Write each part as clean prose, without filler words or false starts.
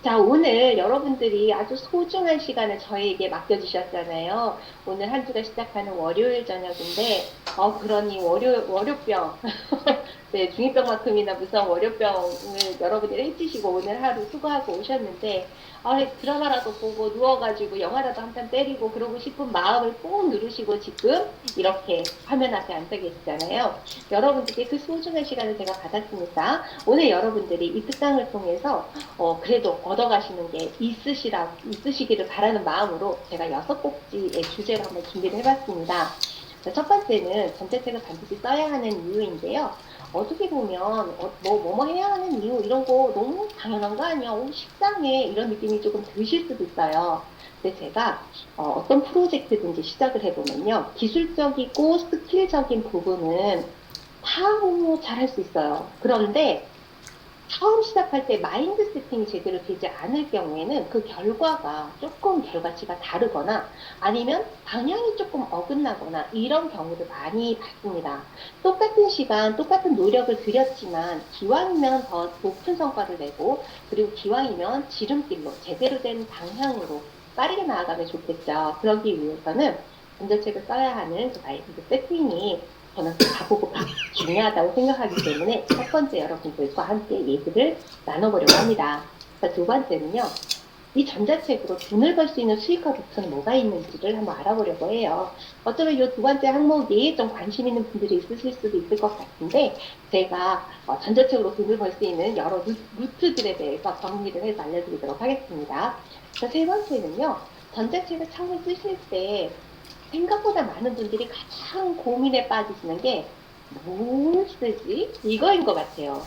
자, 오늘 여러분들이 아주 소중한 시간을 저희에게 맡겨주셨잖아요. 오늘 한 주가 시작하는 월요일 저녁인데, 그러니 월요병, 네, 중이병만큼이나 무서운 월요병을 여러분들이 해주시고 오늘 하루 수고하고 오셨는데, 드라마라도 보고 누워가지고 영화라도 한 편 때리고 그러고 싶은 마음을 꾹 누르시고 지금 이렇게 화면 앞에 앉아 계시잖아요. 여러분들께 그 소중한 시간을 제가 받았으니까 오늘 여러분들이 이 특강을 통해서 그래도 얻어가시는 게 있으시기를 바라는 마음으로 제가 6꼭지의 주제를 한번 준비를 해봤습니다. 첫 번째는 전자책을 반드시 써야 하는 이유인데요. 어떻게 보면, 뭐 해야 하는 이유, 이런 거 너무 당연한 거 아니야? 식상해. 이런 느낌이 조금 드실 수도 있어요. 근데 제가 어떤 프로젝트든지 시작을 해보면요. 기술적이고 스킬적인 부분은 다 잘할 수 있어요. 그런데 처음 시작할 때 마인드 세팅이 제대로 되지 않을 경우에는 그 결과가 조금 결과치가 다르거나 아니면 방향이 조금 어긋나거나 이런 경우를 많이 봤습니다. 똑같은 시간, 똑같은 노력을 들였지만 기왕이면 더 높은 성과를 내고 그리고 기왕이면 지름길로 제대로 된 방향으로 빠르게 나아가면 좋겠죠. 그러기 위해서는 전자책을 써야 하는 그 마인드 세팅이 저는 가보고 중요하다고 생각하기 때문에 첫 번째 여러분들과 함께 얘기를 나눠보려고 합니다. 자, 두 번째는요. 이 전자책으로 돈을 벌 수 있는 수익화 루트는 뭐가 있는지를 한번 알아보려고 해요. 어쩌면 이 두 번째 항목이 좀 관심 있는 분들이 있으실 수도 있을 것 같은데 제가 전자책으로 돈을 벌 수 있는 여러 루트들에 대해서 정리를 해서 알려드리도록 하겠습니다. 자, 세 번째는요. 전자책을 처음에 쓰실 때 생각보다 많은 분들이 가장 고민에 빠지시는 게 뭘 쓰지? 이거인 것 같아요.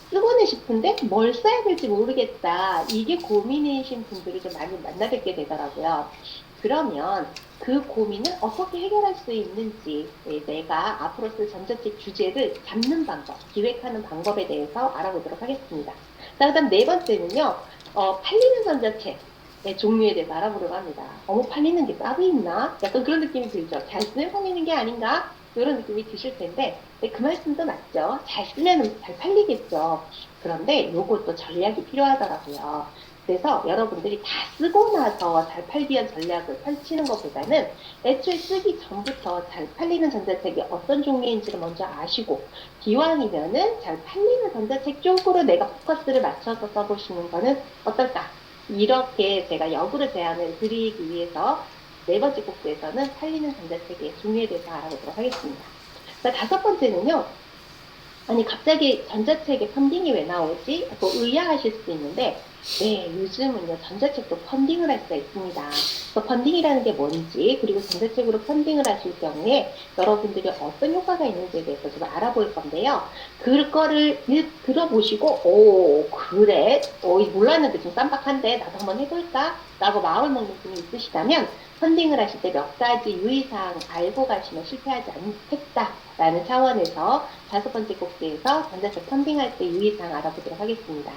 쓰고는 싶은데 뭘 써야 될지 모르겠다. 이게 고민이신 분들을 좀 많이 만나 뵙게 되더라고요. 그러면 그 고민을 어떻게 해결할 수 있는지 내가 앞으로 쓸 전자책 주제를 잡는 방법, 기획하는 방법에 대해서 알아보도록 하겠습니다. 자, 그다음 네 번째는요. 팔리는 전자책. 네, 종류에 대해서 알아보려고 합니다. 팔리는 게 따로 있나? 약간 그런 느낌이 들죠. 잘 쓰면 팔리는 게 아닌가? 이런 느낌이 드실 텐데, 네, 그 말씀도 맞죠. 잘 쓰면 잘 팔리겠죠. 그런데 요것도 전략이 필요하더라고요. 그래서 여러분들이 다 쓰고 나서 잘 팔기 위한 전략을 펼치는 것보다는 애초에 쓰기 전부터 잘 팔리는 전자책이 어떤 종류인지를 먼저 아시고, 기왕이면은 잘 팔리는 전자책 쪽으로 내가 포커스를 맞춰서 써보시는 거는 어떨까? 이렇게 제가 역으로 제안을 드리기 위해서 네 번째 곡지에서는 팔리는 전자책의 종류에 대해서 알아보도록 하겠습니다. 자, 다섯 번째는요. 아니, 갑자기 전자책에 펀딩이 왜 나오지? 또 의아하실 수도 있는데, 네, 요즘은요, 전자책도 펀딩을 할 수가 있습니다. 그 펀딩이라는 게 뭔지, 그리고 전자책으로 펀딩을 하실 경우에 여러분들이 어떤 효과가 있는지에 대해서 좀 알아볼 건데요. 그거를 들어보시고, 그래? 몰랐는데 좀 깜빡한데, 나도 한번 해볼까? 라고 마음을 먹는 분이 있으시다면, 펀딩을 하실 때 몇 가지 유의사항 알고 가시면 실패하지 않겠다라는 차원에서 다섯 번째 꼭지에서 전자책 펀딩할 때 유의사항 알아보도록 하겠습니다.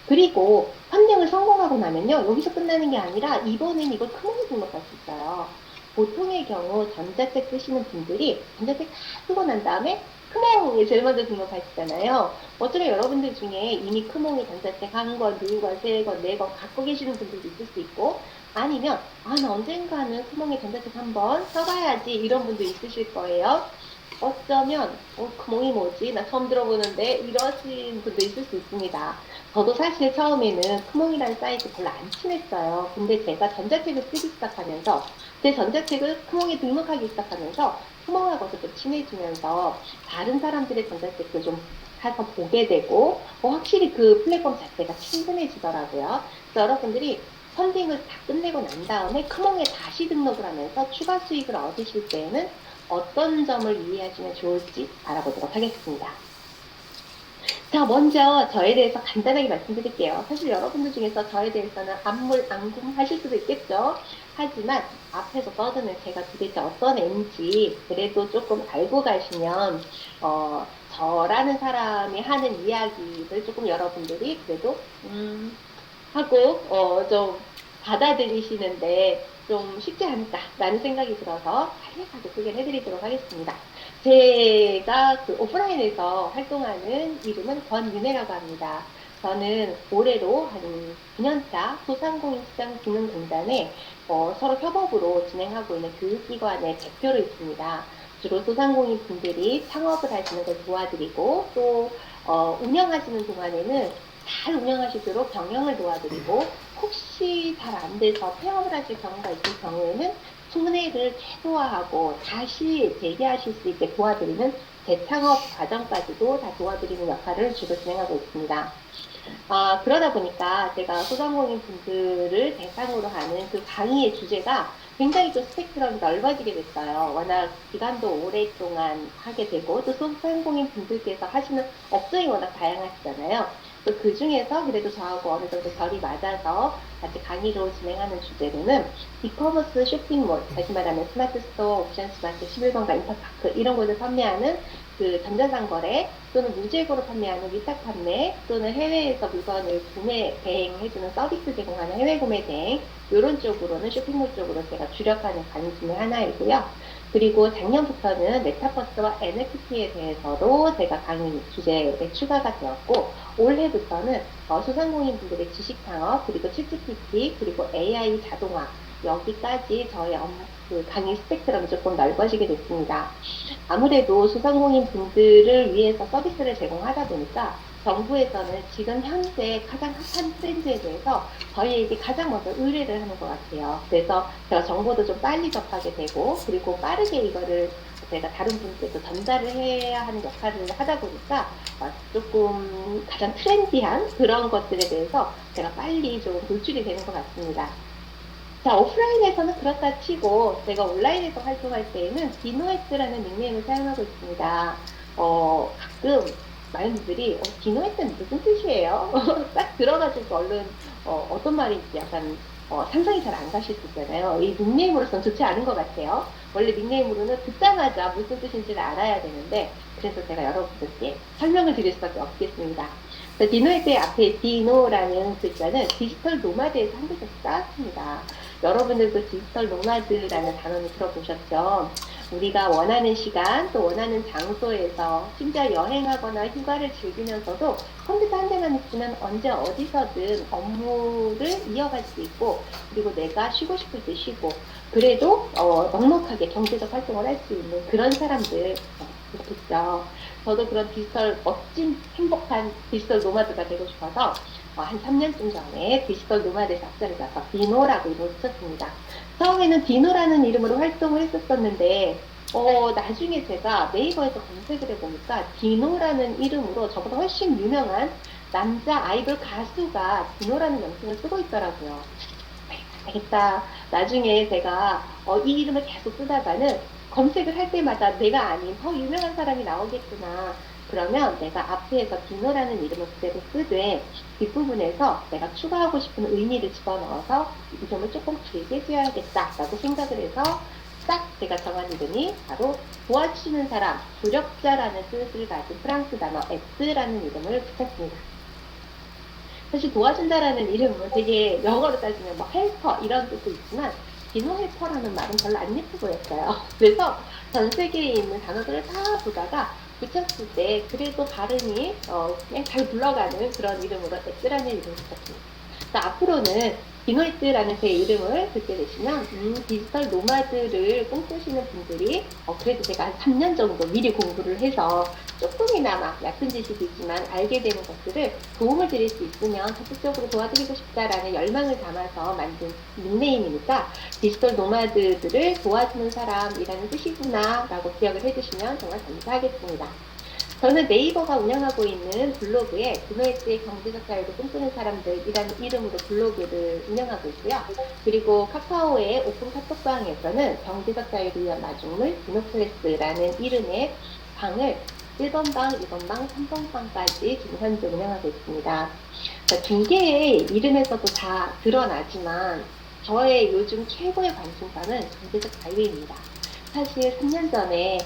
그리고 펀딩을 성공하고 나면요. 여기서 끝나는 게 아니라 이번엔 이걸 크게 등록할 수 있어요. 보통의 경우 전자책 쓰시는 분들이 전자책 다 쓰고 난 다음에 크몽에 제일 먼저 등록하시잖아요. 어쩌면 여러분들 중에 이미 크몽에 전자책 한 권, 두 권, 세 권, 네 권 갖고 계시는 분들도 있을 수 있고 아니면 나 언젠가는 크몽에 전자책 한번 써봐야지 이런 분도 있으실 거예요. 어쩌면 구멍이 뭐지? 나 처음 들어보는데 이러신 분도 있을 수 있습니다. 저도 사실 처음에는 크몽이라는 사이트 별로 안 친했어요. 근데 제가 전자책을 쓰기 시작하면서 제 전자책을 크몽에 등록하기 시작하면서 크몽하고도 좀 친해지면서 다른 사람들의 전자책도 좀 해서 보게 되고 확실히 그 플랫폼 자체가 친근해지더라고요. 그래서 여러분들이 펀딩을 다 끝내고 난 다음에 크몽에 다시 등록을 하면서 추가 수익을 얻으실 때에는 어떤 점을 유의하시면 좋을지 알아보도록 하겠습니다. 자, 먼저 저에 대해서 간단하게 말씀드릴게요. 사실 여러분들 중에서 저에 대해서는 안물, 안금 하실 수도 있겠죠. 하지만 앞에서 떠드는 제가 도대체 어떤 애인지 그래도 조금 알고 가시면, 저라는 사람이 하는 이야기를 조금 여러분들이 그래도, 하고, 좀 받아들이시는데 좀 쉽지 않을까라는 생각이 들어서 간략하게 소개를 해드리도록 하겠습니다. 제가 그 오프라인에서 활동하는 이름은 권윤혜라고 합니다. 저는 올해로 한 9년차 소상공인시장진흥공단에 서로 협업으로 진행하고 있는 교육기관의 대표로 있습니다. 주로 소상공인 분들이 창업을 하시는 걸 도와드리고 또 운영하시는 동안에는 잘 운영하시도록 경영을 도와드리고 혹시 잘 안 돼서 폐업을 하실 경우가 있을 경우에는 손해를 최소화하고 다시 재개하실 수 있게 도와드리는 재창업 과정까지도 다 도와드리는 역할을 주로 진행하고 있습니다. 그러다 보니까 제가 소상공인 분들을 대상으로 하는 그 강의의 주제가 굉장히 또 스펙트럼이 넓어지게 됐어요. 워낙 기간도 오랫동안 하게 되고 또 소상공인 분들께서 하시는 업종이 워낙 다양하시잖아요. 또 그 중에서 그래도 저하고 어느 정도 결이 맞아서 같이 강의로 진행하는 주제로는 이커머스 쇼핑몰, 다시 말하면 스마트 스토어, 옵션 스마트, 11번가 인터파크 이런 곳을 판매하는 그 전자상거래 또는 무재고로 판매하는 위탁 판매 또는 해외에서 물건을 구매 대행해주는 서비스 제공하는 해외 구매 대행 이런 쪽으로는 쇼핑몰 쪽으로 제가 주력하는 강의 중에 하나이고요. 그리고 작년부터는 메타버스와 NFT에 대해서도 제가 강의 주제에 추가가 되었고 올해부터는 소상공인 분들의 지식 창업 그리고 챗GPT 그리고 AI 자동화 여기까지 저의 그 강의 스펙트럼이 조금 넓어지게 됐습니다. 아무래도 소상공인 분들을 위해서 서비스를 제공하다 보니까 정부에서는 지금 현재 가장 핫한 트렌드에 대해서 저희에게 가장 먼저 의뢰를 하는 것 같아요. 그래서 제가 정보도 좀 빨리 접하게 되고 그리고 빠르게 이거를 제가 다른 분께도 전달을 해야 하는 역할을 하다 보니까 조금 가장 트렌디한 그런 것들에 대해서 제가 빨리 좀 노출이 되는 것 같습니다. 자, 오프라인에서는 그렇다 치고 제가 온라인에서 활동할 때에는 디노에스라는 닉네임을 사용하고 있습니다. 가끔 많은 분들이 디노에스는 무슨 뜻이에요? 딱 들어가지고 얼른 어떤 말인지 약간 상상이 잘 안 가실 수 있잖아요. 이 닉네임으로서는 좋지 않은 것 같아요. 원래 닉네임으로는 듣자마자 무슨 뜻인지를 알아야 되는데 그래서 제가 여러분들께 설명을 드릴 수밖에 없겠습니다. 디노에스의 앞에 디노라는 글자는 디지털 노마드에서 한 글자씩 쌓았습니다. 여러분들도 디지털 노마드라는 단어를 들어보셨죠? 우리가 원하는 시간 또 원하는 장소에서 심지어 여행하거나 휴가를 즐기면서도 컴퓨터 한 대만 있으면 언제 어디서든 업무를 이어갈 수 있고 그리고 내가 쉬고 싶을 때 쉬고 그래도 넉넉하게 경제적 활동을 할 수 있는 그런 사람들 좋겠죠. 저도 그런 디지털 멋진 행복한 디지털 노마드가 되고 싶어서 한 3년쯤 전에 디지털 노마드 작전을 가서 디노라고 이름을 붙였습니다. 처음에는 디노라는 이름으로 활동을 했었었는데 나중에 제가 네이버에서 검색을 해보니까 디노라는 이름으로 저보다 훨씬 유명한 남자 아이돌 가수가 디노라는 명칭을 쓰고 있더라고요. 알겠다. 나중에 제가 이 이름을 계속 쓰다가는 검색을 할 때마다 내가 아닌 더 유명한 사람이 나오겠구나. 그러면 내가 앞에서 디노라는 이름을 그대로 쓰되 뒷부분에서 내가 추가하고 싶은 의미를 집어넣어서 이름을 조금 길게 지어야겠다라고 생각을 해서 딱 제가 정한 이름이 바로 도와주시는 사람, 조력자라는 뜻을 가진 프랑스 단어 에스라는 이름을 붙였습니다. 사실 도와준다라는 이름은 되게 영어로 따지면 뭐 헬퍼 이런 뜻도 있지만 디노 헬퍼라는 말은 별로 안 예뻐 보였어요. 그래서 전 세계에 있는 단어들을 다 보다가 붙였을 때 그래도 발음이 그냥 잘 굴러가는 그런 이름으로 에스라는 이름을 붙였습니다. 앞으로는 디노이트라는 제 이름을 듣게 되시면 디지털 노마드를 꿈꾸시는 분들이 그래도 제가 한 3년 정도 미리 공부를 해서 조금이나마 얕은 지식이지만 알게 되는 것들을 도움을 드릴 수 있으면 적극적으로 도와드리고 싶다라는 열망을 담아서 만든 닉네임이니까 디지털 노마드들을 도와주는 사람이라는 뜻이구나 라고 기억을 해주시면 정말 감사하겠습니다. 저는 네이버가 운영하고 있는 블로그에 디노에스의 경제적 자유를 꿈꾸는 사람들이라는 이름으로 블로그를 운영하고 있고요. 그리고 카카오의 오픈 카톡방에서는 경제적 자유를 위한 마중물 디노클래스라는 이름의 방을 1번 방, 2번 방, 3번 방까지 지금 현재 운영하고 있습니다. 두 개의 이름에서도 다 드러나지만 저의 요즘 최고의 관심사는 경제적 자유입니다. 사실 3년 전에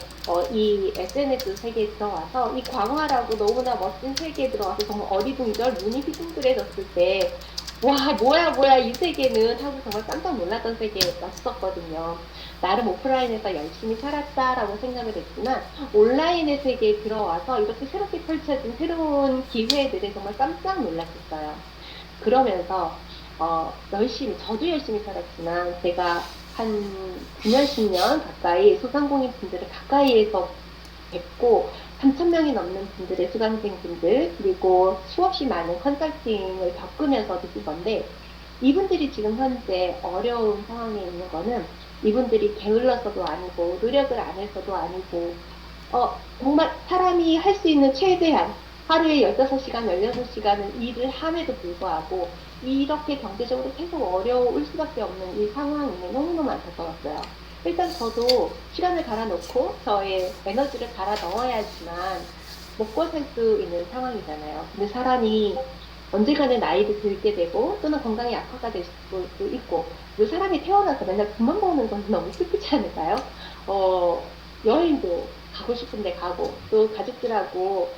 이 SNS 세계에 들어와서 이 광활하고 너무나 멋진 세계에 들어와서 정말 어리둥절 눈이 휘둥그레졌을 때 와, 뭐야, 뭐야, 이 세계는 하고 정말 깜짝 놀랐던 세계였었거든요. 나름 오프라인에서 열심히 살았다라고 생각을 했지만, 온라인의 세계에 들어와서 이렇게 새롭게 펼쳐진 새로운 기회들에 정말 깜짝 놀랐었어요. 그러면서, 열심히, 저도 열심히 살았지만, 제가 한 9년, 10년 가까이 소상공인 분들을 가까이에서 뵙고 3천 명이 넘는 분들의 수강생분들 그리고 수없이 많은 컨설팅을 겪으면서 느낀 건데 이분들이 지금 현재 어려운 상황에 있는 거는 이분들이 게을러서도 아니고 노력을 안 해서도 아니고 정말 사람이 할 수 있는 최대한 하루에 15시간, 16시간을 일을 함에도 불구하고 이렇게 경제적으로 계속 어려울 수밖에 없는 이 상황이 너무너무 안타까웠어요. 일단 저도 시간을 갈아놓고 저의 에너지를 갈아 넣어야지만 먹고 살 수 있는 상황이잖아요. 근데 사람이 언젠가는 나이도 들게 되고 또는 건강이 악화가 될 수도 있고 그 사람이 태어나서 맨날 돈만 버는 건 너무 슬프지 않을까요? 여행도 가고 싶은데 가고 또 가족들하고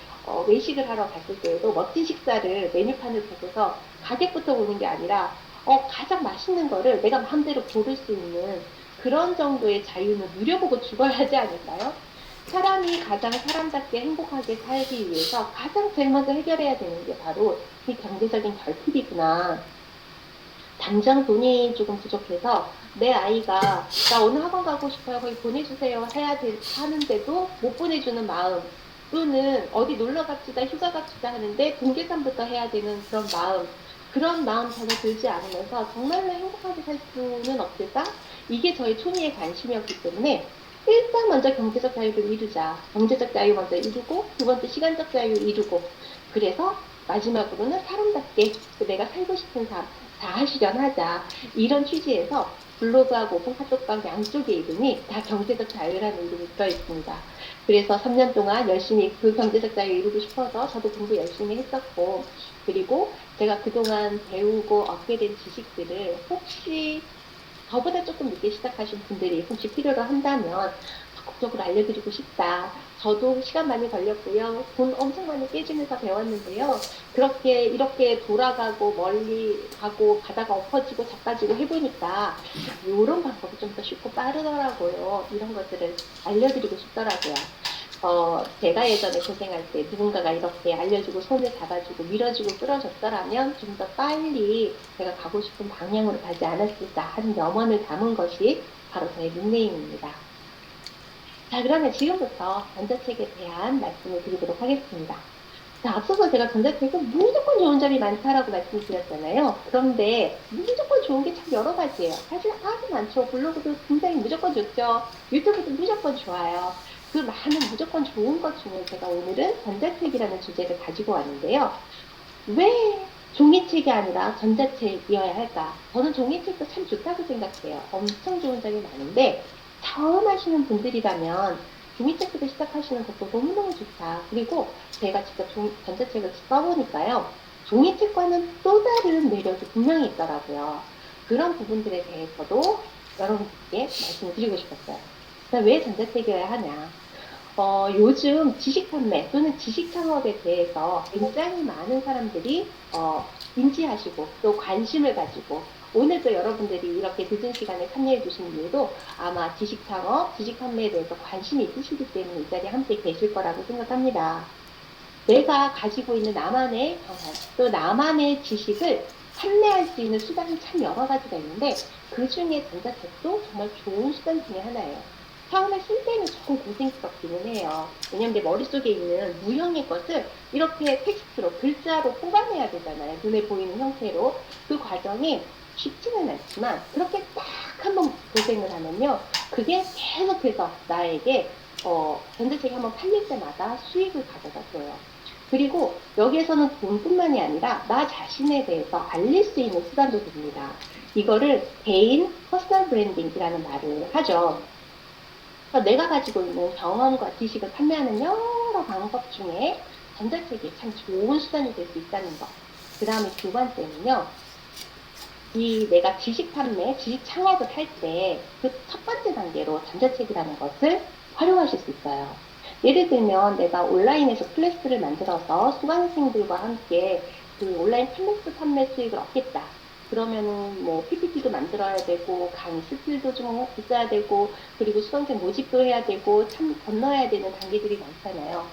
외식을 하러 갔을 때에도 멋진 식사를 메뉴판을 보고서 가격부터 보는 게 아니라 가장 맛있는 거를 내가 마음대로 고를 수 있는 그런 정도의 자유는 누려보고 죽어야 하지 않을까요? 사람이 가장 사람답게 행복하게 살기 위해서 가장 제일 먼저 해결해야 되는 게 바로 이 경제적인 결핍이구나. 당장 돈이 조금 부족해서 내 아이가 나 어느 학원 가고 싶어요. 거기 보내주세요. 하는데도 못 보내주는 마음 또는 어디 놀러 갑시다, 휴가 갑시다 하는데 돈 계산부터 해야 되는 그런 마음 전혀 들지 않으면서 정말로 행복하게 살 수는 없을까? 이게 저의 초미의 관심이었기 때문에 일단 먼저 경제적 자유를 이루자. 경제적 자유 먼저 이루고 두 번째 시간적 자유 이루고 그래서 마지막으로는 사람답게 내가 살고 싶은 삶 다 실현하자. 이런 취지에서 블로그하고 오픈 카톡방 양쪽의 이름이 다 경제적 자유라는 이름이 들어있습니다. 그래서 3년 동안 열심히 그 경제적 자유 이루고 싶어서 저도 공부 열심히 했었고, 그리고 제가 그동안 배우고 얻게 된 지식들을 혹시 저보다 조금 늦게 시작하신 분들이 혹시 필요로 한다면 적극적으로 알려드리고 싶다. 저도 시간 많이 걸렸고요. 돈 엄청 많이 깨지면서 배웠는데요. 그렇게 이렇게 돌아가고 멀리 가다가 엎어지고 자빠지고 해보니까 이런 방법이 좀 더 쉽고 빠르더라고요. 이런 것들을 알려드리고 싶더라고요. 제가 예전에 고생할 때 누군가가 이렇게 알려주고 손을 잡아주고 밀어주고 끌어줬더라면 좀 더 빨리 제가 가고 싶은 방향으로 가지 않았을까 하는 염원을 담은 것이 바로 저의 닉네임입니다. 자, 그러면 지금부터 전자책에 대한 말씀을 드리도록 하겠습니다. 자, 앞서서 제가 전자책은 무조건 좋은 점이 많다라고 말씀드렸잖아요. 그런데 무조건 좋은 게 참 여러 가지예요. 사실 아주 많죠. 블로그도 굉장히 무조건 좋죠. 유튜브도 무조건 좋아요. 그 많은 무조건 좋은 것 중에 제가 오늘은 전자책이라는 주제를 가지고 왔는데요. 왜 종이책이 아니라 전자책이어야 할까? 저는 종이책도 참 좋다고 생각해요. 엄청 좋은 점이 많은데 처음 하시는 분들이라면 종이책부터 시작하시는 것도 너무너무 좋다. 그리고 제가 직접 전자책을 써보니까요. 종이책과는 또 다른 매력이 분명히 있더라고요. 그런 부분들에 대해서도 여러분께 말씀을 드리고 싶었어요. 왜 전자책이어야 하냐? 요즘 지식 판매 또는 지식 창업에 대해서 굉장히 많은 사람들이 인지하시고 또 관심을 가지고 오늘도 여러분들이 이렇게 늦은 시간에 참여해 주신 이유도 아마 지식 창업, 지식 판매에 대해서 관심이 있으시기 때문에 이 자리에 함께 계실 거라고 생각합니다. 내가 가지고 있는 나만의 경험, 또 나만의 지식을 판매할 수 있는 수단이 참 여러 가지가 있는데 그 중에 전자책도 정말 좋은 수단 중에 하나예요. 처음에 쓸 때는 조금 고생스럽기는 해요. 왜냐면 내 머릿속에 있는 무형의 것을 이렇게 텍스트로, 글자로 뽑아내야 되잖아요. 눈에 보이는 형태로. 그 과정이 쉽지는 않지만 그렇게 딱 한번 고생을 하면요. 그게 계속해서 나에게 전자책이 한번 팔릴 때마다 수익을 가져다 줘요. 그리고 여기에서는 돈뿐만이 아니라 나 자신에 대해서 알릴 수 있는 수단도 됩니다. 이거를 개인 퍼스널 브랜딩이라는 말을 하죠. 내가 가지고 있는 경험과 지식을 판매하는 여러 방법 중에 전자책이 참 좋은 수단이 될 수 있다는 것. 그 다음에 두 번째는요. 이 내가 지식 판매, 지식 창업을 할 때 그 첫 번째 단계로 전자책이라는 것을 활용하실 수 있어요. 예를 들면 내가 온라인에서 클래스를 만들어서 수강생들과 함께 그 온라인 클래스 판매 수익을 얻겠다. 그러면은 뭐 PPT도 만들어야 되고 강의 스킬도 좀 있어야 되고 그리고 수강생 모집도 해야 되고 참 건너야 되는 단계들이 많잖아요.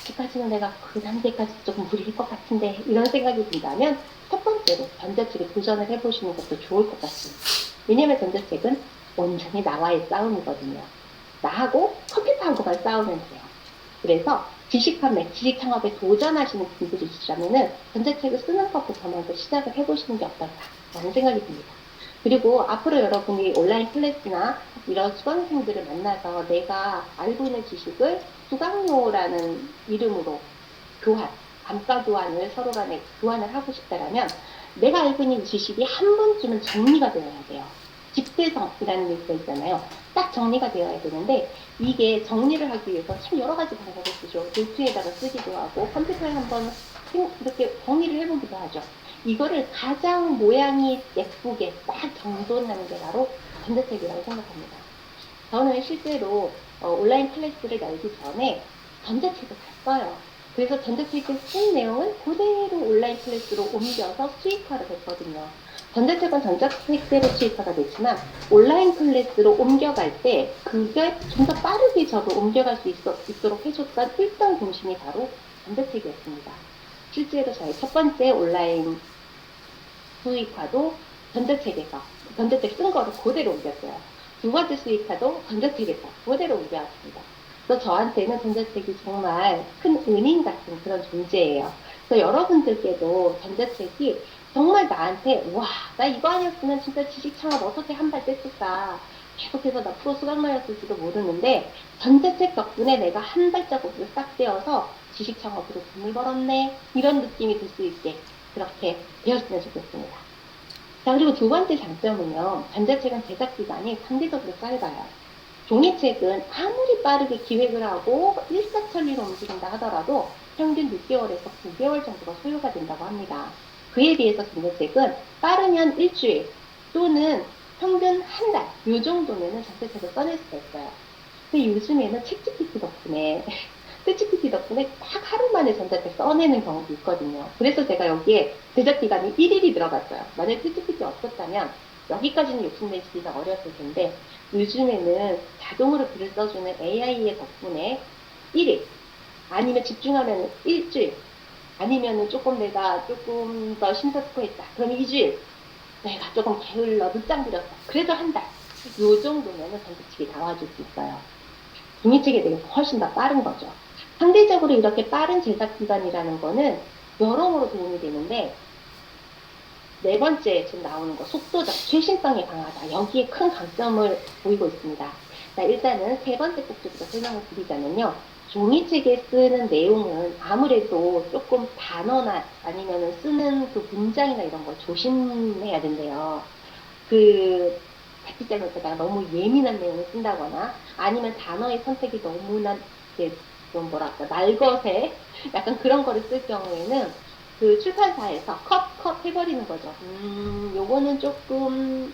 아직까지는 내가 그 단계까지 조금 무리일 것 같은데 이런 생각이 든다면 첫 번째로 전자책에 도전을 해보시는 것도 좋을 것 같습니다. 왜냐하면 전자책은 온전히 나와의 싸움이거든요. 나하고 컴퓨터하고만 싸우면 돼요. 그래서 지식 판매, 지식 창업에 도전하시는 분들이 있으시라면은 전자책을 쓰는 것부터 먼저 시작을 해보시는 게 어떨까라는 생각이 듭니다. 그리고 앞으로 여러분이 온라인 클래스나 이런 수강생들을 만나서 내가 알고 있는 지식을 수강료라는 이름으로 교환, 감가 교환을 서로 간에 교환을 하고 싶다라면 내가 알고 있는 지식이 한 번쯤은 정리가 되어야 돼요. 집대성이라는 얘기가 있잖아요. 딱 정리가 되어야 되는데 이게 정리를 하기 위해서 참 여러 가지 방법을 쓰죠. 노트에다가 쓰기도 하고 컴퓨터에 한번 이렇게 정리를 해보기도 하죠. 이거를 가장 모양이 예쁘게 딱 정돈하는 게 바로 전자책이라고 생각합니다. 저는 실제로 온라인 클래스를 열기 전에 전자책을 샀어요. 그래서 전자책을 쓴 내용은 그대로 온라인 클래스로 옮겨서 수익화를 했거든요. 전자책은 전자책대로 수익화가 됐지만 온라인 클래스로 옮겨갈 때 그게 좀 더 빠르게 저도 옮겨갈 수 있도록 해줬던 1등 중심이 바로 전자책이었습니다. 실제로 저희 첫 번째 온라인 수익화도 전자책 쓴 거를 그대로 옮겼어요. 두 번째 수익화도 전자책에서 그대로 옮겨왔습니다. 그래서 저한테는 전자책이 정말 큰 은인 같은 그런 존재예요. 그래서 여러분들께도 전자책이 정말 나한테 와, 나 이거 아니었으면 진짜 지식 창업 어떻게 한 발 뗐을까. 계속해서 나 프로 수강마였을지도 모르는데 전자책 덕분에 내가 한 발자국을 싹 떼어서 지식 창업으로 돈을 벌었네. 이런 느낌이 들 수 있게 그렇게 되었으면 좋겠습니다. 자, 그리고 두 번째 장점은요. 전자책은 제작 기간이 상대적으로 짧아요. 종이책은 아무리 빠르게 기획을 하고 일사천리로 움직인다 하더라도 평균 6개월에서 9개월 정도가 소요가 된다고 합니다. 그에 비해서 전자책은 빠르면 일주일 또는 평균 한 달, 요 정도면은 전자책을 써낼 수가 있어요. 근데 요즘에는 챗GPT 덕분에 딱 하루 만에 전자책 써내는 경우도 있거든요. 그래서 제가 여기에 제작 기간이 1일이 들어갔어요. 만약 챗GPT 없었다면 여기까지는 욕심내시기가 어려웠을 텐데 요즘에는 자동으로 글을 써주는 AI의 덕분에 1일 아니면 집중하면 일주일 아니면은 내가 조금 더 심사숙고했다. 그럼 2주일 내가 조금 게을러 늦장 들였다. 그래도 한 달. 요 정도면은 전자책이 나와줄 수 있어요. 종이책에 대해서 훨씬 더 빠른 거죠. 상대적으로 이렇게 빠른 제작 기간이라는 거는 여러모로 도움이 되는데 네 번째 지금 나오는 거 속도적 최신성이 강하다. 여기에 큰 강점을 보이고 있습니다. 자, 일단은 세 번째 꼭지부터 설명을 드리자면요. 종이책에 쓰는 내용은 아무래도 조금 단어나 아니면 쓰는 그 문장이나 이런 걸 조심해야 된대요. 같이 잘못하다가 너무 예민한 내용을 쓴다거나 아니면 단어의 선택이 너무나 좀 날것에 약간 그런 거를 쓸 경우에는 그 출판사에서 컷 해버리는 거죠. 요거는 조금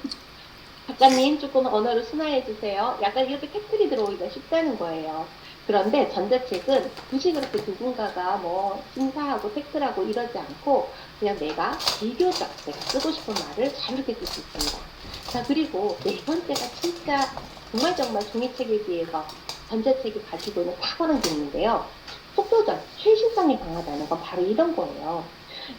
작가님 조금 언어를 순화해주세요. 약간 이렇게 팩트리 들어오기가 쉽다는 거예요. 그런데 전자책은 굳이 그렇게 누군가가 뭐 심사하고 팩트라고 이러지 않고 그냥 내가 비교적 내가 쓰고 싶은 말을 자유롭게 쓸 수 있습니다. 자, 그리고 네 번째가 진짜 정말 종이책에 비해서 전자책이 가지고 있는 탁월한 게 있는데요. 속도전, 최신성이 강하다는 건 바로 이런 거예요.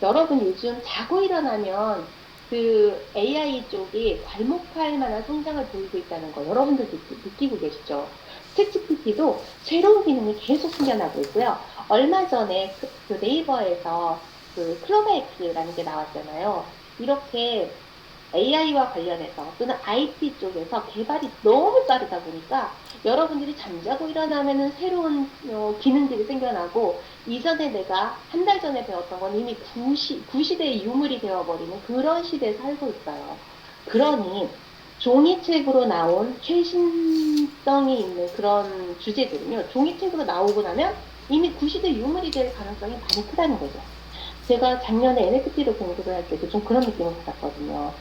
여러분 요즘 자고 일어나면 그 AI 쪽이 괄목할 만한 성장을 보이고 있다는 거 여러분들도 느끼고 계시죠? 챗GPT도 새로운 기능이 계속 생겨나고 있고요. 얼마 전에 그 네이버에서 그 클로바엑스라는 게 나왔잖아요. 이렇게 AI와 관련해서 또는 IT 쪽에서 개발이 너무 빠르다 보니까 여러분들이 잠자고 일어나면은 새로운 기능들이 생겨나고 이전에 내가 한 달 전에 배웠던 건 이미 구시대의 유물이 되어버리는 그런 시대에 살고 있어요. 그러니 종이책으로 나온 최신성이 있는 그런 주제들은요. 종이책으로 나오고 나면 이미 구시대 유물이 될 가능성이 많이 크다는 거죠. 제가 작년에 NFT를 공부를 할 때도 좀 그런 느낌을 받았거든요.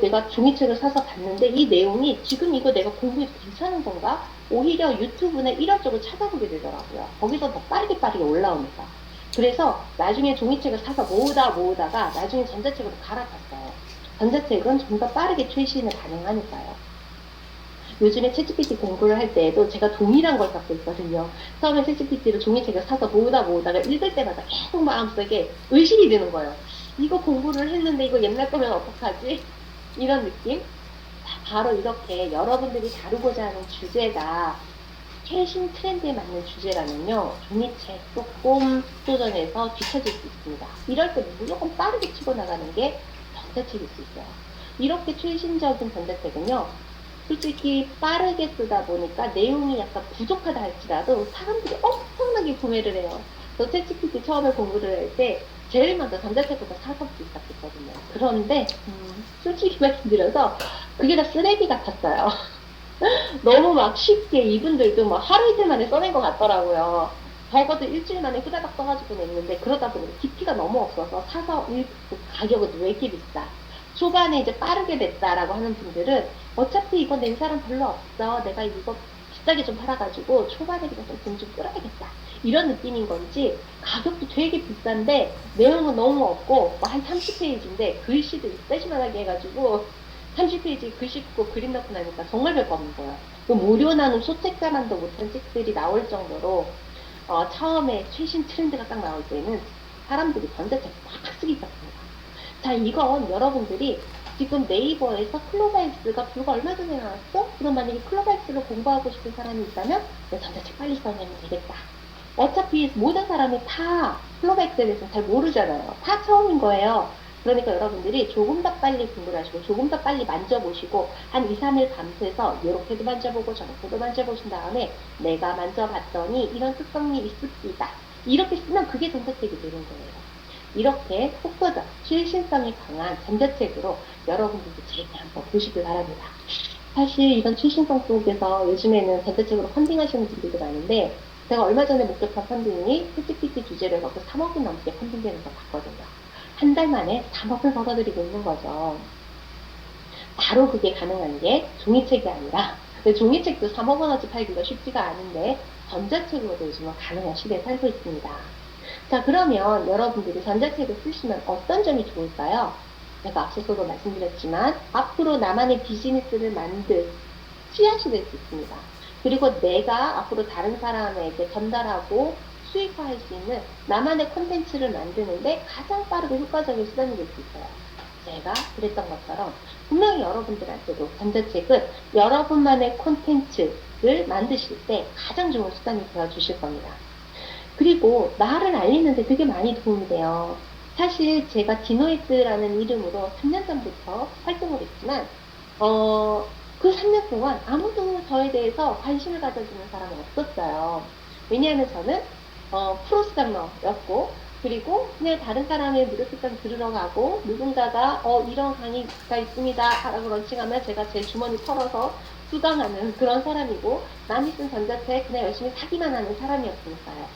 내가 종이책을 사서 봤는데 이 내용이 지금 이거 내가 공부해도 괜찮은 건가? 오히려 유튜브나 이런 쪽을 찾아보게 되더라고요. 거기서 더 빠르게 올라오니까. 그래서 나중에 종이책을 사서 모으다가 나중에 전자책으로 갈아탔어요. 전자책은 좀 더 빠르게 최신을 가능하니까요. 요즘에 챗GPT 공부를 할 때에도 제가 동일한 걸 갖고 있거든요. 처음에 챗GPT로 종이책을 사서 모으다가 읽을 때마다 계속 마음속에 의심이 드는 거예요. 이거 공부를 했는데 이거 옛날 거면 어떡하지? 이런 느낌? 바로 이렇게 여러분들이 다루고자 하는 주제가 최신 트렌드에 맞는 주제라면요. 종이책 조금 도전해서 뒤처질 수 있습니다. 이럴 때 무조건 빠르게 치고 나가는 게 전자책일 수 있어요. 이렇게 최신적인 전자책은요. 솔직히 빠르게 쓰다 보니까 내용이 약간 부족하다 할지라도 사람들이 엄청나게 구매를 해요. 저 챗GPT 처음에 공부를 할 때 제일 먼저 전자책부터 사서 시작했거든요. 그런데 솔직히 말씀드려서 그게 다 쓰레기 같았어요. 너무 막 쉽게 이분들도 막 하루 이틀 만에 써낸 것 같더라고요. 적어도 일주일 만에 후다닥 써가지고 냈는데 그러다 보니까 깊이가 너무 없어서 그 가격은 왜 이렇게 비싸? 초반에 이제 빠르게 냈다라고 하는 분들은 어차피 이거 낸 사람 별로 없어. 내가 이거 비싸게 좀 팔아가지고 초반에 그냥 좀 돈 좀 끌어야겠다. 이런 느낌인 건지 가격도 되게 비싼데 내용은 너무 없고 뭐 한 30페이지인데 글씨도 이따시만하게 해가지고 30페이지 글씨 긋고 그림 넣고 나니까 정말 별거 없는 거예요. 그 무료 나눔 소책자만도 못한 책들이 나올 정도로 처음에 최신 트렌드가 딱 나올 때는 사람들이 전자책 막 쓰기 시작합니다. 자, 이건 여러분들이 지금 네이버에서 클로바엑스가 불과 얼마 전에 나왔어? 그럼 만약에 클로바엑스를 공부하고 싶은 사람이 있다면 내 전자책 빨리 써내면 되겠다. 어차피 모든 사람이 다 클로바엑스에 대해서 잘 모르잖아요. 다 처음인 거예요. 그러니까 여러분들이 조금 더 빨리 공부를 하시고 조금 더 빨리 만져보시고 한 2, 3일 밤새서 이렇게도 만져보고 저렇게도 만져보신 다음에 내가 만져봤더니 이런 특성이 있습니다. 이렇게 쓰면 그게 전자책이 되는 거예요. 이렇게 속도적, 최신성이 강한 전자책으로 여러분들도 재미 한번 보시길 바랍니다. 사실 이런 최신성 속에서 요즘에는 전자책으로 펀딩하시는 분들도 많은데 제가 얼마 전에 목격한 펀딩이 챗GPT 주제를 갖고 3억이 넘게 펀딩되는 걸 봤거든요. 한 달 만에 3억을 벌어들이고 있는 거죠. 바로 그게 가능한 게 종이책이 아니라 종이책도 3억 원어치 팔기가 쉽지가 않은데 전자책으로도 요즘은 가능한 시대에 살고 있습니다. 자, 그러면 여러분들이 전자책을 쓰시면 어떤 점이 좋을까요? 제가 앞서서도 말씀드렸지만 앞으로 나만의 비즈니스를 만들 씨앗이 될 수 있습니다. 그리고 내가 앞으로 다른 사람에게 전달하고 수익화할 수 있는 나만의 콘텐츠를 만드는데 가장 빠르고 효과적인 수단이 될 수 있어요. 제가 그랬던 것처럼 분명히 여러분들한테도 전자책은 여러분만의 콘텐츠를 만드실 때 가장 좋은 수단이 되어 주실 겁니다. 그리고 나를 알리는데 되게 많이 도움이 돼요. 사실 제가 디노이스라는 이름으로 3년 전부터 활동을 했지만 그 3년 동안 아무도 저에 대해서 관심을 가져주는 사람은 없었어요. 왜냐하면 저는 프로스타머였고 그리고 그냥 다른 사람의 무료 특강 들으러 가고 누군가가 이런 강의가 있습니다 라고 런칭하면 제가 제 주머니 털어서 수강하는 그런 사람이고 남이 쓴 전자책 그냥 열심히 사기만 하는 사람이었으니까요.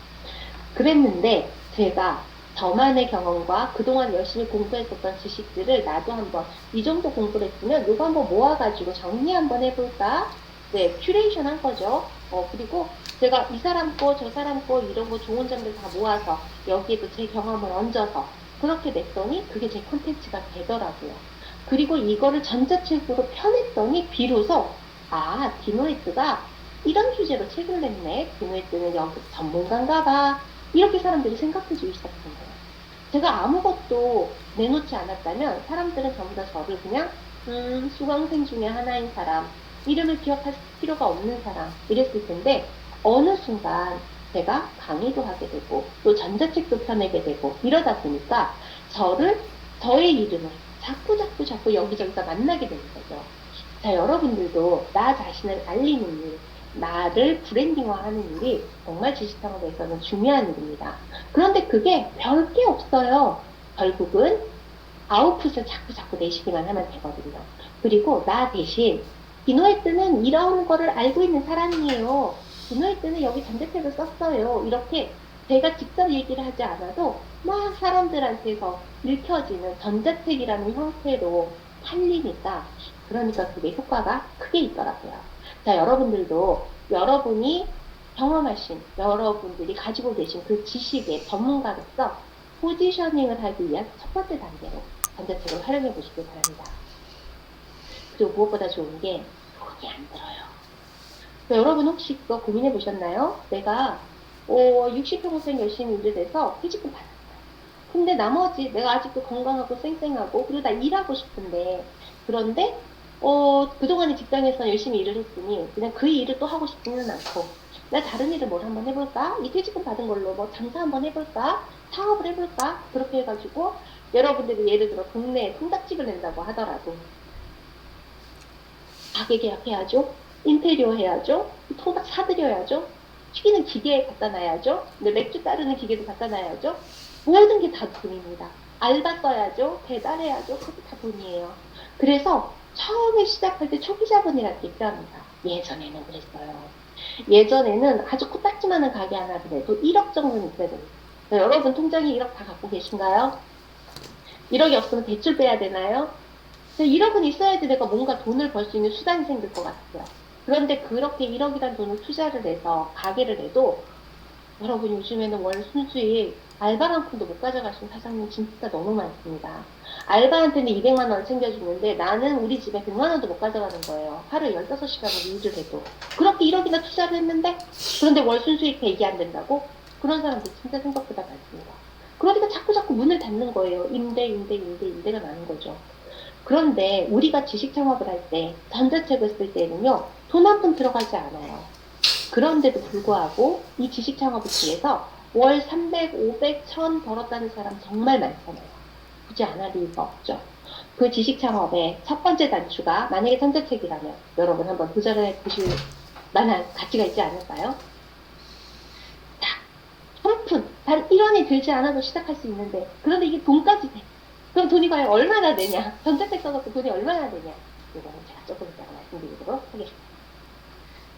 그랬는데 제가 저만의 경험과 그동안 열심히 공부했었던 지식들을 나도 한번 이 정도 공부를 했으면 이거 한번 모아가지고 정리 한번 해볼까? 네, 큐레이션 한 거죠. 그리고 제가 이 사람 거, 저 사람 거 이런 거 좋은 점들 다 모아서 여기에도 제 경험을 얹어서 그렇게 냈더니 그게 제 콘텐츠가 되더라고요. 그리고 이거를 전자책으로 펴냈더니 비로소 디노이트가 이런 주제로 책을 냈네. 디노이트는 여기 전문가인가 봐. 이렇게 사람들이 생각해 주기 시작한 거예요. 제가 아무것도 내놓지 않았다면 사람들은 전부 다 저를 그냥 수강생 중에 하나인 사람, 이름을 기억할 필요가 없는 사람 이랬을 텐데 어느 순간 제가 강의도 하게 되고 또 전자책도 펴내게 되고 이러다 보니까 저의 이름을 자꾸 여기저기서 만나게 되는 거죠. 자, 여러분들도 나 자신을 알리는 일, 나를 브랜딩화하는 일이 정말 지식창업에서는 중요한 일입니다. 그런데 그게 별게 없어요. 결국은 아웃풋을 자꾸 내시기만 하면 되거든요. 그리고 나 대신 디노이트는 이런 거를 알고 있는 사람이에요. 디노이트는 여기 전자책을 썼어요. 이렇게 제가 직접 얘기를 하지 않아도 막 사람들한테서 읽혀지는 전자책이라는 형태로 팔리니까 그러니까 그게 효과가 크게 있더라고요. 자, 여러분들도 여러분이 경험하신 여러분들이 가지고 계신 그 지식의 전문가로서 포지셔닝을 하기 위한 첫 번째 단계로 전자책을 활용해 보시길 바랍니다. 그리고 무엇보다 좋은 게 돈이 안 들어요. 여러분 혹시 그거 고민해 보셨나요? 내가 60평생 열심히 일을 해서 퇴직금 받았어요. 근데 나머지 내가 아직도 건강하고 쌩쌩하고 그리고 나 일하고 싶은데 그런데 그동안에 직장에서 열심히 일을 했으니 그냥 그 일을 또 하고 싶지는 않고 나 다른 일을 뭘 한번 해볼까? 이 퇴직금 받은 걸로 뭐 장사 한번 해볼까? 사업을 해볼까? 그렇게 해가지고 여러분들이 예를 들어 동네에 통닭집을 낸다고 하더라도 가게 계약해야죠. 인테리어 해야죠. 통닭 사드려야죠. 튀기는 기계 갖다 놔야죠. 근데 맥주 따르는 기계도 갖다 놔야죠. 모든 게 다 돈입니다. 알바 써야죠. 배달해야죠. 그것도 다 돈이에요. 그래서 처음에 시작할 때 초기 자본이라는 게 필요합니다. 예전에는 그랬어요. 예전에는 아주 코딱지만한 가게 하나 그래도 1억 정도는 있어야 됩니다. 여러분 통장에 1억 다 갖고 계신가요? 1억이 없으면 대출 빼야 되나요? 1억은 있어야지 내가 뭔가 돈을 벌 수 있는 수단이 생길 것 같아요. 그런데 그렇게 1억이란 돈을 투자를 해서 가게를 해도 여러분 요즘에는 월 순수익 알바 한 푼도 못 가져가시는 사장님 진짜 너무 많습니다. 알바한테는 200만 원을 챙겨주는데 나는 우리 집에 100만 원도 못 가져가는 거예요. 하루 15시간을 일을 해도. 그렇게 1억이나 투자를 했는데 그런데 월 순수익 100이 안 된다고? 그런 사람들 진짜 생각보다 많습니다. 그러니까 자꾸 문을 닫는 거예요. 임대가 많은 거죠. 그런데 우리가 지식 창업을 할 때 전자책을 쓸 때는요. 돈 한 푼 들어가지 않아요. 그런데도 불구하고 이 지식 창업을 통해서 월 300, 500, 1000 벌었다는 사람 정말 많잖아요. 굳이 안 할 이유가 없죠. 그 지식 창업의 첫 번째 단추가 만약에 전자책이라면 여러분 한번 도전해 보실 만한 가치가 있지 않을까요? 자, 한 푼, 단 1원이 들지 않아도 시작할 수 있는데 그런데 이게 돈까지 돼. 그럼 돈이 과연 얼마나 되냐? 전자책 써놓고 돈이 얼마나 되냐? 이거는 제가 조금 이따가 말씀드리도록 하겠습니다.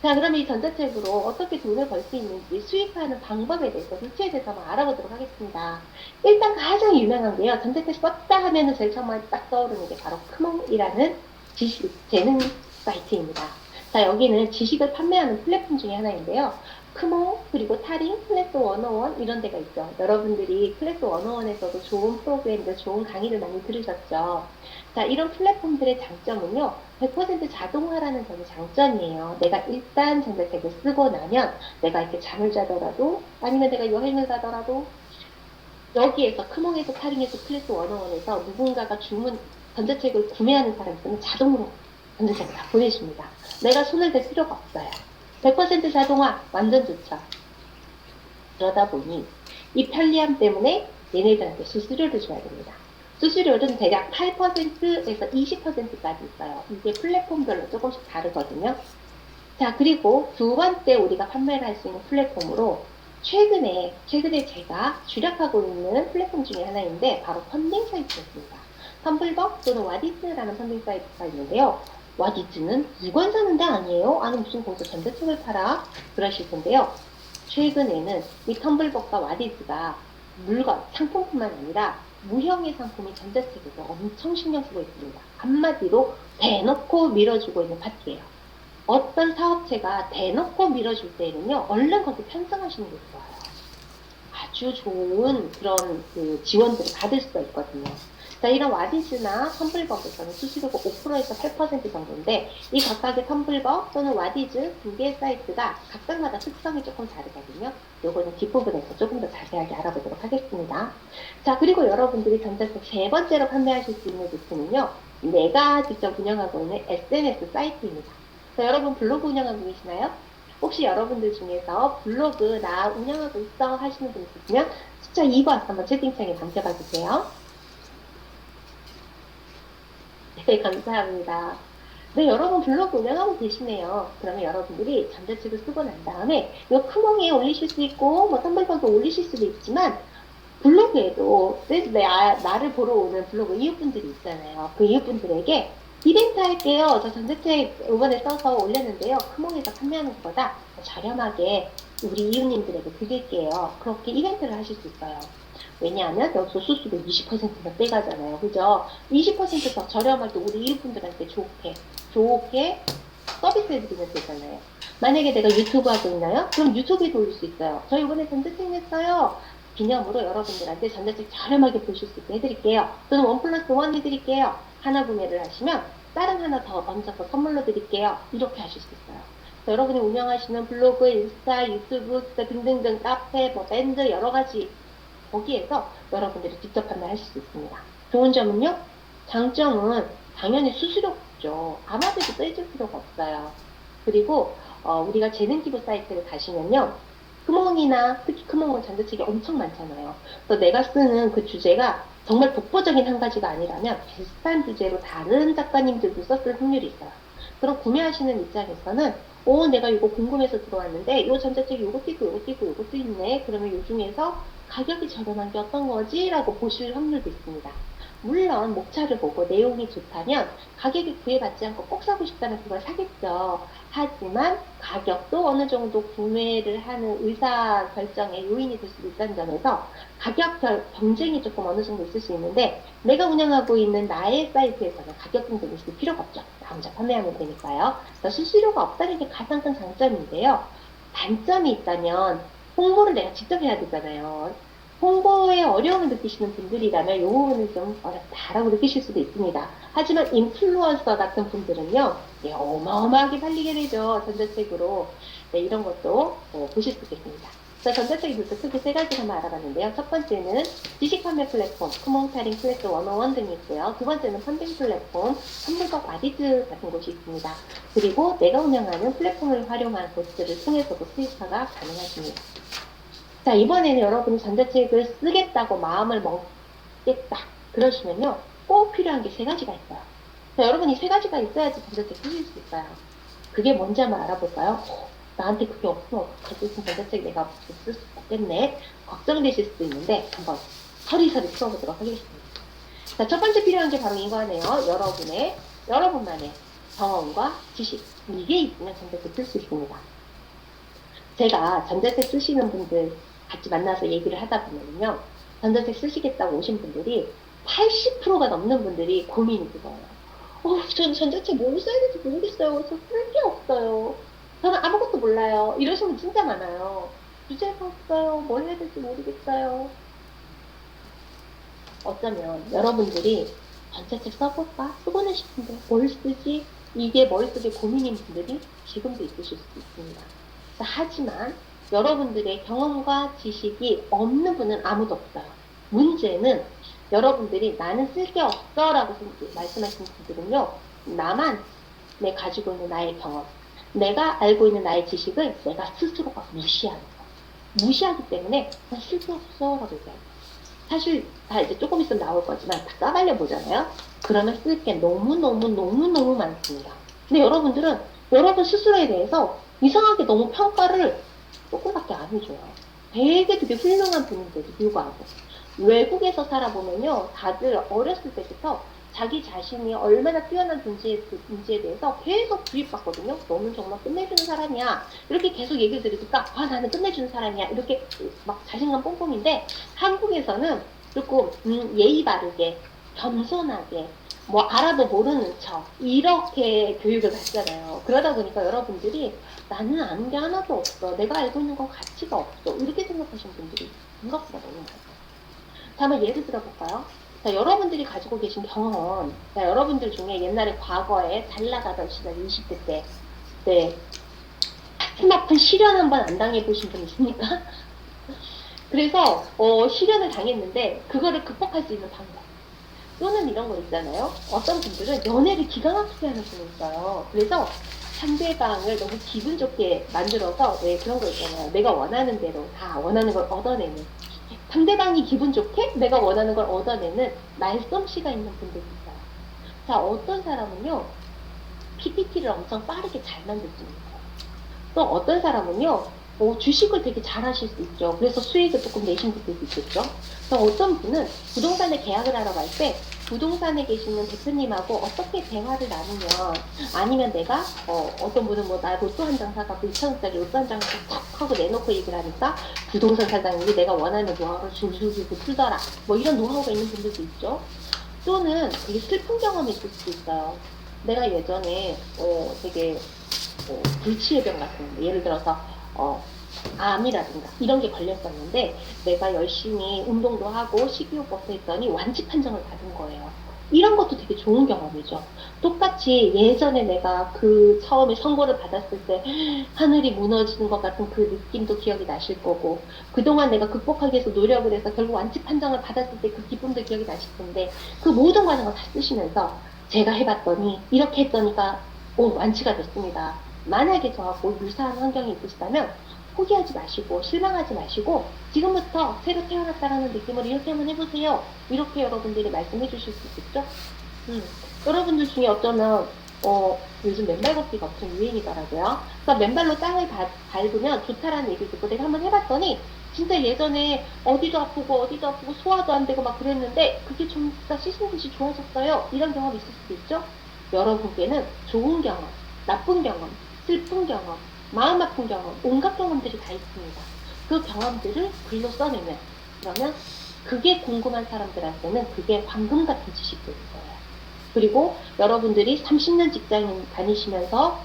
자, 그럼 이 전자책으로 어떻게 돈을 벌 수 있는지 수익하는 방법에 대해서 루트에 대해서 한번 알아보도록 하겠습니다. 일단 가장 유명한 게요. 전자책 썼다 하면은 제일 처음에 딱 떠오르는 게 바로 크몽이라는 지식 재능 사이트입니다. 자, 여기는 지식을 판매하는 플랫폼 중에 하나인데요. 크몽, 그리고 타링, 클래스 101 이런 데가 있죠. 여러분들이 클래스 101에서도 좋은 프로그램들, 좋은 강의를 많이 들으셨죠. 자, 이런 플랫폼들의 장점은요. 100% 자동화라는 점이 장점이에요. 내가 일단 전자책을 쓰고 나면 내가 이렇게 잠을 자더라도 아니면 내가 여행을 가더라도 여기에서 크몽에서 타링에서 클래스 101에서 누군가가 전자책을 구매하는 사람이 있으면 자동으로 전자책을 다 보내줍니다. 내가 손을 댈 필요가 없어요. 100% 자동화 완전 좋죠. 그러다 보니 이 편리함 때문에 얘네들한테 수수료를 줘야 됩니다. 수수료는 대략 8%에서 20%까지 있어요. 이게 플랫폼별로 조금씩 다르거든요. 자, 그리고 두 번째 우리가 판매를 할 수 있는 플랫폼으로 최근에 제가 주력하고 있는 플랫폼 중에 하나인데 바로 펀딩 사이트였습니다. 텀블벅 또는 와디즈라는 펀딩 사이트가 있는데요. 와디즈는 물건 사는 데 아니에요? 아니 무슨 거기서 전자책을 팔아? 그러실 텐데요. 최근에는 이 텀블벅과 와디즈가 물건, 상품뿐만 아니라 무형의 상품이 전자책에서 엄청 신경 쓰고 있습니다. 한마디로 대놓고 밀어주고 있는 파트예요. 어떤 사업체가 대놓고 밀어줄 때에는요, 얼른 거기 편성하시는 게 좋아요. 아주 좋은 그런 그 지원들을 받을 수가 있거든요. 자, 이런 와디즈나 텀블벅에서는 수수료가 5%에서 8% 정도인데 이 각각의 텀블벅 또는 와디즈 두 개의 사이트가 각각마다 특성이 조금 다르거든요. 요거는 뒷부분에서 조금 더 자세하게 알아보도록 하겠습니다. 자, 그리고 여러분들이 전자책 세 번째로 판매하실 수 있는 루트는요. 내가 직접 운영하고 있는 SNS 사이트입니다. 자, 여러분 블로그 운영하고 계시나요? 혹시 여러분들 중에서 블로그 나 운영하고 있어 하시는 분 있으시면 숫자 2번 한번 채팅창에 남겨봐 주세요. 네, 감사합니다. 네, 여러분 블로그 운영하고 계시네요. 그러면 여러분들이 전자책을 쓰고 난 다음에 이 크몽에 올리실 수 있고 뭐 텀블벅에 올리실 수도 있지만 블로그에도 나를 보러 오는 블로그 이웃분들이 있잖아요. 그 이웃분들에게 이벤트 할게요. 저 전자책 이번에 써서 올렸는데요. 크몽에서 판매하는 것보다 저렴하게 우리 이웃님들에게 드릴게요. 그렇게 이벤트를 하실 수 있어요. 왜냐하면 여기서 수수료 20%가 떼가잖아요. 그죠? 20%더 저렴할 때 우리 이웃분들한테 좋게 서비스 해드리면 되잖아요. 만약에 내가 유튜브 하고 있나요? 그럼 유튜브에도 올릴 수 있어요. 저 이번에 전자책 냈어요. 기념으로 여러분들한테 전자책 저렴하게 보실 수 있게 해드릴게요. 또는 1+1 해드릴게요. 하나 구매를 하시면 다른 하나 더 얹어서 선물로 드릴게요. 이렇게 하실 수 있어요. 여러분이 운영하시는 블로그, 인스타, 유튜브 등등등 카페, 뭐 밴드 여러 가지 거기에서 여러분들이 직접 판매하실 수 있습니다. 좋은 점은요. 장점은 당연히 수수료죠. 아마도 떼줄 필요가 없어요. 그리고 우리가 재능 기부 사이트를 가시면요. 크몽이나 특히 크몽은 전자책이 엄청 많잖아요. 그래서 내가 쓰는 그 주제가 정말 독보적인 한 가지가 아니라면 비슷한 주제로 다른 작가님들도 썼을 확률이 있어요. 그럼 구매하시는 입장에서는 내가 이거 궁금해서 들어왔는데 이 전자책이 이것도 있고 이것도 있고 이것도 있네. 그러면 이 중에서 가격이 저렴한 게 어떤 거지? 라고 보실 확률도 있습니다. 물론 목차를 보고 내용이 좋다면 가격이 구애받지 않고 꼭 사고 싶다면 그걸 사겠죠. 하지만 가격도 어느 정도 구매를 하는 의사 결정의 요인이 될 수도 있다는 점에서 가격 경쟁이 조금 어느 정도 있을 수 있는데 내가 운영하고 있는 나의 사이트에서는 가격 경쟁이 있을 필요가 없죠. 나 혼자 판매하면 되니까요. 그래서 수수료가 없다는 게 가장 큰 장점인데요. 단점이 있다면 홍보를 내가 직접 해야 되잖아요. 홍보에 어려움을 느끼시는 분들이라면 이 부분은 좀 어렵다라고 느끼실 수도 있습니다. 하지만 인플루언서 같은 분들은요, 네, 어마어마하게 팔리게 되죠. 전자책으로. 네, 이런 것도 보실 수 있겠습니다. 자, 전자책이 있을 크게 세 가지를 한번 알아봤는데요. 첫 번째는 지식 판매 플랫폼, 크몽타링 클래스 101 등이 있고요. 두 번째는 펀딩 플랫폼, 선물법 아디즈 같은 곳이 있습니다. 그리고 내가 운영하는 플랫폼을 활용한 곳들을 통해서도 수익화가 가능하십니다. 자, 이번에는 여러분이 전자책을 쓰겠다고 마음을 먹겠다. 그러시면요. 꼭 필요한 게 세 가지가 있어요. 자, 여러분이 세 가지가 있어야지 전자책 쓰실 수 있어요. 그게 뭔지 한번 알아볼까요? 나한테 그게 없으면 어떡하지? 전자책 내가 쓸 수 없겠네. 걱정되실 수도 있는데 한번 서리서리 풀어보도록 하겠습니다. 자, 첫 번째 필요한 게 바로 이거네요. 여러분만의 경험과 지식. 이게 있으면 전자책 쓸 수 있습니다. 제가 전자책 쓰시는 분들 같이 만나서 얘기를 하다 보면요. 전자책 쓰시겠다고 오신 분들이 80%가 넘는 분들이 고민이 그거예요. 전 전자책 뭘 써야 될지 모르겠어요. 저 쓸 게 없어요. 저는 아무것도 몰라요. 이러시는 분 진짜 많아요. 주제가 없어요. 뭘 해야 될지 모르겠어요. 어쩌면 여러분들이 전자책 써볼까? 쓰고는 싶은데 뭘 쓰지? 이게 머릿속에 고민인 분들이 지금도 있으실 수도 있습니다. 하지만 여러분들의 경험과 지식이 없는 분은 아무도 없어요. 문제는 여러분들이 나는 쓸 게 없어 라고 말씀하시는 분들은요. 나만 내 가지고 있는 나의 경험, 내가 알고 있는 나의 지식을 내가 스스로가 무시하는 거. 무시하기 때문에 난 쓸 게 없어 라고 얘기해요. 사실 다 이제 조금 있으면 나올 거지만 다 까발려 보잖아요. 그러면 쓸 게 너무너무 많습니다. 근데 여러분들은 여러분 스스로에 대해서 이상하게 너무 평가를 조금밖에 안 해줘요. 되게 훌륭한 분인데도 불구하고. 외국에서 살아보면요. 다들 어렸을 때부터 자기 자신이 얼마나 뛰어난 존재에 대해서 계속 주입받거든요. 너는 정말 끝내주는 사람이야. 이렇게 계속 얘기를 들으니까 나는 끝내주는 사람이야. 이렇게 막 자신감 뿜뿜인데 한국에서는 조금 예의 바르게 겸손하게 알아도 모르는 척 이렇게 교육을 받잖아요. 그러다 보니까 여러분들이 나는 아는 게 하나도 없어. 내가 알고 있는 건 가치가 없어. 이렇게 생각하시는 분들이 생각보다 너무 많아요. 자, 한번 예를 들어볼까요? 자, 여러분들이 가지고 계신 경험, 자, 여러분들 중에 옛날에 과거에 잘 나가던 시절 20대 때, 네, 가슴 아픈 시련 한번 안 당해보신 분 있습니까? 그래서 시련을 당했는데 그거를 극복할 수 있는 방법. 또는 이런 거 있잖아요. 어떤 분들은 연애를 기가 막히게 하는 분이 있어요. 그래서 상대방을 너무 기분 좋게 만들어서 왜 그런 거 있잖아요. 내가 원하는 대로 다 원하는 걸 얻어내는. 상대방이 기분 좋게 내가 원하는 걸 얻어내는 말솜씨가 있는 분들이 있어요. 자, 어떤 사람은요. PPT를 엄청 빠르게 잘 만들 수 있는 거예요. 또 어떤 사람은요. 주식을 되게 잘 하실 수 있죠. 그래서 수익을 조금 내신 분들도 있겠죠. 또 어떤 분은 부동산에 계약을 하러 갈 때 부동산에 계시는 대표님하고 어떻게 대화를 나누면 아니면 내가 어떤 분은 나 로또 한 장 사갖고 2,000원짜리 로또 한 장을 탁 하고 내놓고 얘기를 하니까 부동산 사장님이 내가 원하는 노하우를 줄줄줄 풀더라. 이런 노하우가 있는 분들도 있죠. 또는 되게 슬픈 경험이 있을 수도 있어요. 내가 예전에 되게 불치의 병 같은 거, 예를 들어서 어, 암이라든가 이런 게 걸렸었는데 내가 열심히 운동도 하고 식이요법도 했더니 완치 판정을 받은 거예요. 이런 것도 되게 좋은 경험이죠. 똑같이 예전에 내가 그 처음에 선고를 받았을 때 하늘이 무너지는 것 같은 그 느낌도 기억이 나실 거고 그동안 내가 극복하기 위해서 노력을 해서 결국 완치 판정을 받았을 때 그 기쁨도 기억이 나실 텐데 그 모든 과정을 다 쓰시면서 제가 해봤더니 이렇게 했더니까 완치가 됐습니다. 만약에 저하고 유사한 환경이 있으시다면 포기하지 마시고 실망하지 마시고 지금부터 새로 태어났다라는 느낌으로 이렇게 한번 해보세요. 이렇게 여러분들이 말씀해 주실 수 있겠죠? 음. 여러분들 중에 어쩌면 요즘 맨발 걷기가 엄청 유행이더라고요. 그러니까 맨발로 땅을 밟으면 좋다라는 얘기를 듣고 내가 한번 해봤더니 진짜 예전에 어디도 아프고 소화도 안 되고 막 그랬는데 그게 좀 진짜 씻은 듯이 좋아졌어요. 이런 경험 있을 수도 있죠? 여러분께는 좋은 경험, 나쁜 경험, 슬픈 경험, 마음 아픈 경험, 온갖 경험들이 다 있습니다. 그 경험들을 글로 써내면 그러면 그게 궁금한 사람들한테는 그게 황금 같은 지식들인 거예요. 그리고 여러분들이 30년 직장 다니시면서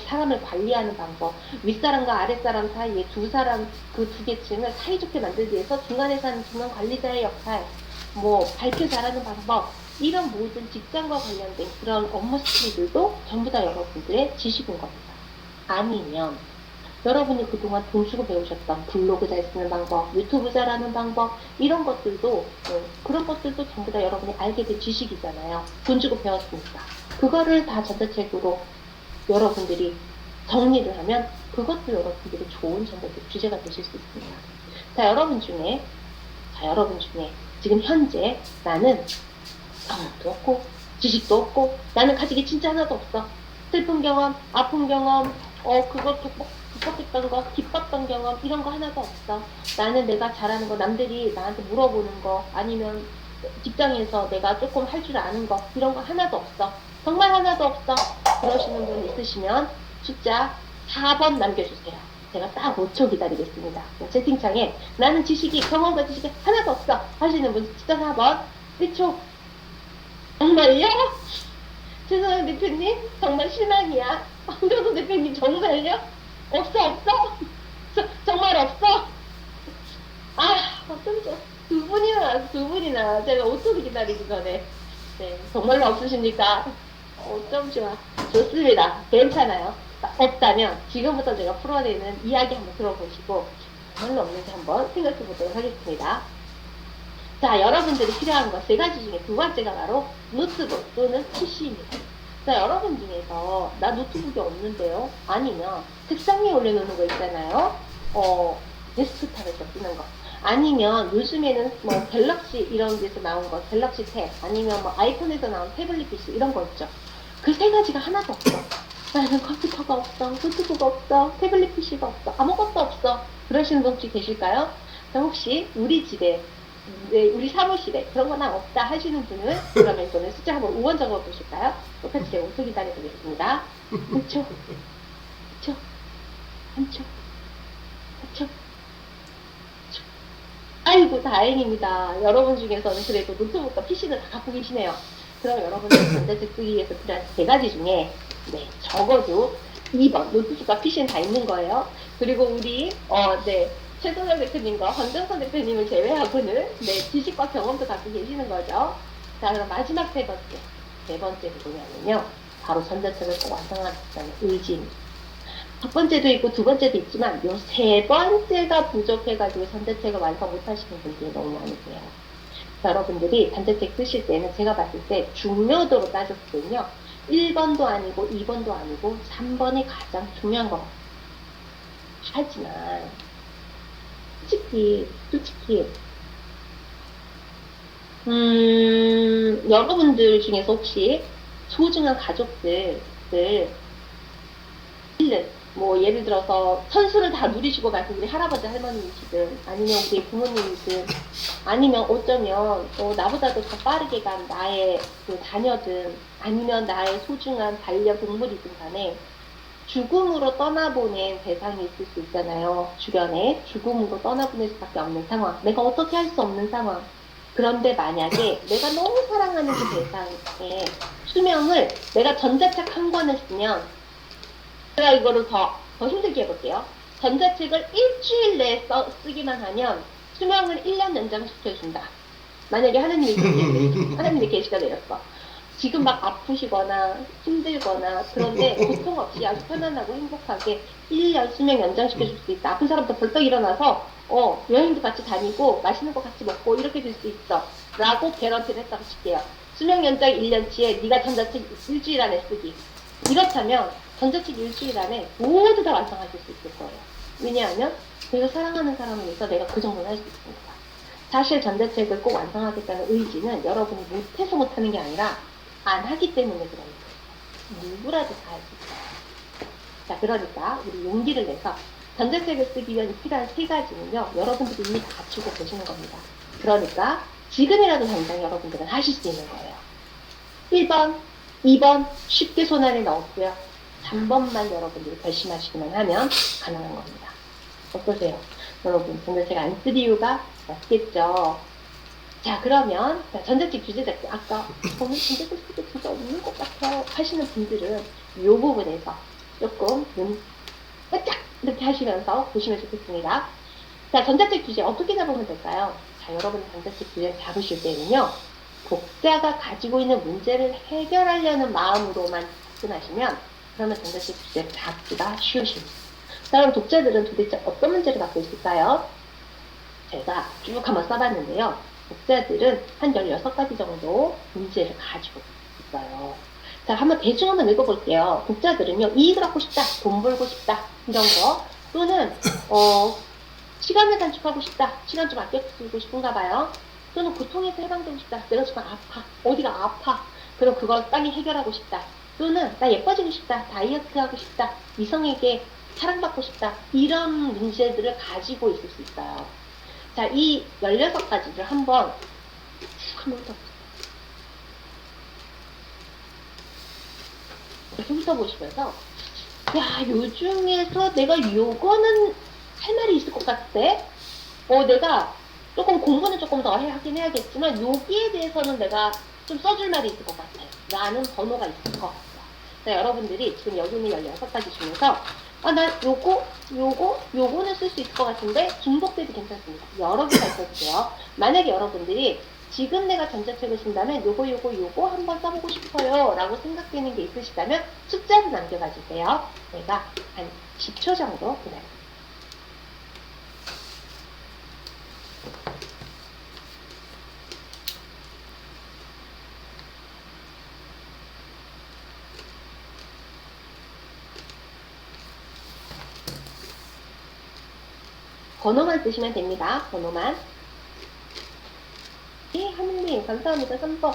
사람을 관리하는 방법, 윗사람과 아랫사람 사이에 두 사람, 그 두 계층을 사이좋게 만들기 위해서 중간에 사는 중간 관리자의 역할, 뭐 발표 잘하는 방법, 이런 모든 직장과 관련된 그런 업무 스킬들도 전부 다 여러분들의 지식인 겁니다. 아니면 여러분이 그동안 돈 주고 배우셨던 블로그 잘 쓰는 방법, 유튜브 잘하는 방법, 이런 것들도, 그런 것들도 전부 다 여러분이 알게 된 지식이잖아요. 돈 주고 배웠으니까. 그거를 다 전자책으로 여러분들이 정리를 하면 그것도 여러분들이 좋은 전자책 주제가 되실 수 있습니다. 자, 여러분 중에 지금 현재 나는 경험도 없고, 지식도 없고, 나는 가지기 진짜 하나도 없어. 슬픈 경험, 아픈 경험, 그거 극복했던 거, 기뻤던 경험, 이런 거 하나도 없어. 나는 내가 잘하는 거, 남들이 나한테 물어보는 거, 아니면 직장에서 내가 조금 할 줄 아는 거, 이런 거 하나도 없어. 정말 하나도 없어. 그러시는 분 있으시면 숫자 4번 남겨주세요. 제가 딱 5초 기다리겠습니다. 채팅창에 나는 지식이, 경험과 지식이 하나도 없어. 하시는 분 숫자 4번, 1초. 정말요? 최선영 대표님, 정말 실망이야. 황정수 대표님, 정말요? 없어? 정말 없어? 어쩌죠? 두 분이나, 제가 5초 기다리기 전에. 네, 정말로 없으십니까? 어쩜 좋아. 좋습니다. 괜찮아요. 없다면, 지금부터 제가 풀어내는 이야기 한번 들어보시고, 정말로 없는지 한번 생각해 보도록 하겠습니다. 자, 여러분들이 필요한 것 세 가지 중에 두 번째가 바로 노트북 또는 PC입니다. 자, 여러분 중에서 나 노트북이 없는데요? 아니면 책상 위에 올려놓는 거 있잖아요? 데스크탑에서 쓰는 거. 아니면 요즘에는 뭐 갤럭시 이런 데서 나온 거, 갤럭시 탭, 아니면 뭐 아이폰에서 나온 태블릿 PC 이런 거 있죠? 그 세 가지가 하나도 없어. 나는 컴퓨터가 없어, 노트북 없어, 태블릿 PC가 없어, 아무것도 없어. 그러시는 분 혹시 계실까요? 자, 혹시 우리 집에 네, 우리 사무실에 그런 거나 없다 하시는 분은 그러면 이거는 숫자 한번 우원 적어 보실까요? 똑같이 제가 5초 기다려 보겠습니다. 5초, 2초, 3초, 4초, 5초. 아이고, 다행입니다. 여러분 중에서는 그래도 노트북과 PC를 다 갖고 계시네요. 그럼 여러분들 전자책 쓰기 위해서 필요한 세 가지 중에 적어도 2번 노트북과 PC는 다 있는 거예요. 그리고 우리 최선영 대표님과 황정선 대표님을 제외하고는 지식과 경험도 갖고 계시는 거죠. 자, 그럼 마지막 세 번째. 세 번째는 뭐냐면요. 바로 전자책을 꼭 완성하겠다는 의지입니다. 첫 번째도 있고 두 번째도 있지만 요 세 번째가 부족해가지고 전자책을 완성 못하시는 분들이 너무 많으세요. 여러분들이 전자책 쓰실 때는 제가 봤을 때 중요도로 따졌을 때는요. 1번도 아니고 2번도 아니고 3번이 가장 중요한 것 같아요. 하지만 솔직히 여러분들 중에서 혹시 소중한 가족들을 뭐 예를 들어서 선수를 다 누리시고 가신 우리 할아버지 할머니이시든 아니면 우리 부모님이든 아니면 어쩌면 나보다도 더 빠르게 간 나의 그 자녀든 아니면 나의 소중한 반려동물이든 간에 죽음으로 떠나보낸 대상이 있을 수 있잖아요. 주변에 죽음으로 떠나보낼 수밖에 없는 상황. 내가 어떻게 할 수 없는 상황. 그런데 만약에 내가 너무 사랑하는 그 대상의 수명을 내가 전자책 한 권을 쓰면 제가 이거를 더 힘들게 해볼게요. 전자책을 일주일 내에 쓰기만 하면 수명을 1년 연장시켜준다. 만약에 하나님의 계시가 내렸어. 지금 막 아프시거나 힘들거나 그런데 고통 없이 아주 편안하고 행복하게 1년 수명 연장시켜줄 수 있다. 아픈 사람도 벌떡 일어나서 여행도 같이 다니고 맛있는 거 같이 먹고 이렇게 될 수 있어. 라고 개런티를 했다고 칠게요. 수명 연장 1년치에 네가 전자책 일주일 안에 쓰기. 이렇다면 전자책 일주일 안에 모두 다 완성하실 수 있을 거예요. 왜냐하면 내가 사랑하는 사람을 위해서 내가 그 정도는 할 수 있습니다. 사실 전자책을 꼭 완성하겠다는 의지는 여러분이 못해서 못하는 게 아니라 안 하기 때문에 그런 거예요. 누구라도 다 할 수 있어요. 자, 그러니까 우리 용기를 내서 전자책을 쓰기 위한 필요한 세 가지는요. 여러분들이 이미 다 갖추고 계시는 겁니다. 그러니까 지금이라도 당장 여러분들은 하실 수 있는 거예요. 1번, 2번 쉽게 손 안에 넣었고요. 3번만 여러분들이 결심하시기만 하면 가능한 겁니다. 어떠세요? 여러분, 전자책 안 쓸 이유가 없겠죠? 자, 그러면 전자책 규제자 아까 저는 전자책 쓸 게 진짜 없는 것 같아요 하시는 분들은 이 부분에서 조금 눈 바짝 이렇게 하시면서 보시면 좋겠습니다. 자, 전자책 규제 어떻게 잡으면 될까요? 자, 여러분이 전자책 규제 잡으실 때는요. 독자가 가지고 있는 문제를 해결하려는 마음으로만 접근하시면 그러면 전자책 규제를 잡기가 쉬우십니다. 그럼 독자들은 도대체 어떤 문제를 갖고 있을까요? 제가 쭉 한번 써봤는데요. 독자들은 한 16가지 정도 문제를 가지고 있어요. 자, 대충 한번 읽어볼게요. 독자들은요, 이익을 얻고 싶다, 돈 벌고 싶다, 이런 거. 또는, 시간을 단축하고 싶다, 시간 좀 아껴 쓰고 싶은가 봐요. 또는 고통에서 해방되고 싶다, 내가 지금 아파, 어디가 아파, 그럼 그걸 빨리 해결하고 싶다. 또는, 나 예뻐지고 싶다, 다이어트 하고 싶다, 이성에게 사랑받고 싶다, 이런 문제들을 가지고 있을 수 있어요. 자, 이 16가지를 한번 훑어보시면서 야, 요 중에서 내가 요거는 할 말이 있을 것 같아. 내가 조금 공부는 조금 더 하긴 해야겠지만 여기에 대해서는 내가 좀 써줄 말이 있을 것 같아. 라는 번호가 있을 것 같아요. 자, 여러분들이 지금 여기 있는 16가지 중에서 나 요거는 쓸 수 있을 것 같은데 중복돼도 괜찮습니다. 여러 개가 있어주세요. 만약에 여러분들이 지금 내가 전자책을 쓴다면 요거 한번 써보고 싶어요 라고 생각되는 게 있으시다면 숫자를 남겨봐 주세요. 내가 한 10초 정도 기다려요. 번호만 쓰시면 됩니다. 번호만. 네, 하느님 감사합니다. 3번.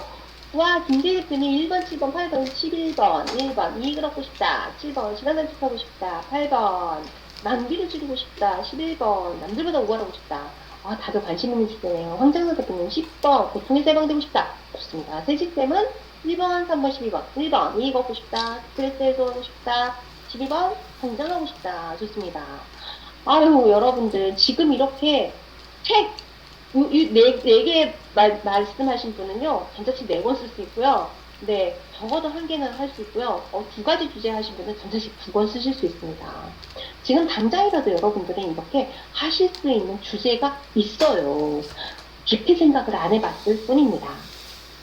와, 김재 대표님 1번, 7번, 8번, 11번, 1번 이익을 얻고 싶다. 7번 시간 단축하고 싶다. 8번 만기를 줄이고 싶다. 11번 남들보다 우월하고 싶다. 다들 관심 있는 주제네요. 황장선 대표님 10번 고통에서 해방되고 싶다. 좋습니다. 세직쌤은 1번, 3번, 12번 1번 이익 얻고 싶다. 스트레스 해소하고 싶다. 12번 성장하고 싶다. 좋습니다. 아유, 여러분들 지금 이렇게 책 네 개 말씀하신 분은요, 전자책 4권 쓸 수 있고요. 네, 적어도 1개는 할 수 있고요. 2가지 주제 하신 분은 전자책 2권 쓰실 수 있습니다. 지금 당장이라도 여러분들은 이렇게 하실 수 있는 주제가 있어요. 깊이 생각을 안 해봤을 뿐입니다.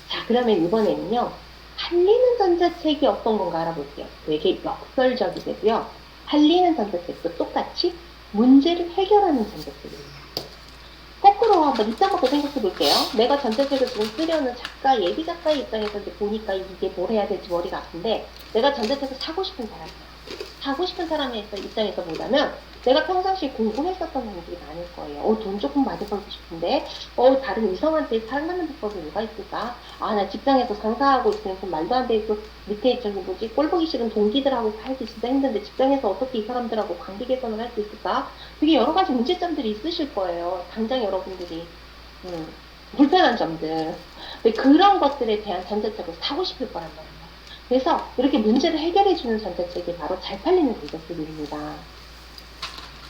자, 그러면 이번에는요, 할리는 전자책이 어떤 건가 알아볼게요. 되게 역설적이되고요. 할리는 전자책도 똑같이 문제를 해결하는 전자책입니다. 거꾸로 한번 입장부터 생각해 볼게요. 내가 전자책을 지금 쓰려는 작가, 예비 작가의 입장에서 이제 보니까 이게 뭘 해야 될지 머리가 아픈데, 내가 전자책을 사고 싶은 사람이야. 사고 싶은 사람의 입장에서 보자면, 내가 평상시에 궁금했었던 부분들이 많을 거예요. 돈 조금 많이 벌고 싶은데, 다른 이성한테 사랑받는 방법이 뭐가 있을까? 나 직장에서 상사하고 있으면 좀 말도 안 되고, 밑에 꼴 보기 싫은 동기들하고 살기 진짜 힘든데, 직장에서 어떻게 이 사람들하고 관계 개선을 할 수 있을까? 되게 여러 가지 문제점들이 있으실 거예요. 당장 여러분들이. 불편한 점들. 그런 것들에 대한 전자책을 사고 싶을 거란 말이에요. 그래서 이렇게 문제를 해결해주는 전자책이 바로 잘 팔리는 전자책입니다.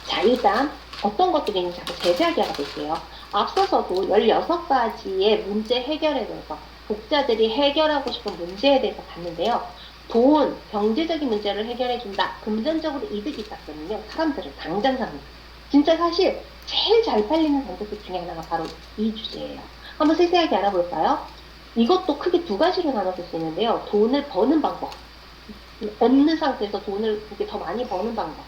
자, 일단 어떤 것들이 있는지 한번 자세하게 알아볼게요. 앞서서도 16가지의 문제 해결에 대해서 독자들이 해결하고 싶은 문제에 대해서 봤는데요. 돈, 경제적인 문제를 해결해준다. 금전적으로 이득이 있었거든요. 사람들은 당장 삽니다. 진짜 사실 제일 잘 팔리는 전세책 중에 하나가 바로 이 주제예요. 한번 세세하게 알아볼까요? 이것도 크게 두 가지로 나눠질 수 있는데요. 돈을 버는 방법. 없는 상태에서 돈을 이렇게 더 많이 버는 방법.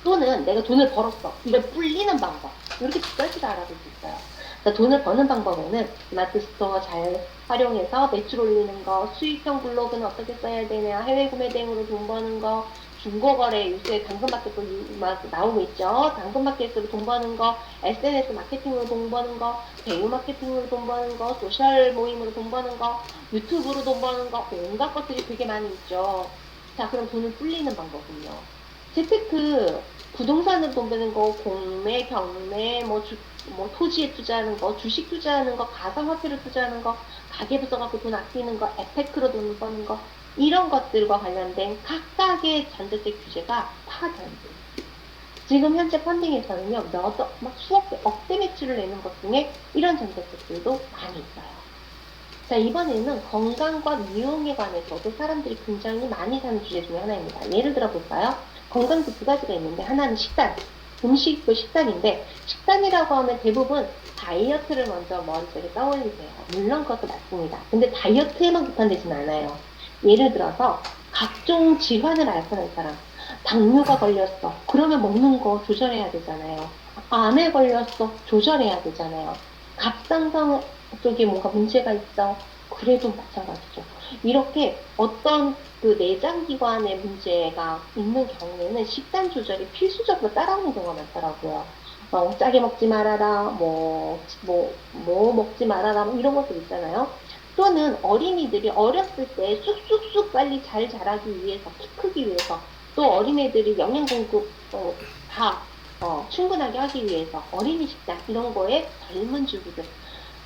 또는 내가 돈을 벌었어. 이걸 불리는 방법. 이렇게 두 가지가 알아볼 수 있어요. 그러니까 돈을 버는 방법에는 스마트 스토어 잘 활용해서 매출 올리는 거, 수익형 블로그는 어떻게 써야 되냐, 해외 구매 대행으로 돈 버는 거, 중고거래, 요새 당근마켓도 나오고 있죠. 당근마켓으로 돈 버는 거, SNS 마케팅으로 돈 버는 거, 배우 마케팅으로 돈 버는 거, 소셜 모임으로 돈 버는 거, 유튜브로 돈 버는 거, 온갖 것들이 되게 많이 있죠. 자, 그럼 돈을 불리는 방법은요. 재테크, 부동산으로 돈 버는 거, 공매, 경매, 뭐 토지에 투자하는 거, 주식 투자하는 거, 가상화폐로 투자하는 거, 가계부 써갖고 돈 아끼는 거, 에페크로 돈 버는 거, 이런 것들과 관련된 각각의 전자책 규제가 파악됩니다. 지금 현재 펀딩에서는요, 막 수억 개, 억대 매출을 내는 것 중에 이런 전자책들도 많이 있어요. 자, 이번에는 건강과 미용에 관해서도 사람들이 굉장히 많이 사는 주제 중에 하나입니다. 예를 들어 볼까요? 건강도 두 가지가 있는데, 하나는 식단. 음식도 식단인데, 식단이라고 하면 대부분 다이어트를 먼저 머릿속에 떠올리세요. 물론 그것도 맞습니다. 근데 다이어트에만 국한되진 않아요. 예를 들어서 각종 질환을 앓고 있는 사람, 당뇨가 걸렸어. 그러면 먹는 거 조절해야 되잖아요. 암에 걸렸어. 조절해야 되잖아요. 갑상선 쪽에 뭔가 문제가 있어. 그래도 마찬가지죠. 이렇게 어떤 그 내장기관에 문제가 있는 경우에는 식단 조절이 필수적으로 따라오는 경우가 많더라고요. 짜게 먹지 말아라, 뭐 먹지 말아라, 뭐 이런 것들 있잖아요. 또는 어린이들이 어렸을 때 쑥쑥쑥 빨리 잘 자라기 위해서, 키 크기 위해서, 또 어린애들이 영양 공급, 충분하게 하기 위해서 어린이 식단, 이런 거에 젊은 주부들,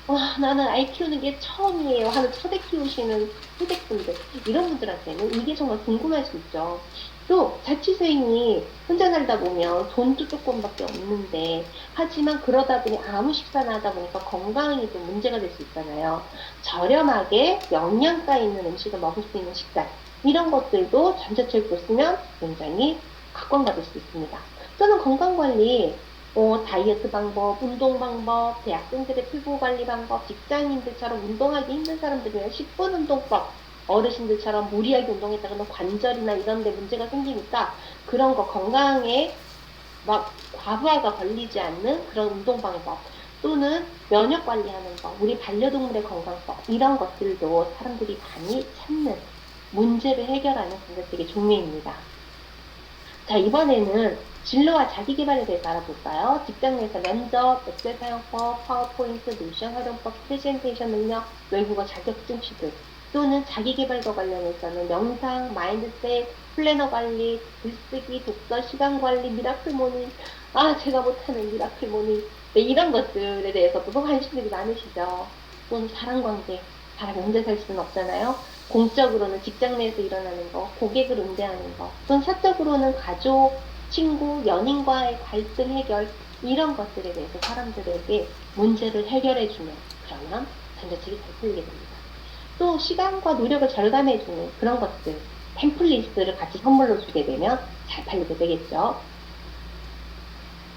와, 나는 아이 키우는 게 처음이에요 하는 첫애 키우시는 후대분들, 이런 분들한테는 이게 정말 궁금할 수 있죠. 또 자취생이 혼자 살다 보면 돈도 조금밖에 없는데, 하지만 그러다 보니 아무 식사나 하다 보니까 건강이 좀 문제가 될 수 있잖아요. 저렴하게 영양가 있는 음식을 먹을 수 있는 식단, 이런 것들도 전자책으로 쓰면 굉장히 각광받을 수 있습니다. 저는 건강관리, 다이어트 방법, 운동 방법, 대학생들의 피부 관리 방법, 직장인들처럼 운동하기 힘든 사람들이면 10분 운동법, 어르신들처럼 무리하게 운동했다가 관절이나 이런 데 문제가 생기니까 그런 거 건강에 막 과부하가 걸리지 않는 그런 운동 방법, 또는 면역 관리하는 거, 우리 반려동물의 건강법, 이런 것들도 사람들이 많이 찾는 문제를 해결하는 전자책의 종류입니다. 자, 이번에는 진로와 자기개발에 대해서 알아볼까요? 직장 내에서 면접, 엑셀 사용법, 파워포인트, 노션 활용법, 프레젠테이션 능력, 외국어 자격증 취득, 또는 자기개발과 관련해서는 명상, 마인드셋, 플래너 관리, 글쓰기, 독서, 시간 관리, 미라클 모닝, 제가 못하는 미라클 모닝, 네, 이런 것들에 대해서도 관심들이 많으시죠. 또는 사랑관계, 사람이 혼자 살 수는 없잖아요. 공적으로는 직장 내에서 일어나는 거, 고객을 응대하는 거, 또는 사적으로는 가족, 친구, 연인과의 갈등 해결, 이런 것들에 대해서 사람들에게 문제를 해결해주면, 그러면 전자책이 잘 풀리게 됩니다. 또 시간과 노력을 절감해주는 그런 것들, 템플릿을 같이 선물로 주게 되면 잘 팔리게 되겠죠.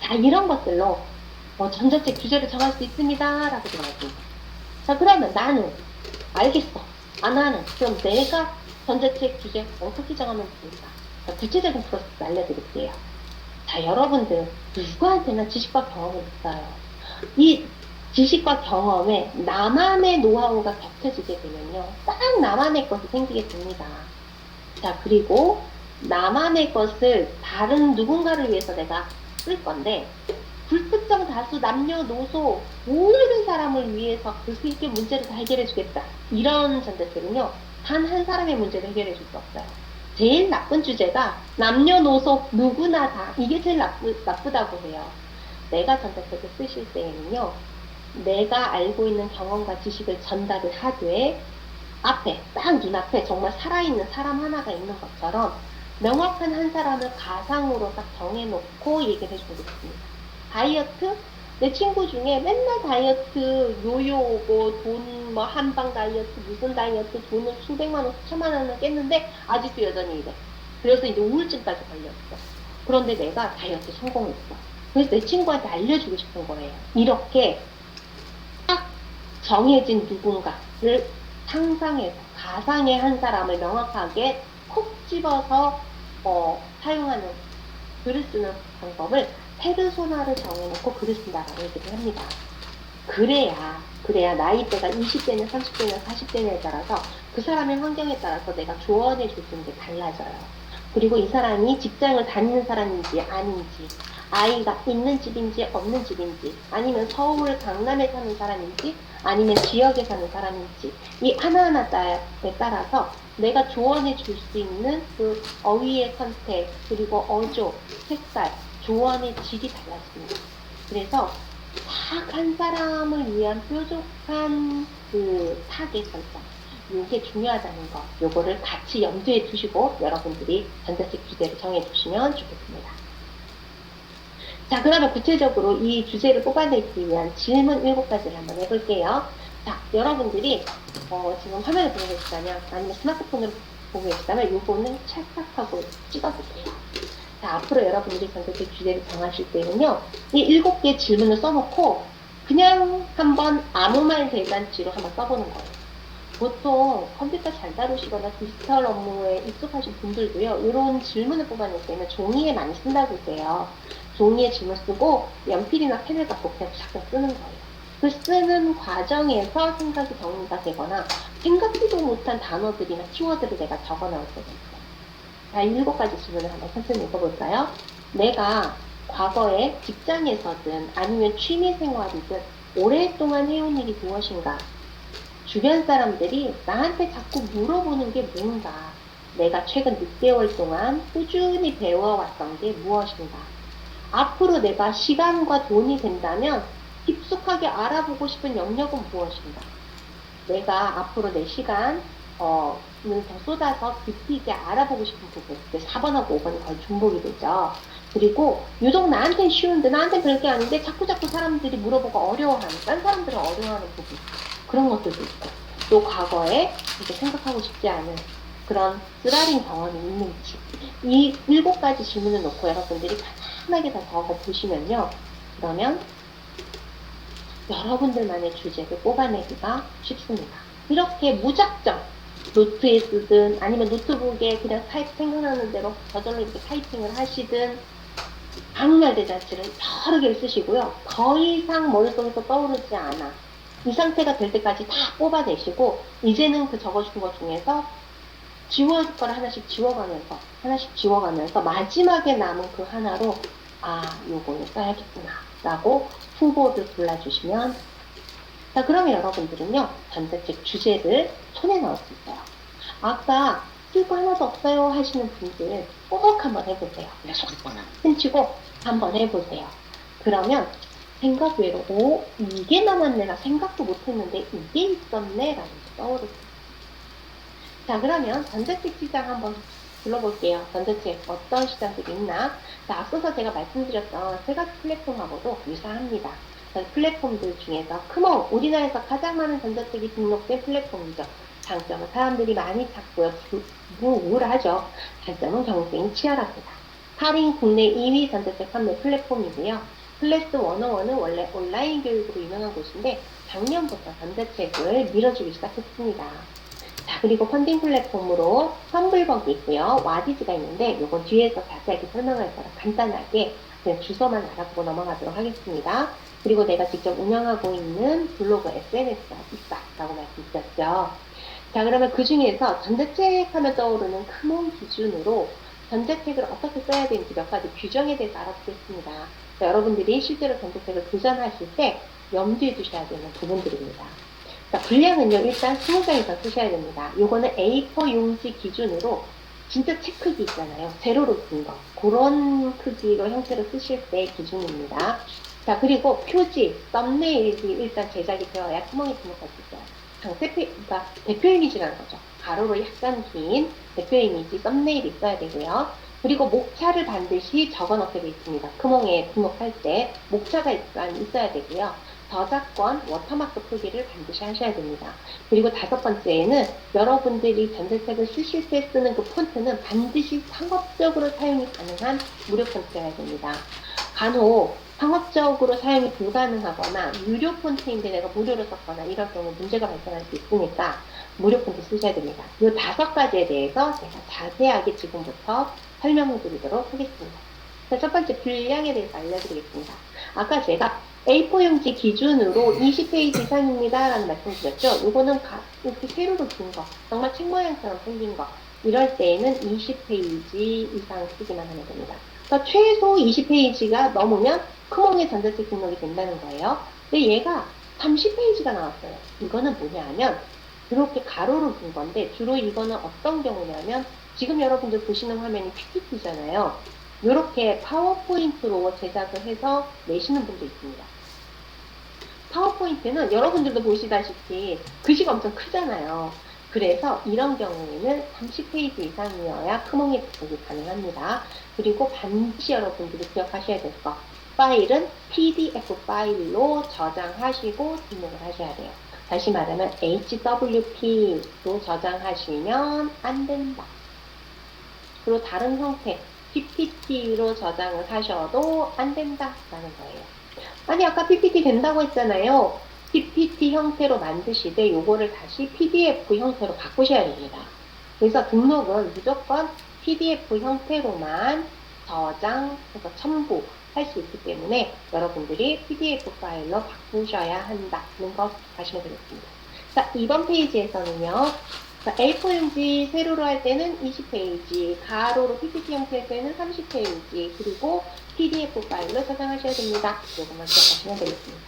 자, 이런 것들로 전자책 주제를 정할 수 있습니다. 라고 말합니다. 자, 그러면 나는 알겠어. 나는 그럼 내가 전자책 주제 어떻게 정하면 됩니까? 자, 구체적인 프로세스 알려드릴게요. 자, 여러분들 누구한테나 지식과 경험이 있어요. 이 지식과 경험에 나만의 노하우가 겹쳐지게 되면요, 딱 나만의 것이 생기게 됩니다. 자, 그리고 나만의 것을 다른 누군가를 위해서 내가 쓸 건데, 불특정 다수 남녀노소 모든 사람을 위해서 그 있게 문제를 다 해결해 주겠다. 이런 전자책은요, 단 한 사람의 문제를 해결해 줄 수 없어요. 제일 나쁜 주제가 남녀노소 누구나 다, 이게 제일 나쁘다고 해요. 내가 전자책을 쓰실 때에는요, 내가 알고 있는 경험과 지식을 전달을 하되, 앞에, 딱 눈앞에 정말 살아있는 사람 하나가 있는 것처럼 명확한 한 사람을 가상으로 딱 정해놓고 얘기를 해주고 있습니다. 다이어트, 내 친구 중에 맨날 다이어트 요요 오고 돈 뭐 한방 다이어트 무슨 다이어트 돈을 수백만 원 수천만 원을 깼는데 아직도 여전히 이래. 그래서 이제 우울증까지 걸렸어. 그런데 내가 다이어트 성공했어. 그래서 내 친구한테 알려주고 싶은 거예요. 이렇게 딱 정해진 누군가를 상상해서 가상의 한 사람을 명확하게 콕 집어서 사용하는 글을 쓰는 방법을 페르소나를 정해놓고 글을 쓴다라고 얘기를 합니다. 그래야 나이대가 20대냐 30대냐 40대냐에 따라서 그 사람의 환경에 따라서 내가 조언해 줄 수 있는 게 달라져요. 그리고 이 사람이 직장을 다니는 사람인지 아닌지, 아이가 있는 집인지 없는 집인지, 아니면 서울 강남에 사는 사람인지, 아니면 지역에 사는 사람인지, 이 하나하나에 따라서 내가 조언해 줄 수 있는 그 어휘의 선택, 그리고 어조, 색깔, 조언의 질이 달라집니다. 그래서 딱 한 사람을 위한 뾰족한 그 타겟 설정, 요게 중요하다는 거, 요거를 같이 염두에 두시고 여러분들이 전자책 주제를 정해 주시면 좋겠습니다. 자, 그러면 구체적으로 이 주제를 뽑아내기 위한 질문 7가지를 한번 해볼게요. 자, 여러분들이 지금 화면을 보고 계시다면 아니면 스마트폰을 보고 계시다면 요거는 찰칵하고 찍어주세요. 자, 앞으로 여러분들이 전자책 주제를 정하실 때는요, 이 7개 질문을 써놓고 그냥 한번 아무 말 대잔치로 한번 써보는 거예요. 보통 컴퓨터 잘 다루시거나 디지털 업무에 익숙하신 분들도요, 이런 질문을 뽑아낼 때는 종이에 많이 쓴다고 해요. 종이에 질문 쓰고 연필이나 펜을 갖고 그냥 잠깐 쓰는 거예요. 그 쓰는 과정에서 생각이 정리가 되거나 생각지도 못한 단어들이나 키워드를 내가 적어 넣을 때가 있어요. 자, 이 7가지 질문을 한번 천천히 읽어볼까요? 내가 과거에 직장에서든 아니면 취미생활이든 오랫동안 해온 일이 무엇인가? 주변 사람들이 나한테 자꾸 물어보는 게 뭔가? 내가 최근 6개월 동안 꾸준히 배워왔던 게 무엇인가? 앞으로 내가 시간과 돈이 된다면 깊숙하게 알아보고 싶은 영역은 무엇인가? 내가 앞으로 내 시간, 더 쏟아서 깊이 있게 알아보고 싶은 부분. 4번하고 5번이 거의 중복이 되죠. 그리고 유독 나한테는 쉬운데 나한테는 별게 아닌데 자꾸 사람들이 물어보고 어려워하는, 딴 사람들은 어려워하는 부분. 그런 것들도 있고. 또 과거에 이제 생각하고 싶지 않은 그런 쓰라린 경험이 있는지. 이 7가지 질문을 놓고 여러분들이 편하게 다 적어보시면요. 그러면 여러분들만의 주제를 뽑아내기가 쉽습니다. 이렇게 무작정 노트에 쓰든 아니면 노트북에 그냥 생각나는 대로 저절로 이렇게 타이핑을 하시든 아무 말 대잔치를 여러 개를 쓰시고요. 더 이상 머릿속에서 떠오르지 않아. 이 상태가 될 때까지 다 뽑아내시고 이제는 그 적어준 것 중에서 지워질 거를 하나씩 지워가면서 마지막에 남은 그 하나로 요거는 써야겠구나 라고 후보를 골라주시면 됩니다. 자, 그러면 여러분들은요, 전자책 주제를 손에 넣을 수 있어요. 아까 쓸 거 하나도 없어요 하시는 분들 꼭 한번 해보세요. 훔치고 한번 해보세요. 그러면 생각 외로 이게 남았네, 나 생각도 못했는데 이게 있었네 라는 게 떠오르고. 자, 그러면 전자책 시장 한번 불러볼게요. 전자책 어떤 시장들이 있나? 자, 앞서서 제가 말씀드렸던 세 가지 플랫폼하고도 유사합니다. 플랫폼들 중에서 크몽, 우리나라에서 가장 많은 전자책이 등록된 플랫폼이죠. 장점은 사람들이 많이 찾고요. 우울하죠. 단점은 경쟁이 치열합니다. 할인 국내 2위 전자책 판매 플랫폼이고요. 클래스 101은 원래 온라인 교육으로 유명한 곳인데 작년부터 전자책을 밀어주기 시작했습니다. 자, 그리고 펀딩 플랫폼으로 텀블벅이 있고요. 와디즈가 있는데 이건 뒤에서 자세하게 설명할 거라 간단하게 그냥 주소만 알아보고 넘어가도록 하겠습니다. 그리고 내가 직접 운영하고 있는 블로그 SNS가 있다라고 말씀드렸죠. 자, 그러면 그 중에서 전자책 하면 떠오르는 크몬 기준으로 전자책을 어떻게 써야 되는지 몇 가지 규정에 대해서 알아보겠습니다. 자, 여러분들이 실제로 전자책을 도전하실 때 염두에 두셔야 되는 부분들입니다. 자, 분량은요, 일단 20장 이상 쓰셔야 됩니다. 요거는 A4 용지 기준으로 진짜 책 크기 있잖아요. 세로로 긴 거. 그런 크기로 형태로 쓰실 때 기준입니다. 자, 그리고 표지, 썸네일이 일단 제작이 되어야 구멍이 등록할 수 있어요. 그러니까 대표 이미지라는 거죠. 가로로 약간 긴 대표 이미지, 썸네일이 있어야 되고요. 그리고 목차를 반드시 적어 놓게 되어 있습니다. 크몽에 등록할 때 목차가 일단 있어야 되고요. 저작권, 워터마크 표기를 반드시 하셔야 됩니다. 그리고 다섯 번째에는 여러분들이 전자책을 쓰실 때 쓰는 그 폰트는 반드시 상업적으로 사용이 가능한 무료 폰트여야 됩니다. 간혹 상업적으로 사용이 불가능하거나 유료 폰트인데 내가 무료로 썼거나 이럴 경우 문제가 발생할 수 있으니까 무료 폰트 쓰셔야 됩니다. 이 다섯 가지에 대해서 제가 자세하게 지금부터 설명해 드리도록 하겠습니다. 첫 번째 분량에 대해서 알려드리겠습니다. 아까 제가 A4 용지 기준으로 20페이지 이상입니다 라는 말씀 드렸죠. 이거는 이렇게 세로로 긴 거, 정말 책 모양처럼 생긴 거, 이럴 때에는 20페이지 이상 쓰기만 하면 됩니다. 그러니까 최소 20페이지가 넘으면 크몽의 전자책 등록이 된다는 거예요. 근데 얘가 30페이지가 나왔어요. 이거는 뭐냐 하면 이렇게 가로로 긴 건데 주로 이거는 어떤 경우냐면 지금 여러분들 보시는 화면이 PPT잖아요. 이렇게 파워포인트로 제작을 해서 내시는 분도 있습니다. 파워포인트는 여러분들도 보시다시피 글씨가 엄청 크잖아요. 그래서 이런 경우에는 30페이지 이상이어야 크몽의 등록이 가능합니다. 그리고 반드시 여러분들이 기억하셔야 될 거. 파일은 PDF 파일로 저장하시고 등록을 하셔야 돼요. 다시 말하면 HWP로 저장하시면 안 된다. 그리고 다른 형태, PPT로 저장을 하셔도 안 된다라는 거예요. 아니 아까 PPT 된다고 했잖아요. PPT 형태로 만드시되 요거를 다시 PDF 형태로 바꾸셔야 됩니다. 그래서 등록은 무조건 PDF 형태로만 저장해서 첨부할 수 있기 때문에 여러분들이 PDF 파일로 바꾸셔야 한다는 것 아시면 되겠습니다. 자, 이번 페이지에서는요. A4 용지 세로로 할 때는 20페이지, 가로로 PPT 형태일 때는 30페이지, 그리고 PDF 파일로 저장하셔야 됩니다. 요것만 기억하시면 되겠습니다.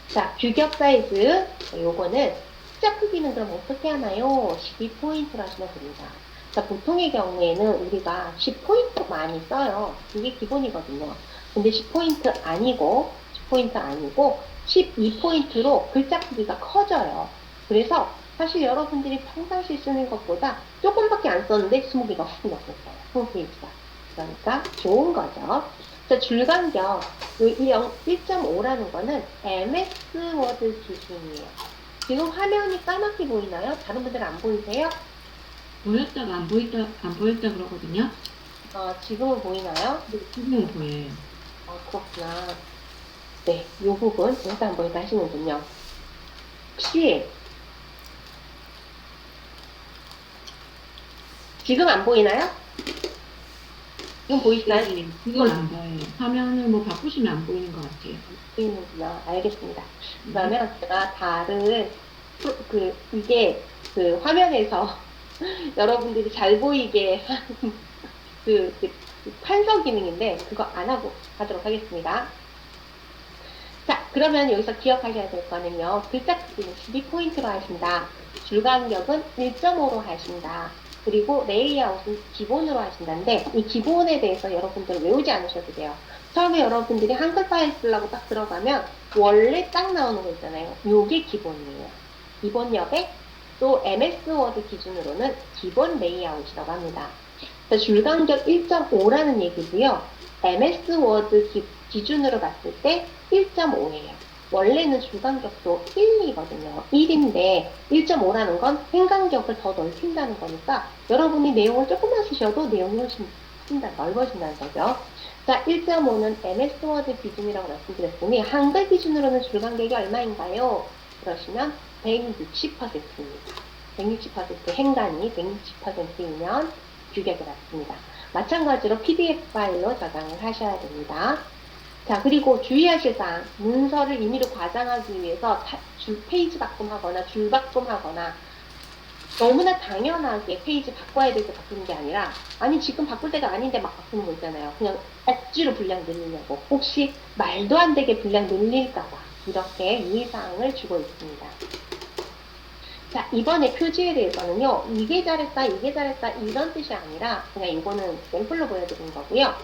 자, 규격 사이즈. 요거는 숫자 크기는 그럼 어떻게 하나요? 12포인트로 하시면 됩니다. 자, 보통의 경우에는 우리가 10포인트 많이 써요. 이게 기본이거든요. 근데 10포인트 아니고, 10포인트 아니고, 12포인트로 글자 크기가 커져요. 그래서 사실 여러분들이 평상시 쓰는 것보다 조금밖에 안 썼는데 20개가 훨씬 넘었어요. 홈페이지가. 그러니까 좋은 거죠. 자, 줄간격. 이 1.5라는 거는 MS 워드 기준이에요. 지금 화면이 까맣게 보이나요? 다른 분들은 안 보이세요? 보였다가 안 보였다 그러거든요. 지금은 보이나요? 네, 지금은 보여요. 그렇구나. 네, 이 부분 보였다 안 보였다 하시는군요. 혹시 지금 안 보이나요? 지금 보이시나요? 네, 지금 안 보여요. 화면을 뭐 바꾸시면 안 보이는 것 같아요. 보이는구나. 알겠습니다. 그러면 제가 다른 이게 그 화면에서 여러분들이 잘 보이게 하는 그 판서 기능인데 그거 안 하고 하도록 하겠습니다. 자, 그러면 여기서 기억하셔야 될 거는요. 글자 크기는 12포인트로 하신다. 줄간격은 1.5로 하신다. 그리고 레이아웃은 기본으로 하신다는데 이 기본에 대해서 여러분들 외우지 않으셔도 돼요. 처음에 여러분들이 한글 파일 쓰려고 딱 들어가면 원래 딱 나오는 거 있잖아요. 요게 기본이에요. 기본 여백 또 MS 워드 기준으로는 기본 레이아웃이라고 합니다. 줄간격 1.5라는 얘기고요. MS 워드 기준으로 봤을 때 1.5예요. 원래는 줄간격도 1이거든요. 1인데 1.5라는 건 행간격을 더 넓힌다는 거니까 여러분이 내용을 조금만 쓰셔도 내용이 훨씬 넓어진다는 거죠. 자, 1.5는 MS 워드 기준이라고 말씀드렸으니 한글 기준으로는 줄간격이 얼마인가요? 그러시면 160%입니다. 160% 행간이 160%이면 규격이 맞습니다. 마찬가지로 PDF 파일로 저장을 하셔야 됩니다. 자, 그리고 주의하실 사항, 문서를 임의로 과장하기 위해서 줄 페이지 바꿈하거나 줄 바꿈하거나 너무나 당연하게 페이지 바꿔야 될 때 바꾸는 게 아니라 아니 지금 바꿀 때가 아닌데 막 바꾸는 거 있잖아요. 그냥 억지로 분량 늘리려고 혹시 말도 안 되게 분량 늘릴까봐 이렇게 유의사항을 주고 있습니다. 자, 이번에 표지에 대해서는요, 이게 잘했다, 이게 잘했다, 이런 뜻이 아니라, 그냥 이거는 샘플로 보여드린 거고요.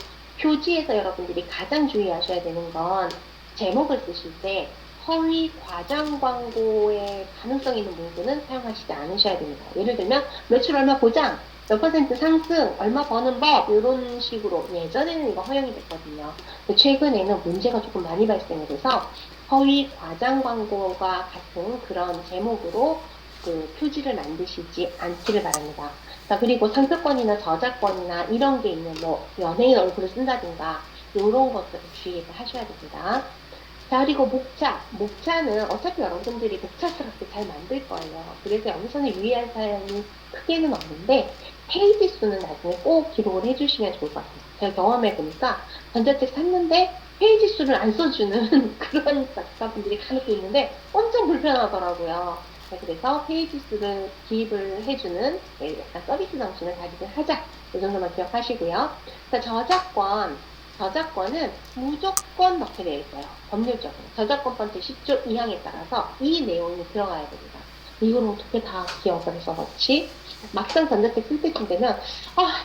표지에서 여러분들이 가장 주의하셔야 되는 건, 제목을 쓰실 때, 허위 과장 광고의 가능성 있는 문구는 사용하시지 않으셔야 됩니다. 예를 들면, 매출 얼마 보장, 몇 퍼센트 상승, 얼마 버는 법, 이런 식으로 예전에는 이거 허용이 됐거든요. 근데 최근에는 문제가 조금 많이 발생이 돼서 허위 과장 광고가 같은 그런 제목으로 그 표지를 만드시지 않기를 바랍니다. 자, 그리고 상표권이나 저작권이나 이런 게 있는 뭐 연예인 얼굴을 쓴다든가 이런 것들을 주의를 하셔야 됩니다. 자, 그리고 목차. 목차는 어차피 여러분들이 목차스럽게 잘 만들 거예요. 그래서 여기서는 유의할 사항이 크게는 없는데 페이지 수는 나중에 꼭 기록을 해주시면 좋을 것 같아요. 제가 경험해보니까 전자책 샀는데 페이지 수를 안 써주는 그런 작가분들이 간혹 있는데 엄청 불편하더라고요. 자, 그래서 페이지 수를 기입을 해주는 약간 서비스 정신을 가지고 하자. 이 정도만 기억하시고요. 자, 저작권은 무조건 넣게 되어 있어요. 법률적으로. 저작권법 제10조 2항에 따라서 이 내용이 들어가야 됩니다. 이걸 어떻게 다 기억을 해서 그렇지? 막상 전자책 쓸 때쯤 되면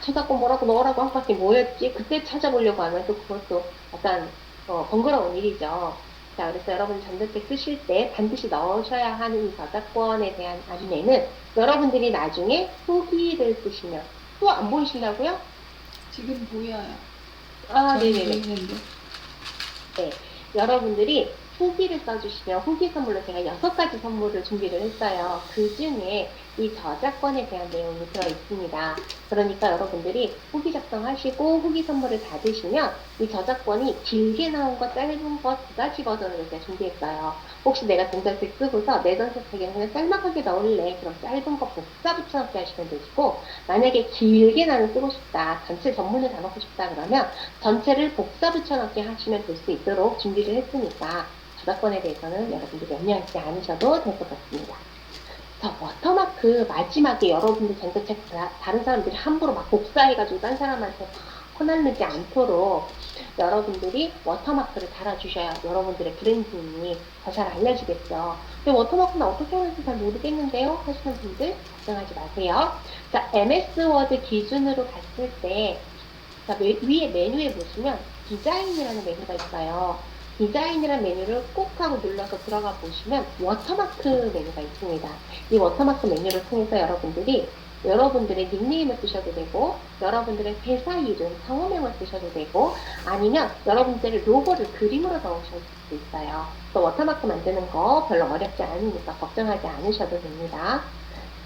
저작권 뭐라고 넣으라고 한 밖에 뭐였지? 그때 찾아보려고 하면 또 그것도 약간 번거로운 일이죠. 자, 그래서 여러분 전자책 쓰실 때 반드시 넣으셔야 하는 이 저작권에 대한 안내는 여러분들이 나중에 후기를 쓰시면 또 안 보이신다고요? 지금 보여요. 네네네. 보이는데. 네, 여러분들이 후기를 써주시면 후기 선물로 제가 6가지 선물을 준비를 했어요. 그 중에 이 저작권에 대한 내용이 들어있습니다. 그러니까 여러분들이 후기 작성하시고 후기 선물을 받으시면 이 저작권이 길게 나온 거, 짧은 거 2가지 버전으로 제가 준비했어요. 혹시 내가 전자책 쓰고서 내 전자책에는 그냥 짤막하게 넣을래. 그럼 짧은 거 복사 붙여넣기 하시면 되시고, 만약에 길게 나는 쓰고 싶다, 전체 전문을 다 넣고 싶다 그러면 전체를 복사 붙여넣기 하시면 될 수 있도록 준비를 했으니까 저작권에 대해서는 여러분들이 염려하지 않으셔도 될 것 같습니다. 자, 워터마크 마지막에 여러분들 전자책 다른 사람들이 함부로 막 복사해가지고 딴 사람한테 혼날르지 않도록 여러분들이 워터마크를 달아주셔야 여러분들의 브랜딩이 더 잘 알려지겠죠. 근데 워터마크는 어떻게 하는지 잘 모르겠는데요? 하시는 분들 걱정하지 마세요. 자, MS 워드 기준으로 봤을 때 자, 위에 메뉴에 보시면 디자인이라는 메뉴가 있어요. 디자인이라는 메뉴를 꼭 하고 눌러서 들어가 보시면 워터마크 메뉴가 있습니다. 이 워터마크 메뉴를 통해서 여러분들이 여러분들의 닉네임을 쓰셔도 되고 여러분들의 회사 이름, 상호명을 쓰셔도 되고 아니면 여러분들의 로고를 그림으로 넣으실 수도 있어요. 또 워터마크 만드는 거 별로 어렵지 않으니까 걱정하지 않으셔도 됩니다.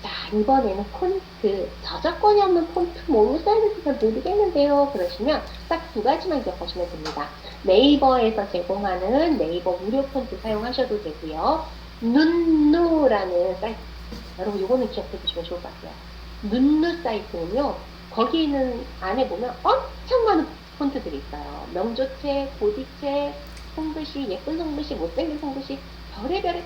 자, 이번에는 폰트, 저작권이 없는 폰트 뭘로 써야 될지 잘 모르겠는데요. 그러시면 딱 2가지만 기억하시면 됩니다. 네이버에서 제공하는 네이버 무료 폰트 사용하셔도 되고요. 눈누라는 사이트, 여러분 이거는 기억해 두시면 좋을 것 같아요. 눈누 사이트는요, 거기 있는 안에 보면 엄청 많은 폰트들이 있어요. 명조체, 보디체, 송글씨, 예쁜 송글씨, 못생긴 송글씨, 별의별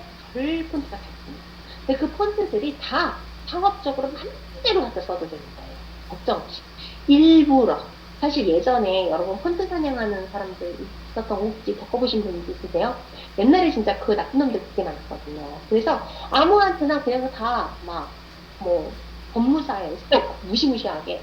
폰트가 다 있습니다. 근데 그 폰트들이 다 상업적으로 맘대로 갖다 써도 되는 거예요. 걱정 없이. 일부러. 사실 예전에 여러분 폰트 사냥하는 사람들 있었던 거 혹시 겪어보신 분 있으세요? 옛날에 진짜 그 나쁜 놈들 되게 많았거든요. 그래서 아무한테나 그냥 다 막 뭐 법무사에서 무시무시하게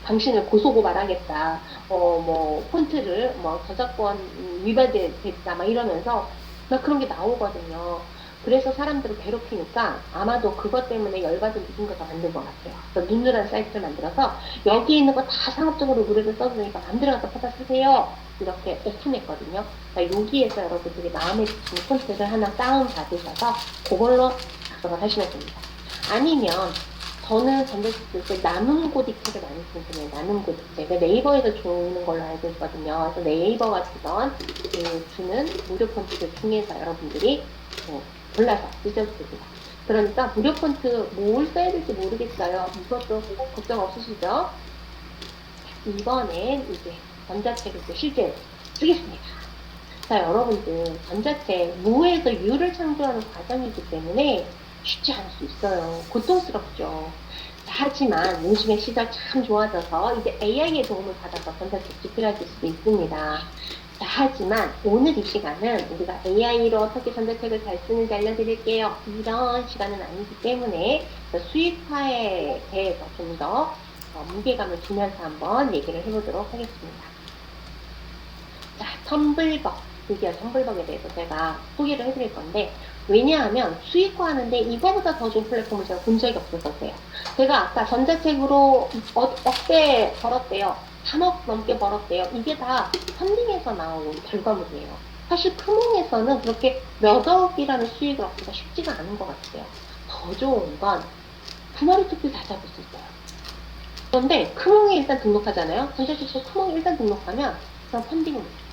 당신을 고소고발하겠다. 뭐 폰트를 뭐 저작권 위반됐다 막 이러면서 막 그런 게 나오거든요. 그래서 사람들을 괴롭히니까 아마도 그것 때문에 열받은 누군가가 만든 것 같아요. 그래서 눈누라는 사이트를 만들어서 여기 있는 거 다 상업적으로 노래를 써주니까 마음대로 가서 받아 쓰세요. 이렇게 오픈했거든요. 그러니까 여기에서 여러분들이 마음에 드시는 폰트를 하나 다운받으셔서 그걸로 작성을 하시면 됩니다. 아니면 저는 전자책 쓸 때 나눔 고딕체를 많이 쓰는 편이에요. 나눔 고딕체. 네이버에서 주는 걸로 알고 있거든요. 그래서 네이버가 주는 무료 폰트들 중에서 여러분들이 골라서 쓰셔도 됩니다. 그러니까 무료 폰트 뭘 써야 될지 모르겠어요. 이것도 걱정 없으시죠? 이번엔 이제 전자책을 또 실제로 쓰겠습니다. 자, 여러분들 전자책 무에서 유를 창조하는 과정이기 때문에 쉽지 않을 수 있어요. 고통스럽죠. 자, 하지만 요즘의 시절 참 좋아져서 이제 AI의 도움을 받아서 전자책 집필하실 수도 있습니다. 자, 하지만 오늘 이 시간은 우리가 AI로 어떻게 전자책을 잘 쓰는지 알려드릴게요. 이런 시간은 아니기 때문에 수익화에 대해서 좀 더 무게감을 주면서 한번 얘기를 해보도록 하겠습니다. 자, 텀블벅. 드디어 텀블벅에 대해서 제가 소개를 해드릴 건데 왜냐하면 수익화하는데 이거보다 더 좋은 플랫폼을 제가 본 적이 없어서 그래요. 제가 아까 전자책으로 억대 벌었대요. 3억 넘게 벌었대요. 이게 다 펀딩에서 나온 결과물이에요. 사실 크몽에서는 그렇게 몇 억이라는 수익을 얻기가 쉽지가 않은 것 같아요. 더 좋은 건 9마리 토끼 다 잡을 수 있어요. 그런데 크몽에 일단 등록하잖아요. 전자책도 크몽에 일단 등록하면 그럼 펀딩을 못해요.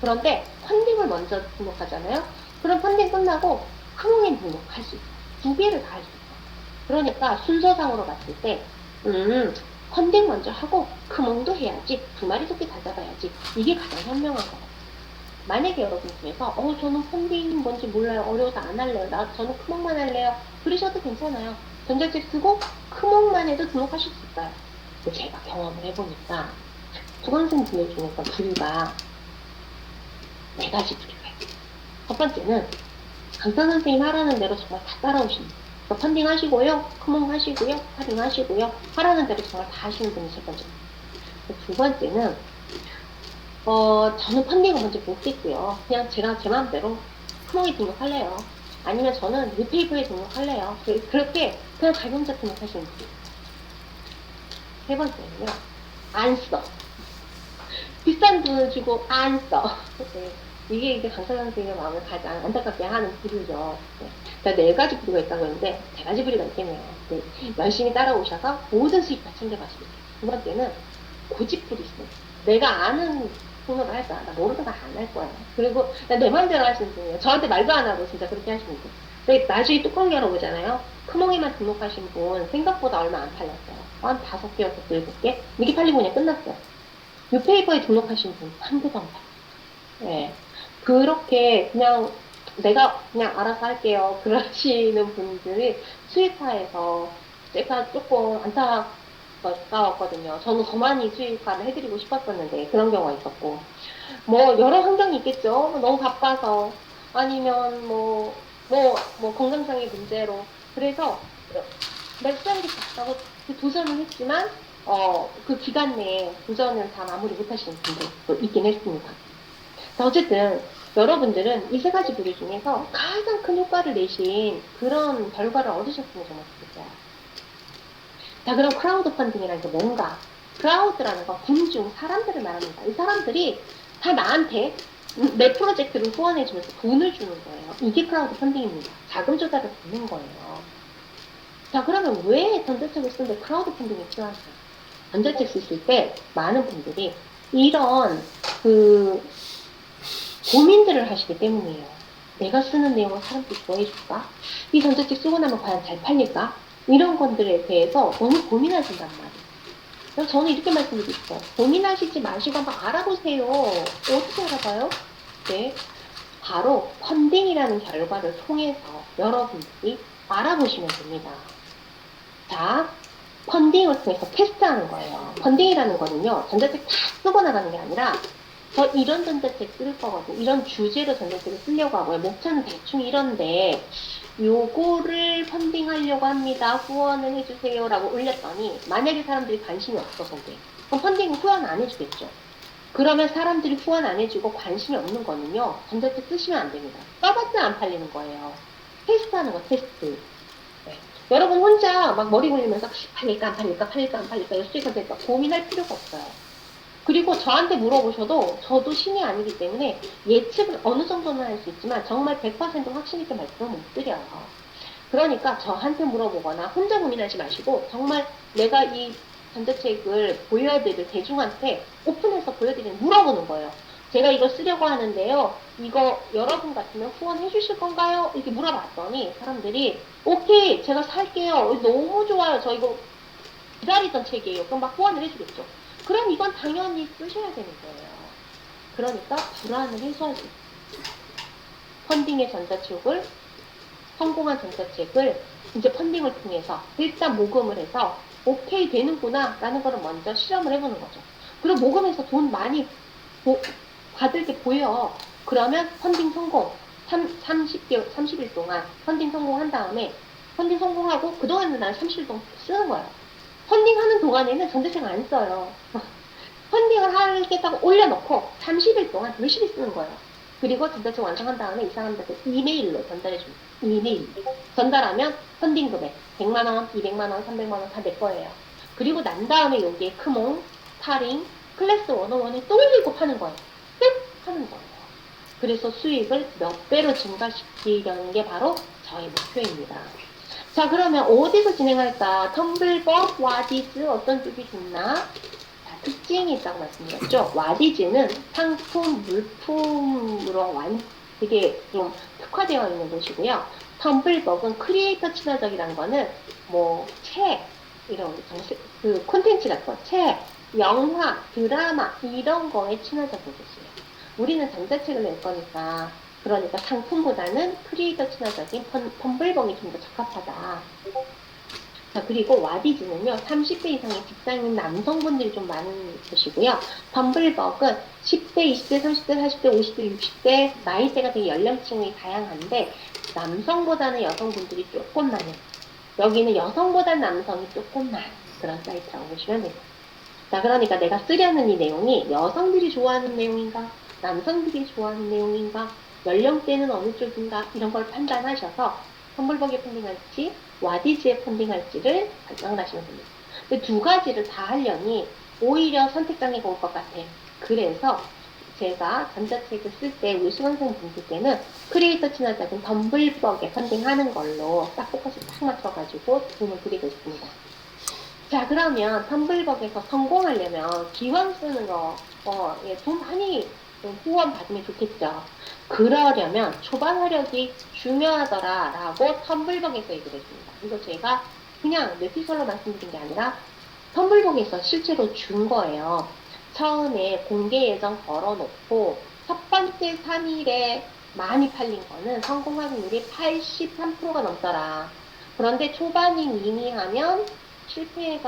그런데 펀딩을 먼저 등록하잖아요. 그럼 펀딩 끝나고 크몽에 등록할 수 있어요. 두 개를 다 할 수 있어요. 그러니까 순서상으로 봤을 때 펀딩 먼저 하고 크몽도 해야지 2마리 토끼 다 잡아야지 이게 가장 현명한 것 같아요. 만약에 여러분 중에서 저는 펀딩 뭔지 몰라요. 어려워서 안 할래요. 저는 크몽만 할래요. 그러셔도 괜찮아요. 전자책 쓰고 크몽만 해도 등록하실 수 있어요. 근데 제가 경험을 해보니까 수강생 분들 중에서 부류가 4가지 부류가 있어요. 첫 번째는 강사 선생님 하라는 대로 정말 다 따라오십니다. 펀딩 하시고요, 크몽 하시고요, 할인 하시고요, 하라는 대로 정말 다 하시는 분이 첫 번째. 두 번째는 저는 펀딩을 먼저 못했고요. 그냥 제가 제 마음대로 크몽에 등록할래요. 아니면 저는 뉴페이퍼에 등록할래요. 그렇게 그냥 자기혼자 등록하시는 분이. 세 번째는요, 안 써. 비싼 돈을 주고 안 써. 네. 이게 강사 선생님의 마음을 가장 안타깝게 하는 부류죠. 네. 그러니까 4가지 부류가 있다고 했는데 3가지 부류가 있겠네요. 네. 열심히 따라오셔서 모든 수익 다 챙겨가시고. 두 번째는 고집부리 있어요. 내가 아는 통역을 할 거야. 나 모르는 거 안 할 거야. 그리고 내 마음대로 하시는 분이에요. 저한테 말도 안 하고 진짜 그렇게 하시는 분. 근데 나중에 뚜껑 열어보잖아요. 크몽에만 등록하신 분 생각보다 얼마 안 팔렸어요. 한 5개, 6개, 7개? 이게 팔리고 그냥 끝났어요. 뉴페이퍼에 등록하신 분 한 개도 안 팔렸어요. 네. 그렇게 그냥 내가 그냥 알아서 할게요. 그러시는 분들이 수익화해서 제가 조금 안타까웠거든요. 저는 더 많이 수익화를 해드리고 싶었었는데 그런 경우가 있었고 뭐 여러 환경이 있겠죠. 너무 바빠서 아니면 뭐 건강상의 문제로 그래서 말씀하기 바빠고 도전을 했지만 그 기간 내에 도전을 다 마무리 못하시는 분들도 있긴 했습니다. 어쨌든 여러분들은 이 3가지 부류 중에서 가장 큰 효과를 내신 그런 결과를 얻으셨으면 정말 좋겠어요. 자, 그럼 크라우드 펀딩이라는 게 뭔가? 크라우드라는 건 군중, 사람들을 말합니다. 이 사람들이 다 나한테 내 프로젝트를 후원해주면서 돈을 주는 거예요. 이게 크라우드 펀딩입니다. 자금 조달을 받는 거예요. 자, 그러면 왜 전자책을 쓰는데 크라우드 펀딩이 필요할까요? 전자책 쓰실 때 많은 분들이 이런 고민들을 하시기 때문이에요. 내가 쓰는 내용을 사람들이 좋아해줄까? 이 전자책 쓰고 나면 과연 잘 팔릴까? 이런 것들에 대해서 너무 고민하신단 말이에요. 그래서 저는 이렇게 말씀드리고 싶어요. 고민하시지 마시고 한번 알아보세요. 어떻게 알아봐요? 네. 바로 펀딩이라는 결과를 통해서 여러분들이 알아보시면 됩니다. 자, 펀딩을 통해서 테스트하는 거예요. 펀딩이라는 거는요, 전자책 다 쓰고 나가는 게 아니라 저 이런 전자책 쓸 거거든요. 이런 주제로 전자책을 쓰려고 하고요. 목차는 대충 이런데 요거를 펀딩하려고 합니다. 후원을 해주세요 라고 올렸더니 만약에 사람들이 관심이 없어서 그래. 그럼 펀딩은 후원 안 해주겠죠. 그러면 사람들이 후원 안 해주고 관심이 없는 거는요. 전자책 쓰시면 안 됩니다. 써봤자 안 팔리는 거예요. 테스트하는 거 테스트. 네. 여러분 혼자 막 머리 굴리면서 팔릴까 안 팔릴까 팔릴까 안 팔릴까 수익화 될까 고민할 필요가 없어요. 그리고 저한테 물어보셔도 저도 신이 아니기 때문에 예측을 어느 정도는 할 수 있지만 정말 100% 확신 있게 말씀을 못 드려요. 그러니까 저한테 물어보거나 혼자 고민하지 마시고 정말 내가 이 전자책을 보여드릴 대중한테 오픈해서 보여드리는 물어보는 거예요. 제가 이거 쓰려고 하는데요. 이거 여러분 같으면 후원해 주실 건가요? 이렇게 물어봤더니 사람들이 오케이 제가 살게요. 너무 좋아요. 저 이거 기다리던 책이에요. 그럼 막 후원을 해주겠죠. 그럼 이건 당연히 쓰셔야 되는 거예요. 그러니까 불안을 해소할 수 있어요. 펀딩의 전자책을 성공한 전자책을 이제 펀딩을 통해서 일단 모금을 해서 오케이 되는구나 라는 거를 먼저 실험을 해보는 거죠. 그리고 모금해서 돈 많이 받을 게 보여. 그러면 펀딩 성공 30일 동안 펀딩 성공한 다음에 펀딩 성공하고 그동안은 나는 30일 동안 쓰는 거예요. 펀딩하는 동안에는 전자책 안 써요. 펀딩을 하겠다고 올려놓고 30일 동안 열심히 쓰는 거예요. 그리고 전자책 완성한 다음에 이 사람들한테 이메일로 전달해 줍니다. 이메일. 전달하면 펀딩 금액 100만 원, 200만 원, 300만 원 다 내 거예요. 그리고 난 다음에 여기에 크몽, 타링, 클래스 101에 또 올리고 파는 거예요. 끝! 하는 거예요. 그래서 수익을 몇 배로 증가시키려는 게 바로 저의 목표입니다. 자, 그러면 어디서 진행할까? 텀블벅, 와디즈 어떤 쪽이 좋나? 자, 특징이 있다고 말씀드렸죠. 와디즈는 상품, 물품으로 되게 좀 특화되어 있는 곳이고요. 텀블벅은 크리에이터 친화적이라는 거는 뭐 책, 이런 그 콘텐츠 같은 거, 책, 영화, 드라마 이런 거에 친화적인 곳이에요. 우리는 전자책을 낼 거니까 그러니까 상품보다는 크리에이터 친화적인 텀블벅이 좀 더 적합하다. 자, 그리고 와디즈는요, 30대 이상의 직장인 남성분들이 좀 많은 곳이고요. 텀블벅은 10대, 20대, 30대, 40대, 50대, 60대, 나이대가 되게 연령층이 다양한데, 남성보다는 여성분들이 조금 많아요. 여기는 여성보다는 남성이 조금 많은 그런 사이트라고 보시면 됩니다. 자, 그러니까 내가 쓰려는 이 내용이 여성들이 좋아하는 내용인가, 남성들이 좋아하는 내용인가, 연령대는 어느 쪽인가, 이런 걸 판단하셔서 텀블벅에 펀딩할지, 와디즈에 펀딩할지를 결정을 하시면 됩니다. 근데 두 가지를 다 하려니 오히려 선택장애가 올 것 같아요. 그래서 제가 전자책을 쓸 때 우리 수강생 분들께는 크리에이터 친화적인 텀블벅에 펀딩하는 걸로 딱 포커스 딱 맞춰가지고 도움을 드리고 있습니다. 자, 그러면 텀블벅에서 성공하려면 기왕 쓰는 거, 예, 돈 많이 후원 받으면 좋겠죠. 그러려면 초반 화력이 중요하더라라고 텀블벅에서 얘기를 했습니다. 이거 제가 그냥 뇌피셜로 말씀드린 게 아니라 텀블벅에서 실제로 준 거예요. 처음에 공개 예정 걸어놓고 첫 번째 3일에 많이 팔린 거는 성공 확률이 83%가 넘더라. 그런데 초반이 미미하면 실패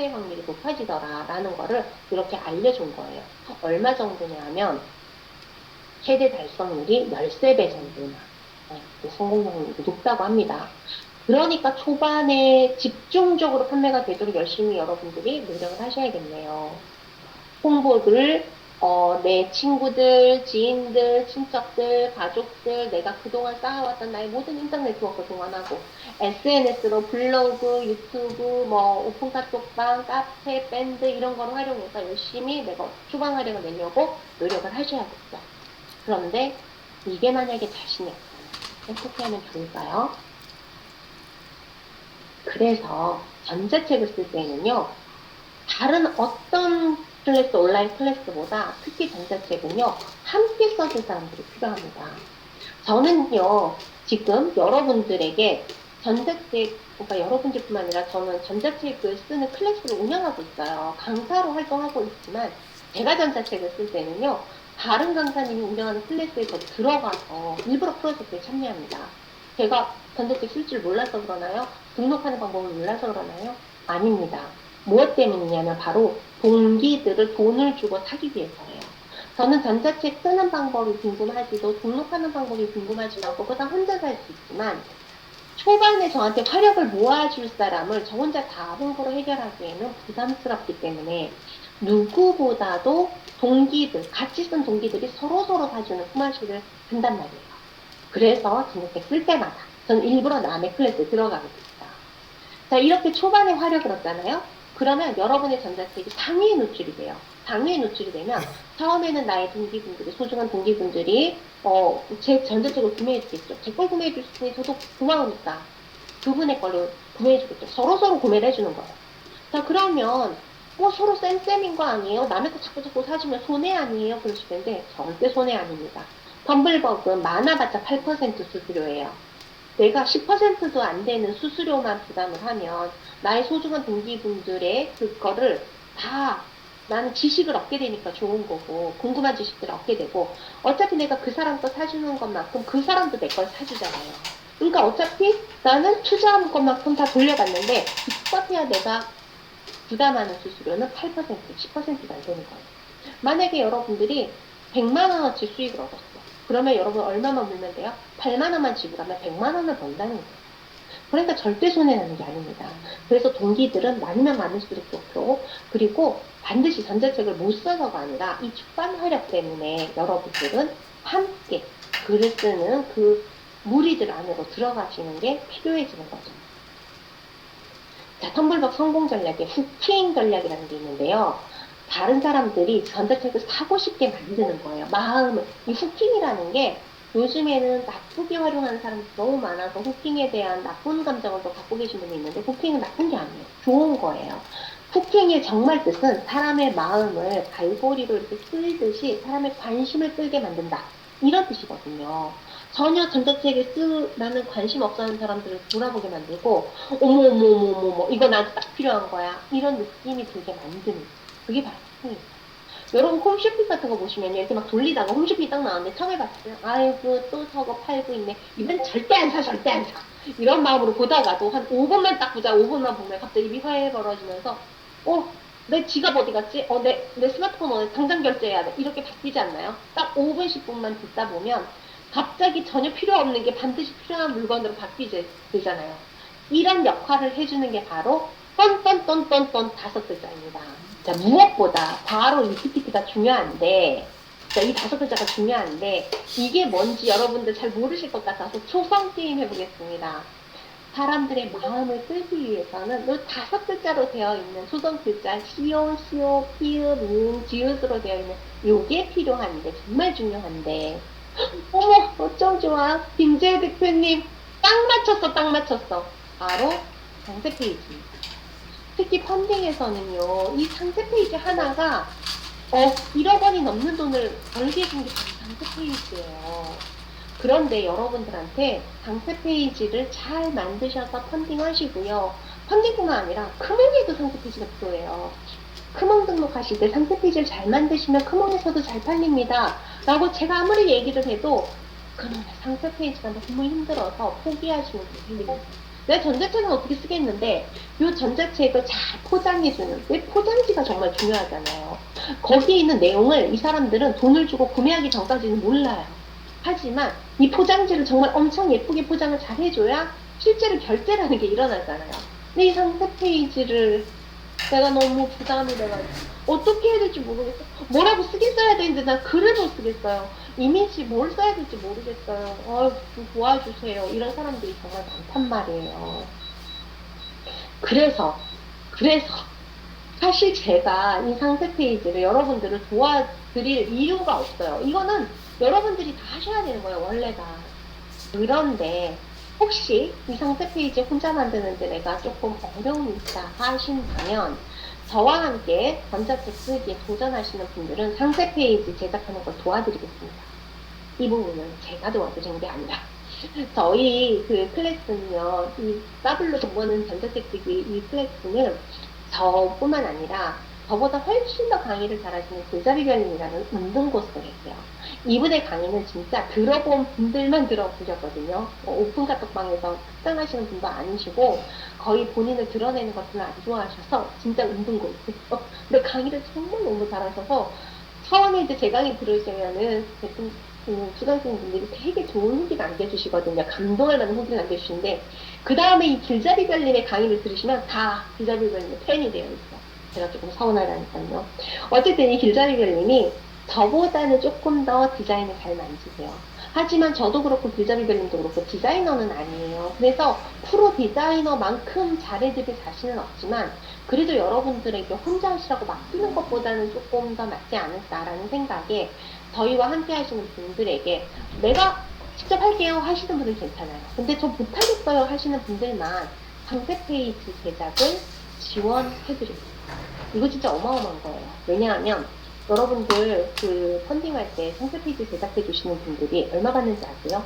확률이 높아지더라라는 거를 이렇게 알려준 거예요. 얼마 정도냐면 최대 달성률이 13배 정도나 성공 확률이 높다고 합니다. 그러니까 초반에 집중적으로 판매가 되도록 열심히 여러분들이 노력을 하셔야겠네요. 홍보를 내 친구들, 지인들, 친척들, 가족들, 내가 그동안 쌓아왔던 나의 모든 인터넷 네트워크 동원하고 SNS로 블로그, 유튜브, 뭐 오픈 카톡방, 카페, 밴드 이런 걸 활용해서 열심히 내가 초반 활용을 내려고 노력을 하셔야겠죠. 그런데 이게 만약에 자신이 없다면 어떻게 하면 좋을까요? 그래서 전자책을 쓸 때는요, 다른 어떤 클래스, 온라인 클래스보다 특히 전자책은요, 함께 써줄 사람들이 필요합니다. 저는요, 지금 여러분들에게 전자책, 그러니까 여러분들뿐만 아니라 저는 전자책을 쓰는 클래스를 운영하고 있어요. 강사로 활동하고 있지만, 제가 전자책을 쓸 때는요, 다른 강사님이 운영하는 클래스에 더 들어가서 일부러 프로젝트에 참여합니다. 제가 전자책 쓸 줄 몰라서 그러나요? 등록하는 방법을 몰라서 그러나요? 아닙니다. 무엇 때문이냐면 바로 동기들을 돈을 주고 사기 위해서예요. 저는 전자책 쓰는 방법이 궁금하지도 등록하는 방법이 궁금하지도 않고 그냥 혼자서 할 수 있지만 초반에 저한테 화력을 모아줄 사람을 저 혼자 다 홍보로 해결하기에는 부담스럽기 때문에 누구보다도 동기들, 같이 쓴 동기들이 서로서로 사주는 품앗이를 한단 말이에요. 그래서 전자책 쓸 때마다 저는 일부러 남의 클래스에 들어가게 됩니다. 자, 이렇게 초반에 화력을 얻잖아요. 그러면 여러분의 전자책이 상위에 노출이 돼요. 상위에 노출이 되면 처음에는 나의 동기분들이, 소중한 동기분들이 제 전자책을 구매해 주겠죠. 제 걸 구매해 주시니 저도 고마우니까 그분의 걸로 구매해 주겠죠. 서로서로 구매를 해주는 거예요. 자, 그러면 서로 쌤쌤인 거 아니에요? 남의 거 자꾸 사주면 손해 아니에요? 그러실 텐데 절대 손해 아닙니다. 텀블벅은 많아봤자 8% 수수료예요. 내가 10%도 안 되는 수수료만 부담을 하면 나의 소중한 동기분들의 그거를 다 나는 지식을 얻게 되니까 좋은 거고 궁금한 지식들을 얻게 되고 어차피 내가 그 사람 거 사주는 것만큼 그 사람도 내 걸 사주잖아요. 그러니까 어차피 나는 투자한 것만큼 다 돌려받는데 기껏해야 내가 부담하는 수수료는 8%, 10%도 안 되는 거예요. 만약에 여러분들이 100만 원어치 수익을 얻었어. 그러면 여러분 얼마만 물면 돼요? 8만 원만 지불하면 100만 원을 번다는 거예요. 그러니까 절대 손해나는 게 아닙니다. 그래서 동기들은 많으면 많을수록 좋고, 그리고 반드시 전자책을 못 써서가 아니라 이 출판 활력 때문에 여러분들은 함께 글을 쓰는 그 무리들 안으로 들어가시는 게 필요해지는 거죠. 자, 텀블벅 성공 전략에 후킹 전략이라는 게 있는데요. 다른 사람들이 전자책을 사고 싶게 만드는 거예요. 마음을. 이 후킹이라는 게 요즘에는 나쁘게 활용하는 사람이 너무 많아서 후킹에 대한 나쁜 감정을 또 갖고 계신 분이 있는데 후킹은 나쁜 게 아니에요. 좋은 거예요. 후킹의 정말 뜻은 사람의 마음을 갈고리로 이렇게 끌듯이 사람의 관심을 끌게 만든다. 이런 뜻이거든요. 전혀 전자책에 쓰라는 관심 없어하는 사람들을 돌아보게 만들고 어머 이거 나한테 딱 필요한 거야. 이런 느낌이 들게 만드는 그게 바로 후킹입니다. 여러분 홈쇼핑 같은 거 보시면 이렇게 막 돌리다가 홈쇼핑이 딱 나왔는데 처음에 봤어요. 아이고 또 저거 팔고 있네. 이건 절대 안 사, 절대 안 사. 이런 마음으로 보다가도 한 5분만 딱 보자. 5분만 보면 갑자기 입이 화해 벌어지면서 내 지갑 어디 갔지? 내 스마트폰 어디 당장 결제해야 돼. 이렇게 바뀌지 않나요? 딱 5분, 10분만 듣다 보면 갑자기 전혀 필요 없는 게 반드시 필요한 물건으로 바뀌게 되잖아요. 이런 역할을 해주는 게 바로 똔똔똔똔똔 5글자입니다. 자, 무엇보다 바로 이 PPT가 중요한데, 자, 이 5글자가 중요한데, 이게 뭔지 여러분들 잘 모르실 것 같아서 초성 게임 해보겠습니다. 사람들의 마음을 끌기 위해서는 이 5글자로 되어 있는 초성 글자, 시오, 시오, 피읍, 지읒으로 되어 있는 요게 필요한데, 정말 중요한데, 어머, 어쩜 좋아. 김재 대표님, 딱 맞췄어, 딱 맞췄어. 바로 상세 페이지입니다. 특히 펀딩에서는요, 이 상세 페이지 하나가 1억 원이 넘는 돈을 벌게 해준 게 바로 상세 페이지예요. 그런데 여러분들한테 상세 페이지를 잘 만드셔서 펀딩 하시고요. 펀딩뿐만 아니라 크몽에도 상세 페이지가 필요해요. 크몽 등록하실 때 상세 페이지를 잘 만드시면 크몽에서도 잘 팔립니다. 라고 제가 아무리 얘기를 해도 그러면 상세 페이지가 너무 힘들어서 포기하시는 분들이 있어요. 내 전자책은 어떻게 쓰겠는데 이 전자책을 잘 포장해주는 왜 포장지가 정말 중요하잖아요. 거기에 있는 내용을 이 사람들은 돈을 주고 구매하기 전까지는 몰라요. 하지만 이 포장지를 정말 엄청 예쁘게 포장을 잘 해줘야 실제로 결제라는 게 일어나잖아요. 근데 이 상세 페이지를 내가 너무 부담이 돼가지고 어떻게 해야 될지 모르겠어. 뭐라고 쓰겠어야 되는데 나 글을 못 쓰겠어요. 이미지 뭘 써야 될지 모르겠어요. 좀 도와주세요. 이런 사람들이 정말 많단 말이에요. 그래서 사실 제가 이 상세 페이지를 여러분들을 도와드릴 이유가 없어요. 이거는 여러분들이 다 하셔야 되는 거예요, 원래가. 그런데 혹시 이 상세 페이지 혼자 만드는데 내가 조금 어려움이 있다 하신다면 저와 함께 전자책 쓰기에 도전하시는 분들은 상세 페이지 제작하는 걸 도와드리겠습니다. 이 부분은 제가 도와드리는 게 아니라 저희 그 클래스는요, 이 더블로 공부하는 전자책 쓰기 이 클래스는 저뿐만 아니라 저보다 훨씬 더 강의를 잘하시는 글자비별님이라는 운동고수가 계세요. 이분의 강의는 진짜 들어본 분들만 들어보셨거든요. 오픈 카톡방에서 특강하시는 분도 아니시고 거의 본인을 드러내는 것을 안 좋아하셔서 진짜 운동고수예요. 근데 강의를 정말 너무 잘하셔서 처음에 이제 제 강의 들으시면은 수강생분들이 되게 좋은 후기 남겨주시거든요. 감동할 만한 후기를 남겨주시는데 그 다음에 이 길자비별님의 강의를 들으시면 다 길자비별님의 팬이 되어 있어요. 제가 조금 서운하다니까요. 어쨌든 이 길자비별님이 저보다는 조금 더 디자인을 잘 만지세요. 하지만 저도 그렇고 길자비별님도 그렇고 디자이너는 아니에요. 그래서 프로 디자이너만큼 잘해드릴 자신은 없지만 그래도 여러분들에게 혼자 하시라고 맡기는 것보다는 조금 더 낫지 않을까라는 생각에 저희와 함께 하시는 분들에게 내가 직접 할게요 하시는 분은 괜찮아요. 근데 저 못하겠어요 하시는 분들만 상세 페이지 제작을 지원해드립니다. 이거 진짜 어마어마한 거예요. 왜냐하면 여러분들 그 펀딩할 때 상세 페이지 제작해 주시는 분들이 얼마 받는지 아세요?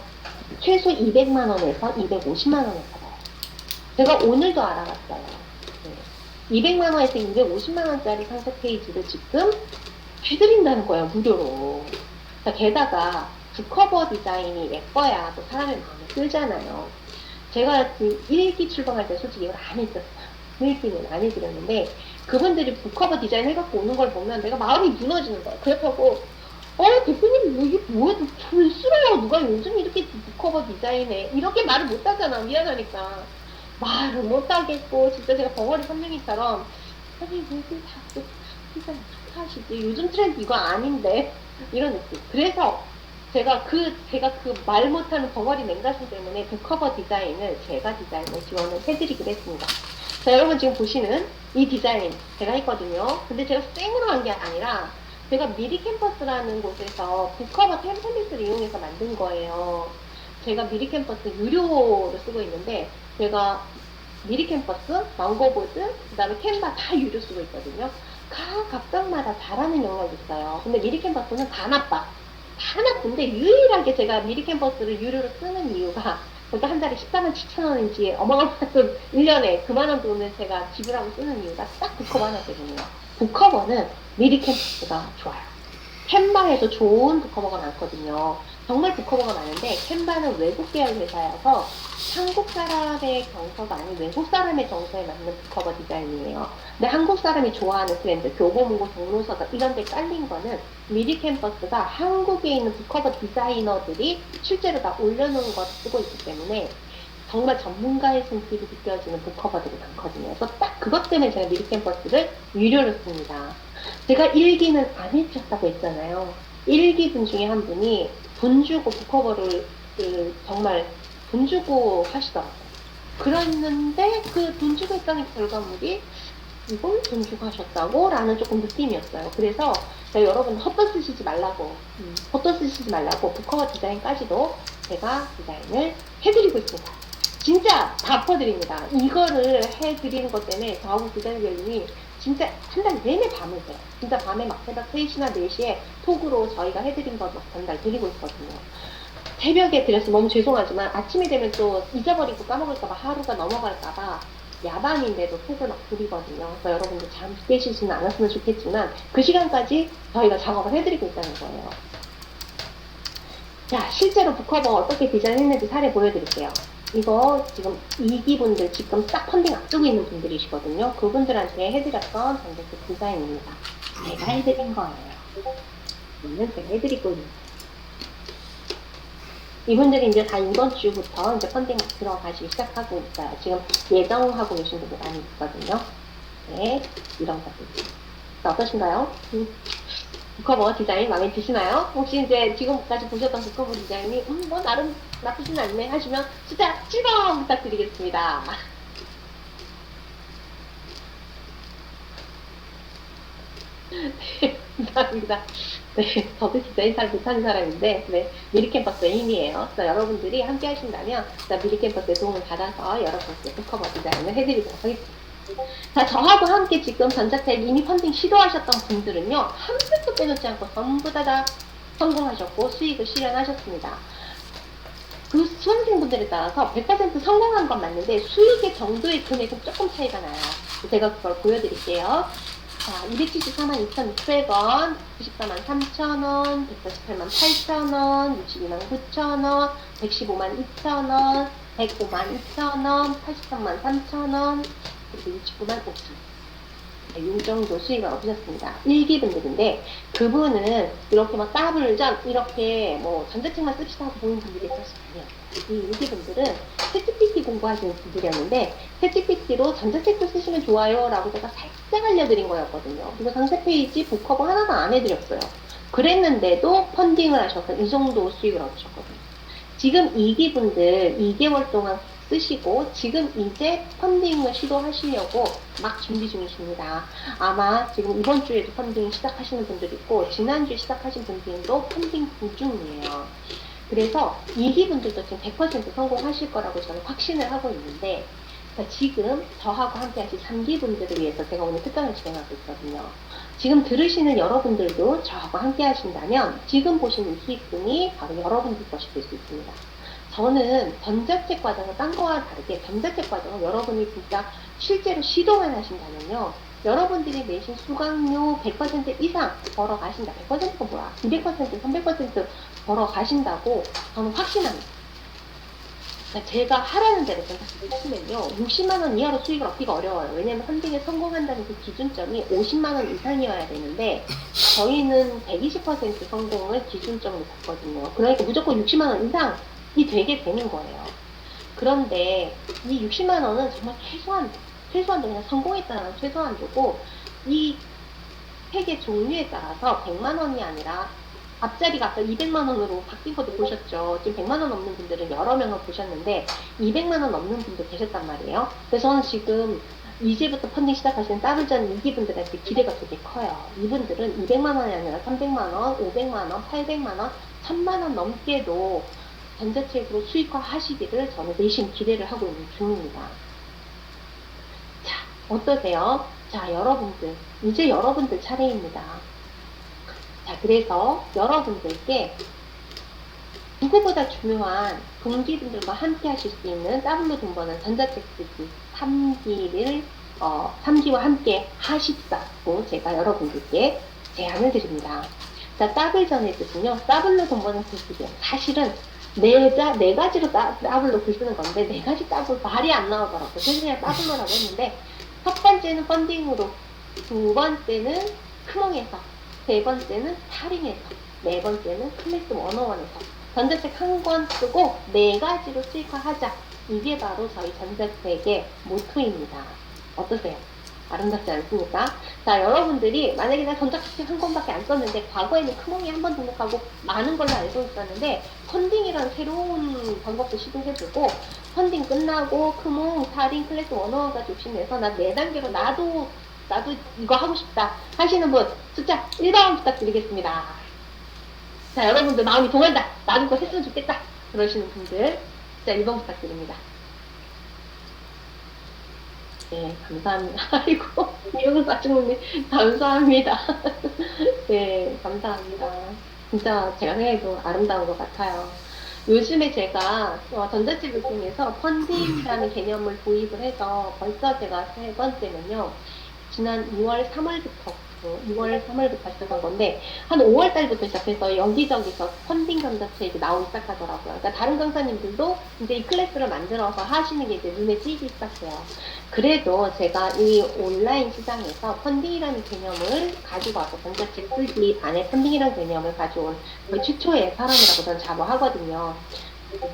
최소 200만 원에서 250만 원을 받아요. 제가 오늘도 알아봤어요. 200만 원에서 250만 원짜리 상세 페이지를 지금 해드린다는 거예요, 무료로. 게다가 북커버 디자인이 예뻐야 또 사람의 마음을 끌잖아요. 제가 그 1기 출범할 때 솔직히 이걸 안 했었어요. 1기는 안 해드렸는데 그분들이 북커버 디자인 해갖고 오는 걸 보면 내가 마음이 무너지는 거예요. 그렇다고 대표님 이게 뭐야? 돈 쓰래요. 누가 요즘 이렇게 북커버 디자인해. 이렇게 말을 못 하잖아. 미안하니까. 말을 못하겠고, 진짜 제가 벙어리 선생님처럼, 아니, 왜들 자꾸 디자인 하시지? 요즘 트렌드 이거 아닌데? 이런 느낌. 그래서 제가 그 말 못하는 벙어리 맹가슴 때문에 북커버 디자인을 제가 디자인을 지원을 해드리기로 했습니다. 자, 여러분 지금 보시는 이 디자인 제가 했거든요. 근데 제가 생으로 한 게 아니라 제가 미리 캠퍼스라는 곳에서 북커버 템플릿을 이용해서 만든 거예요. 제가 미리 캠퍼스 유료로 쓰고 있는데 제가 미리 캠퍼스, 망고보드, 그 다음에 캔바 다 유료 쓰고 있거든요. 각각마다 잘하는 영역이 있어요. 근데 미리 캠퍼스는 다 나빠. 다 나쁜데 유일하게 제가 미리 캠퍼스를 유료로 쓰는 이유가 그것도 한 달에 14만 7천 원인지 어마어마한 돈, 1년에 그만한 돈을 제가 지불하고 쓰는 이유가 딱 북커버 하나 때문이에요. 북커버는 미리 캠퍼스가 좋아요. 캔바에도 좋은 북커버가 많거든요. 정말 북커버가 많은데 캔바는 외국 계열 회사여서 한국 사람의 정서가 아닌 외국 사람의 정서에 맞는 북커버 디자인이에요. 근데 한국 사람이 좋아하는 트렌드, 교보문고 종로서가 이런 데 깔린 거는 미리 캠퍼스가 한국에 있는 북커버 디자이너들이 실제로 다 올려놓은 걸 쓰고 있기 때문에 정말 전문가의 손길이 느껴지는 북커버들이 많거든요. 그래서 딱 그것 때문에 제가 미리 캠퍼스를 유료로 씁니다. 제가 일기는 안 해주셨다고 했잖아요. 일기분 중에 한 분이 돈 주고 북커버를 정말 돈 주고 하시더라고요. 그랬는데 그 돈 주고 했던 결과물이 이걸 돈 주고 하셨다고? 라는 조금 느낌이었어요. 그래서 여러분 헛돈 쓰시지 말라고 헛돈 쓰시지 말라고 북커버 디자인까지도 제가 디자인을 해드리고 있습니다. 진짜 다 퍼드립니다. 이거를 해드리는 것 때문에 저하고 디자인 교수님이 진짜 한 달 내내 밤을 새요. 진짜 밤에 막 새벽 3시나 4시에 톡으로 저희가 해드린 거 막 전달 드리고 있거든요. 새벽에 드려서 너무 죄송하지만 아침에 되면 또 잊어버리고 까먹을까봐 하루가 넘어갈까봐 야밤인데도 톡을 막 드리거든요. 그래서 여러분들 잠 깨시지는 않았으면 좋겠지만 그 시간까지 저희가 작업을 해드리고 있다는 거예요. 자, 실제로 북커버 어떻게 디자인했는지 사례 보여드릴게요. 이거 지금 2기분들 지금 딱 펀딩 앞두고 있는 분들이시거든요. 그분들한테 해드렸던 전자책 디자인입니다. 제가 해드린 거예요. 이거는 제가 해드리고 있는 거예요. 이분들이 이제 다 이번 주부터 이제 펀딩 들어가시기 시작하고 있어요. 지금 예정하고 계신 분들 많이 있거든요. 네, 이런 것들. 어떠신가요? 북커버 디자인 마음에 드시나요? 혹시 이제 지금까지 보셨던 북커버 디자인이 뭐 나름 나쁘진 않네 하시면 숫자 7번 부탁드리겠습니다. 네, 감사합니다. 네, 저도 디자인 잘 못하는 사람인데 네, 미리 캠퍼스의 힘이에요. 그래서 여러분들이 함께 하신다면 미리 캠퍼스의 도움을 받아서 여러분께 북커버 디자인을 해드리도록 하겠습니다. 자, 저하고 함께 지금 전자책 이미 펀딩 시도하셨던 분들은요, 한 푼도 빼놓지 않고 전부 다 성공하셨고 수익을 실현하셨습니다. 그 수험생분들에 따라서 100% 성공한 건 맞는데 수익의 정도의 금액은 조금 차이가 나요. 제가 그걸 보여드릴게요. 자, 274만 2,600원, 94만 3,000원, 148만 8,000원, 62만 9,000원, 115만 2,000원, 105만 2,000원, 83만 3,000원, 그리고 69만 5,000원. 이 정도 수익을 얻으셨습니다. 1기분들인데 그분은 이렇게 막 더블전 이렇게 뭐 전자책만 씁시다 하고 보는 분들이 있었을 거 아니에요. 이 1기분들은 챗GPT 공부하시는 분들이었는데 챗GPT로 전자책도 쓰시면 좋아요 라고 제가 살짝 알려드린 거였거든요. 그리고 상세 페이지 북커버 하나도 안 해드렸어요. 그랬는데도 펀딩을 하셔서 이 정도 수익을 얻으셨거든요. 지금 2기분들 2개월 동안 쓰시고 지금 이제 펀딩을 시도하시려고 막 준비 중이십니다. 아마 지금 이번 주에도 펀딩 시작하시는 분들 있고 지난주에 시작하신 분들도 펀딩 도중이에요. 그래서 2기분들도 지금 100% 성공하실 거라고 저는 확신을 하고 있는데 지금 저하고 함께 하실 3기분들을 위해서 제가 오늘 특강을 진행하고 있거든요. 지금 들으시는 여러분들도 저하고 함께 하신다면 지금 보시는 이 수익금이 바로 여러분들 것이 될 수 있습니다. 저는 전자책 과정은 딴 거와 다르게 전자책 과정은 여러분이 진짜 실제로 시도만 하신다면요. 여러분들이 내신 수강료 100% 이상 벌어 가신다. 100%가 뭐야? 200%, 300% 벌어 가신다고 저는 확신합니다. 제가 하라는 대로 하시면요. 60만 원 이하로 수익을 얻기가 어려워요. 왜냐면 펀딩에 성공한다는 그 기준점이 50만 원 이상이어야 되는데 저희는 120% 성공을 기준점으로 봤거든요. 그러니까 무조건 60만 원 이상이 되게 되는 거예요. 그런데 이 60만 원은 정말 최소한도 그냥 성공했다는 최소한도고, 이 팩의 종류에 따라서 100만 원이 아니라 앞자리가 아까 200만 원으로 바뀐 것도 보셨죠. 지금 100만 원 넘는 분들은 여러 명을 보셨는데 200만 원 넘는 분도 계셨단 말이에요. 그래서 저는 지금 이제부터 펀딩 시작하시는 따블전 이기분들한테 기대가 되게 커요. 이분들은 200만 원이 아니라 300만 원, 500만 원, 800만 원, 1000만 원 넘게도 전자책으로 수익화 하시기를 저는 내심 기대를 하고 있는 중입니다. 자, 어떠세요? 자, 여러분들, 이제 여러분들 차례입니다. 자, 그래서 여러분들께 누구보다 중요한 동기분들과 함께 하실 수 있는 더블로 돈 버는 전자책 쓰기 3기와 함께 하십사고 제가 여러분들께 제안을 드립니다. 자, 더블전의 뜻은요, 더블로 돈 버는 쓰기예요. 사실은 네 가지로 더블로 글 쓰는 건데, 네 가지 더블 말이 안 나오더라고요. 그래서 그냥 더블로라고 했는데, 첫 번째는 펀딩으로, 두 번째는 크몽에서, 세 번째는 타링에서, 네 번째는 클래스 101에서 전자책 한 권 쓰고 네 가지로 수익화하자. 이게 바로 저희 전자책의 모토입니다. 어떠세요? 아름답지 않습니까? 자, 여러분들이 만약에 나 전자책 한 권밖에 안 썼는데 과거에는 크몽에 한 번 등록하고 많은 걸로 알고 있었는데 펀딩이라는 새로운 방법도 시도해보고 펀딩 끝나고 크몽, 타링, 클래스 101까지 욕심내서 나 4단계로 나도 이거 하고 싶다 하시는 분 숫자 1번 부탁드리겠습니다. 자, 여러분들 마음이 동한다. 나도 그거 했으면 좋겠다. 그러시는 분들 숫자 1번 부탁드립니다. 네, 감사합니다. 아이고, 이러고 사주님 감사합니다. 네, 감사합니다. 진짜 제가 생각해도 아름다운 것 같아요. 요즘에 제가 전자책을 통해서 펀딩이라는 개념을 도입을 해서 벌써 제가 세 번째면요. 지난 2월 3월부터 3월부터 시작한 건데 한 5월 달부터 시작해서 여기저기서 펀딩 전자책이 나오기 시작하더라고요. 그러니까 다른 강사님들도 이제 이 클래스를 만들어서 하시는 게 이제 눈에 띄기 시작해요. 그래도 제가 이 온라인 시장에서 펀딩이라는 개념을 가지고 와서 전자책 쓰기 안에 펀딩이라는 개념을 가져온 거의 최초의 사람이라고 저는 자부하거든요.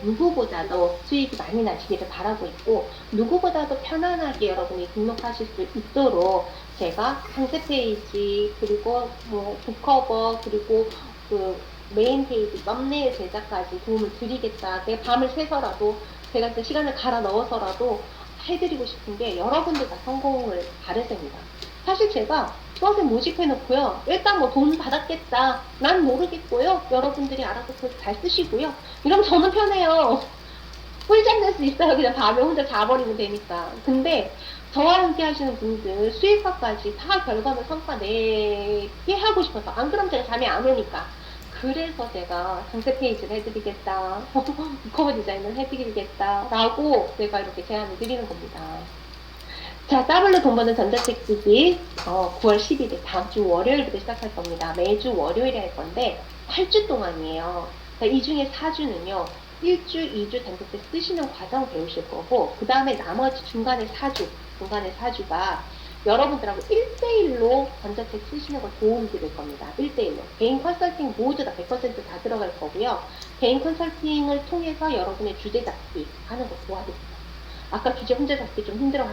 누구보다도 수익이 많이 나시기를 바라고 있고 누구보다도 편안하게 여러분이 등록하실 수 있도록 제가 상세 페이지 그리고 뭐 북커버 그리고 그 메인 페이지 썸네일 제작까지 도움을 드리겠다. 제가 밤을 새서라도 제가 진짜 시간을 갈아 넣어서라도 해드리고 싶은 게 여러분들 다 성공을 바라봅니다. 사실 제가 수강생 모집해놓고요. 일단 뭐 돈 받았겠다. 난 모르겠고요. 여러분들이 알아서 잘 쓰시고요. 이러면 저는 편해요. 꿀잠 낼 수 있어요. 그냥 밤에 혼자 자버리면 되니까. 근데 저와 함께 하시는 분들 수익화까지 다 결과물 성과 내게 하고 싶어서 안 그럼 제가 잠이 안 오니까. 그래서 제가 상세 페이지를 해드리겠다. 커버 디자인을 해드리겠다. 라고 제가 이렇게 제안을 드리는 겁니다. 자, 더블로 돈 버는 전자책 쓰기 9월 10일에 다음 주 월요일부터 시작할 겁니다. 매주 월요일에 할 건데 8주 동안이에요. 자, 이 중에 4주는요. 1주, 2주 전자책 쓰시는 과정 배우실 거고 그 다음에 나머지 중간에 4주가 여러분들하고 1대1로 전자책 쓰시는 걸 도움 드릴 겁니다. 1대1로. 개인 컨설팅 모두 다 100%다 들어갈 거고요. 개인 컨설팅을 통해서 여러분의 주제 잡기 하는 거 도와드립니다. 아까 주제 혼자 잡기 좀 힘들어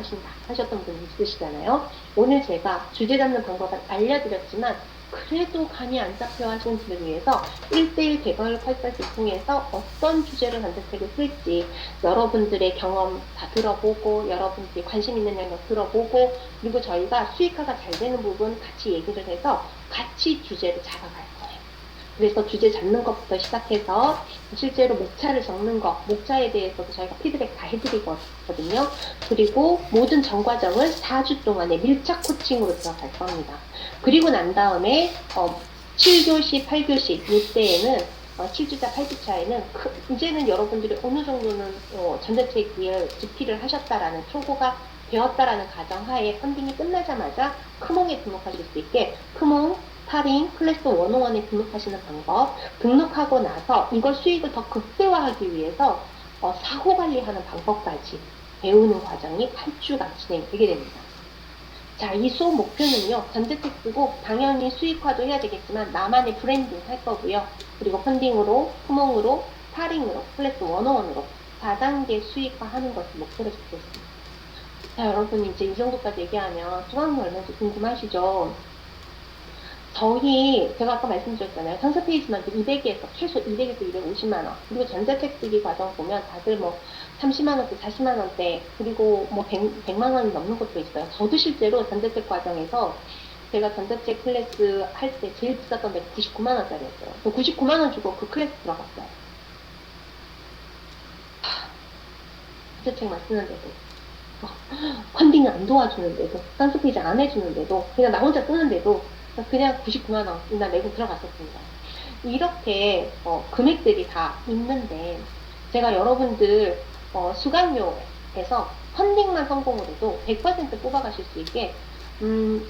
하셨던 분 있으시잖아요. 오늘 제가 주제 잡는 방법을 알려드렸지만 그래도 감이 안 잡혀 하시는 분을 위해서 1대1 개발 활동을 통해서 어떤 주제를 전자책을 쓸지 여러분들의 경험 다 들어보고 여러분들이 관심 있는 영역 들어보고 그리고 저희가 수익화가 잘 되는 부분 같이 얘기를 해서 같이 주제를 잡아갈 거예요. 그래서 주제 잡는 것부터 시작해서 실제로 목차를 적는 것, 목차에 대해서도 저희가 피드백 다 해드리거든요. 그리고 모든 전 과정을 4주 동안의 밀착 코칭으로 들어갈 겁니다. 그리고 난 다음에 7교시, 8교시 이때에는 7주차, 8주차에는 이제는 여러분들이 어느 정도는 전자책을 집필을 하셨다라는 초보가 되었다라는 가정하에 펀딩이 끝나자마자 크몽에 등록하실 수 있게 크몽, 타링, 클래스 101에 등록하시는 방법, 등록하고 나서 이걸 수익을 더 극대화하기 위해서 사고 관리하는 방법까지 배우는 과정이 8주간 진행되게 됩니다. 자, 이 수업 목표는요, 전자책 쓰고 당연히 수익화도 해야 되겠지만 나만의 브랜딩 할 거고요. 그리고 펀딩으로, 크몽으로, 타링으로, 클래스 101으로 4단계 수익화 하는 것을 목표로 잡고 있습니다. 자, 여러분 이제 이 정도까지 얘기하면 수강료 얼마인지 궁금하시죠? 제가 아까 말씀드렸잖아요. 상세 페이지만 200에서, 최소 200에서 250만원. 그리고 전자책 쓰기 과정 보면 다들 뭐 30만원대, 40만원대, 그리고 뭐 100만원이 넘는 것도 있어요. 저도 실제로 전자책 과정에서 제가 전자책 클래스 할 때 제일 비쌌던 데가 99만원짜리였어요. 99만원 주고 그 클래스 들어갔어요. 전자책만 쓰는데도. 펀딩을 안 도와주는데도, 상세 페이지 안 해주는데도, 그냥 나 혼자 쓰는데도, 그냥 99만원이나 내고 들어갔었습니다. 이렇게 금액들이 다 있는데 제가 여러분들 수강료에서 펀딩만 성공을 해도 100% 뽑아가실 수 있게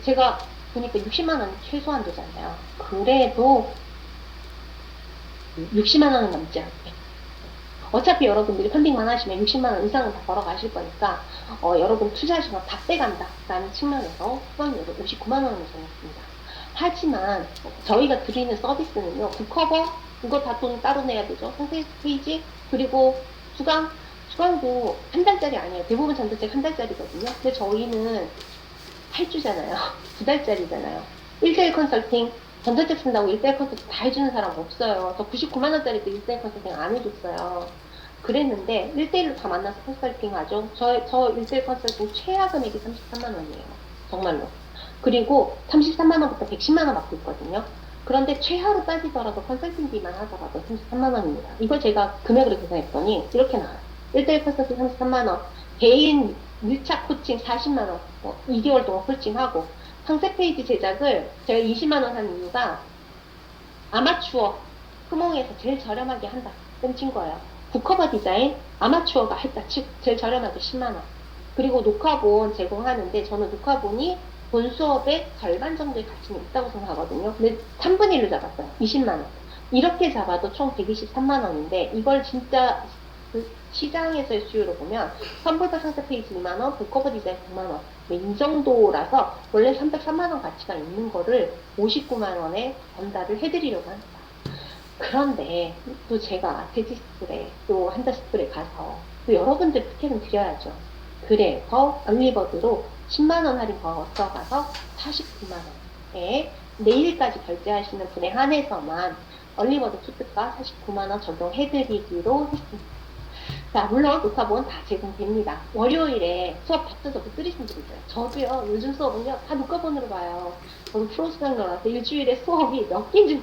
제가 보니까 60만원 최소한도잖아요. 그래도 60만원은 넘지 않게, 어차피 여러분들이 펀딩만 하시면 60만원 이상은 다 벌어가실 거니까 여러분 투자하신 거 다 빼간다 라는 측면에서 수강료를 59만원을 정했습니다. 하지만 저희가 드리는 서비스는요, 북커버 이거 다 돈 따로 내야 되죠. 상세 페이지, 그리고 수강도 한 달짜리 아니에요. 대부분 전자책 한 달짜리거든요. 근데 저희는 8주잖아요. 2달짜리잖아요. 1대1 컨설팅, 전자책 쓴다고 1대1 컨설팅 다 해주는 사람 없어요. 저 99만원짜리도 1대1 컨설팅 안 해줬어요. 그랬는데 1대1로 다 만나서 컨설팅 하죠. 저 1대1 컨설팅 최하 금액이 33만원이에요. 정말로. 그리고 33만원부터 110만원 받고 있거든요. 그런데 최하로 따지더라도 컨설팅비만 하더라도 33만원입니다. 이걸 제가 금액으로 계산했더니 이렇게 나와요. 1대1 컨설팅 33만원, 개인 밀착 코칭 40만원, 2개월 동안 코칭하고, 상세 페이지 제작을 제가 20만원 한 이유가 아마추어, 흐몽에서 제일 저렴하게 한다. 땡친 거예요. 북커버 디자인, 아마추어가 했다. 즉, 제일 저렴하게 10만원. 그리고 녹화본 제공하는데 저는 녹화본이 본 수업의 절반 정도의 가치는 있다고 생각하거든요. 근데 3분의 1로 잡았어요. 20만원. 이렇게 잡아도 총 123만원인데 이걸 진짜 그 시장에서의 수요로 보면 선불과 상세 페이지 2만원, 북커버 디자인 100만원. 이 정도라서 원래 303만원 가치가 있는 거를 59만원에 전달을 해드리려고 합니다. 그런데 또 제가 대지스쿨에 또 한자스쿨에 가서 또 여러분들 부탁은 드려야죠. 그래서 얼리버드로 10만원 할인 버서 가서 49만원에 내일까지 결제하시는 분에 한해서만 얼리버드 투특가 49만원 적용해드리기로 했습니다. 자, 물론 녹화본 다 제공됩니다. 월요일에 수업 닥쳐서 못 들으신 분 있어요. 저도요, 요즘 수업은요, 다 녹화본으로 봐요. 저도 프로 수강료라서 일주일에 수업이 몇 개인지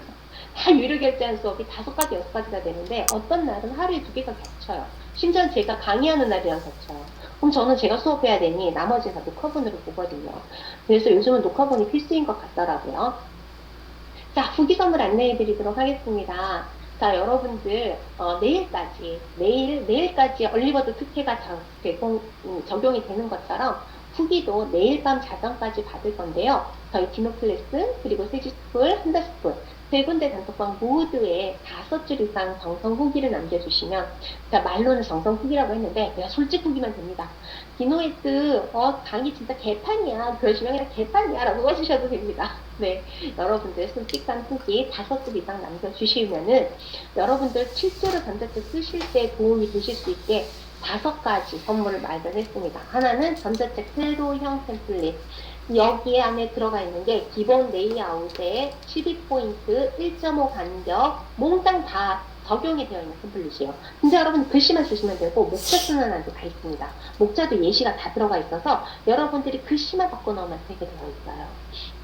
다 유료 결제한 수업이 5가지, 6가지가 되는데 어떤 날은 하루에 2개가 겹쳐요. 심지어 제가 강의하는 날이랑 겹쳐요. 그럼 저는 제가 수업해야 되니 나머지는 다 녹화본으로 보거든요. 그래서 요즘은 녹화본이 필수인 것 같더라고요. 자, 후기 선물 안내해 드리도록 하겠습니다. 자, 여러분들 내일까지 얼리버드 특혜가 적용이 되는 것처럼 후기도 내일 밤 자정까지 받을 건데요. 저희 디노클래스, 그리고 세지스쿨, 한다스쿨 세 군데 단톡방 모두에 5줄 이상 정성 후기를 남겨주시면, 자, 말로는 정성 후기라고 했는데 그냥 솔직 후기만 됩니다. 디노에스 강의 진짜 개판이야, 그러시면 그냥 개판이야 라고 써주셔도 됩니다. 네, 여러분들 솔직한 후기 5줄 이상 남겨주시면은 여러분들 실제로 전자책 쓰실 때 도움이 되실 수 있게 5가지 선물을 마련했습니다. 하나는 전자책 세로형 템플릿, 여기 안에 들어가 있는 게 기본 레이아웃에 12포인트, 1.5 간격, 몽땅 다 적용이 되어 있는 템플릿이에요. 근데 여러분 글씨만 쓰시면 되고 목차 쓰는 안도 다 있습니다. 목차도 예시가 다 들어가 있어서 여러분들이 글씨만 바꿔 넣으면 되게 되어 있어요.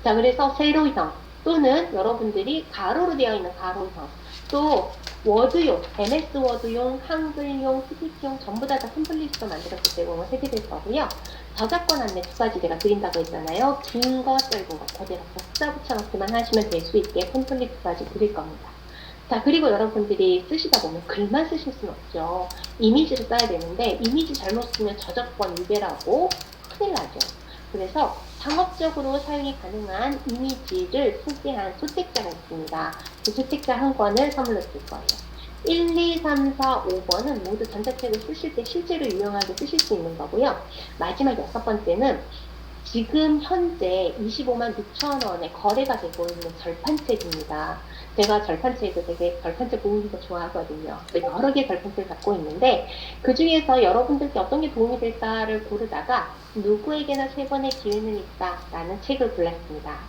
자, 그래서 세로형 또는 여러분들이 가로로 되어 있는 가로형, 또 워드용, MS 워드용, 한글용, PPT용 전부 다 템플릿으로 만들었기 때문에 해드릴 거고요. 저작권 안내 2가지 제가 드린다고 했잖아요. 긴 거, 짧은 거, 그대로 복사 붙여넣기만 하시면 될 수 있게 템플릿 2가지 드릴 겁니다. 자, 그리고 여러분들이 쓰시다 보면 글만 쓰실 수는 없죠. 이미지를 써야 되는데 이미지 잘못 쓰면 저작권 위배라고 큰일 나죠. 그래서 상업적으로 사용이 가능한 이미지를 소개한 소책자가 있습니다. 그 소책자 한 권을 선물로 드릴 거예요. 1, 2, 3, 4, 5번은 모두 전자책을 쓰실 때 실제로 유용하게 쓰실 수 있는 거고요. 마지막 6번째는 지금 현재 25만 6천 원에 거래가 되고 있는 절판책입니다. 제가 절판책을 되게 절판책 보는 거 좋아하거든요. 여러 개 절판책을 갖고 있는데 그 중에서 여러분들께 어떤 게 도움이 될까를 고르다가 누구에게나 세 번의 기회는 있다라는 책을 골랐습니다.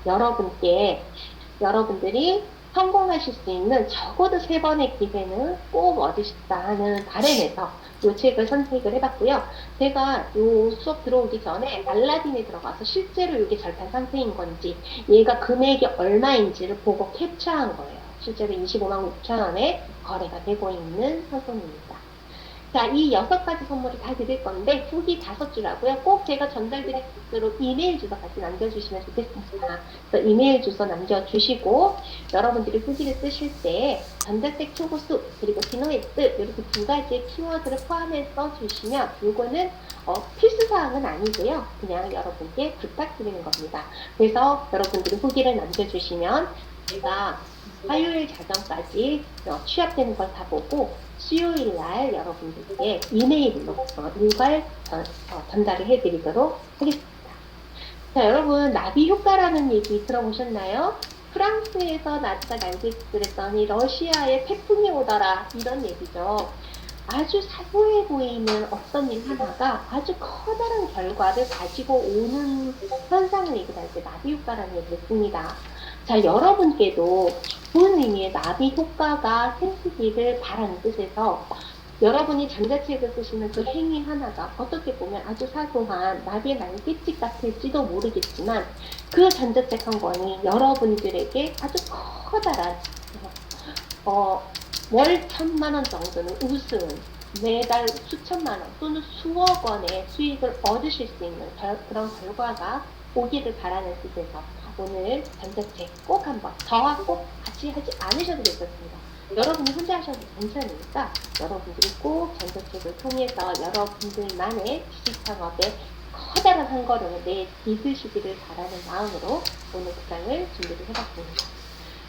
여러분들이 성공하실 수 있는 적어도 세 번의 기회는 꼭 얻으시다 하는 바람에서 이 책을 선택을 해봤고요. 제가 이 수업 들어오기 전에 알라딘에 들어가서 실제로 이게 절판 상태인 건지 얘가 금액이 얼마인지를 보고 캡처한 거예요. 실제로 25만 6천 원에 거래가 되고 있는 상품입니다. 자, 이 6가지 선물을 다 드릴 건데 후기 5주라고요. 꼭 제가 전달드릴 수 있도록 이메일 주소 같이 남겨주시면 좋겠습니다. 그래서 이메일 주소 남겨주시고 여러분들이 후기를 쓰실 때 전자책 초고수 그리고 디노이트 이렇게 2가지의 키워드를 포함해서 주시면 이거는 필수사항은 아니고요. 그냥 여러분께 부탁드리는 겁니다. 그래서 여러분들이 후기를 남겨주시면 제가 화요일 자정까지 취합되는 걸 다 보고 수요일 날 여러분들께 이메일로 일괄 전달을 해드리도록 하겠습니다. 자, 여러분 나비 효과라는 얘기 들어보셨나요? 프랑스에서 나치가 난리를 했더니 러시아에 태풍이 오더라 이런 얘기죠. 아주 사소해 보이는 어떤 일 하나가 아주 커다란 결과를 가지고 오는 현상을 얘기할 때 나비 효과라는 얘기를 씁니다. 자, 여러분께도 좋은 의미의 나비 효과가 생기기를 바라는 뜻에서 여러분이 전자책을 쓰시는 그 행위 하나가 어떻게 보면 아주 사소한 나비의 날갯짓 같을지도 모르겠지만 그 전자책 한 권이 여러분들에게 아주 커다란 월 1,000만 원 정도는 우승, 매달 수천만 원 또는 수억 원의 수익을 얻으실 수 있는 그런 결과가 오기를 바라는 뜻에서 오늘 전자책 꼭 한번 저와 꼭 같이 하지 않으셔도 되겠습니다. 여러분이 혼자 하셔도 괜찮으니까 여러분들이 꼭 전자책을 통해서 여러분들만의 지식창업에 커다란 한 걸음을 내딛으시기를 바라는 마음으로 오늘 구강을 준비를 해봤습니다.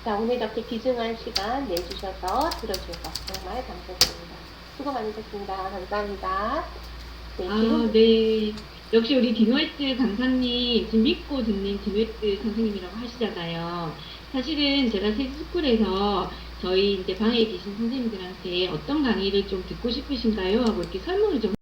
자, 오늘 이렇게 귀중한 시간 내주셔서 들어주셔서 정말 감사드립니다. 수고 많으셨습니다. 감사합니다. 네, 아, 네. 역시 우리 디노이트 강사님, 지금 믿고 듣는 디노이트 선생님이라고 하시잖아요. 사실은 제가 세스쿨에서 저희 이제 방에 계신 선생님들한테 어떤 강의를 좀 듣고 싶으신가요? 하고 이렇게 설문을 좀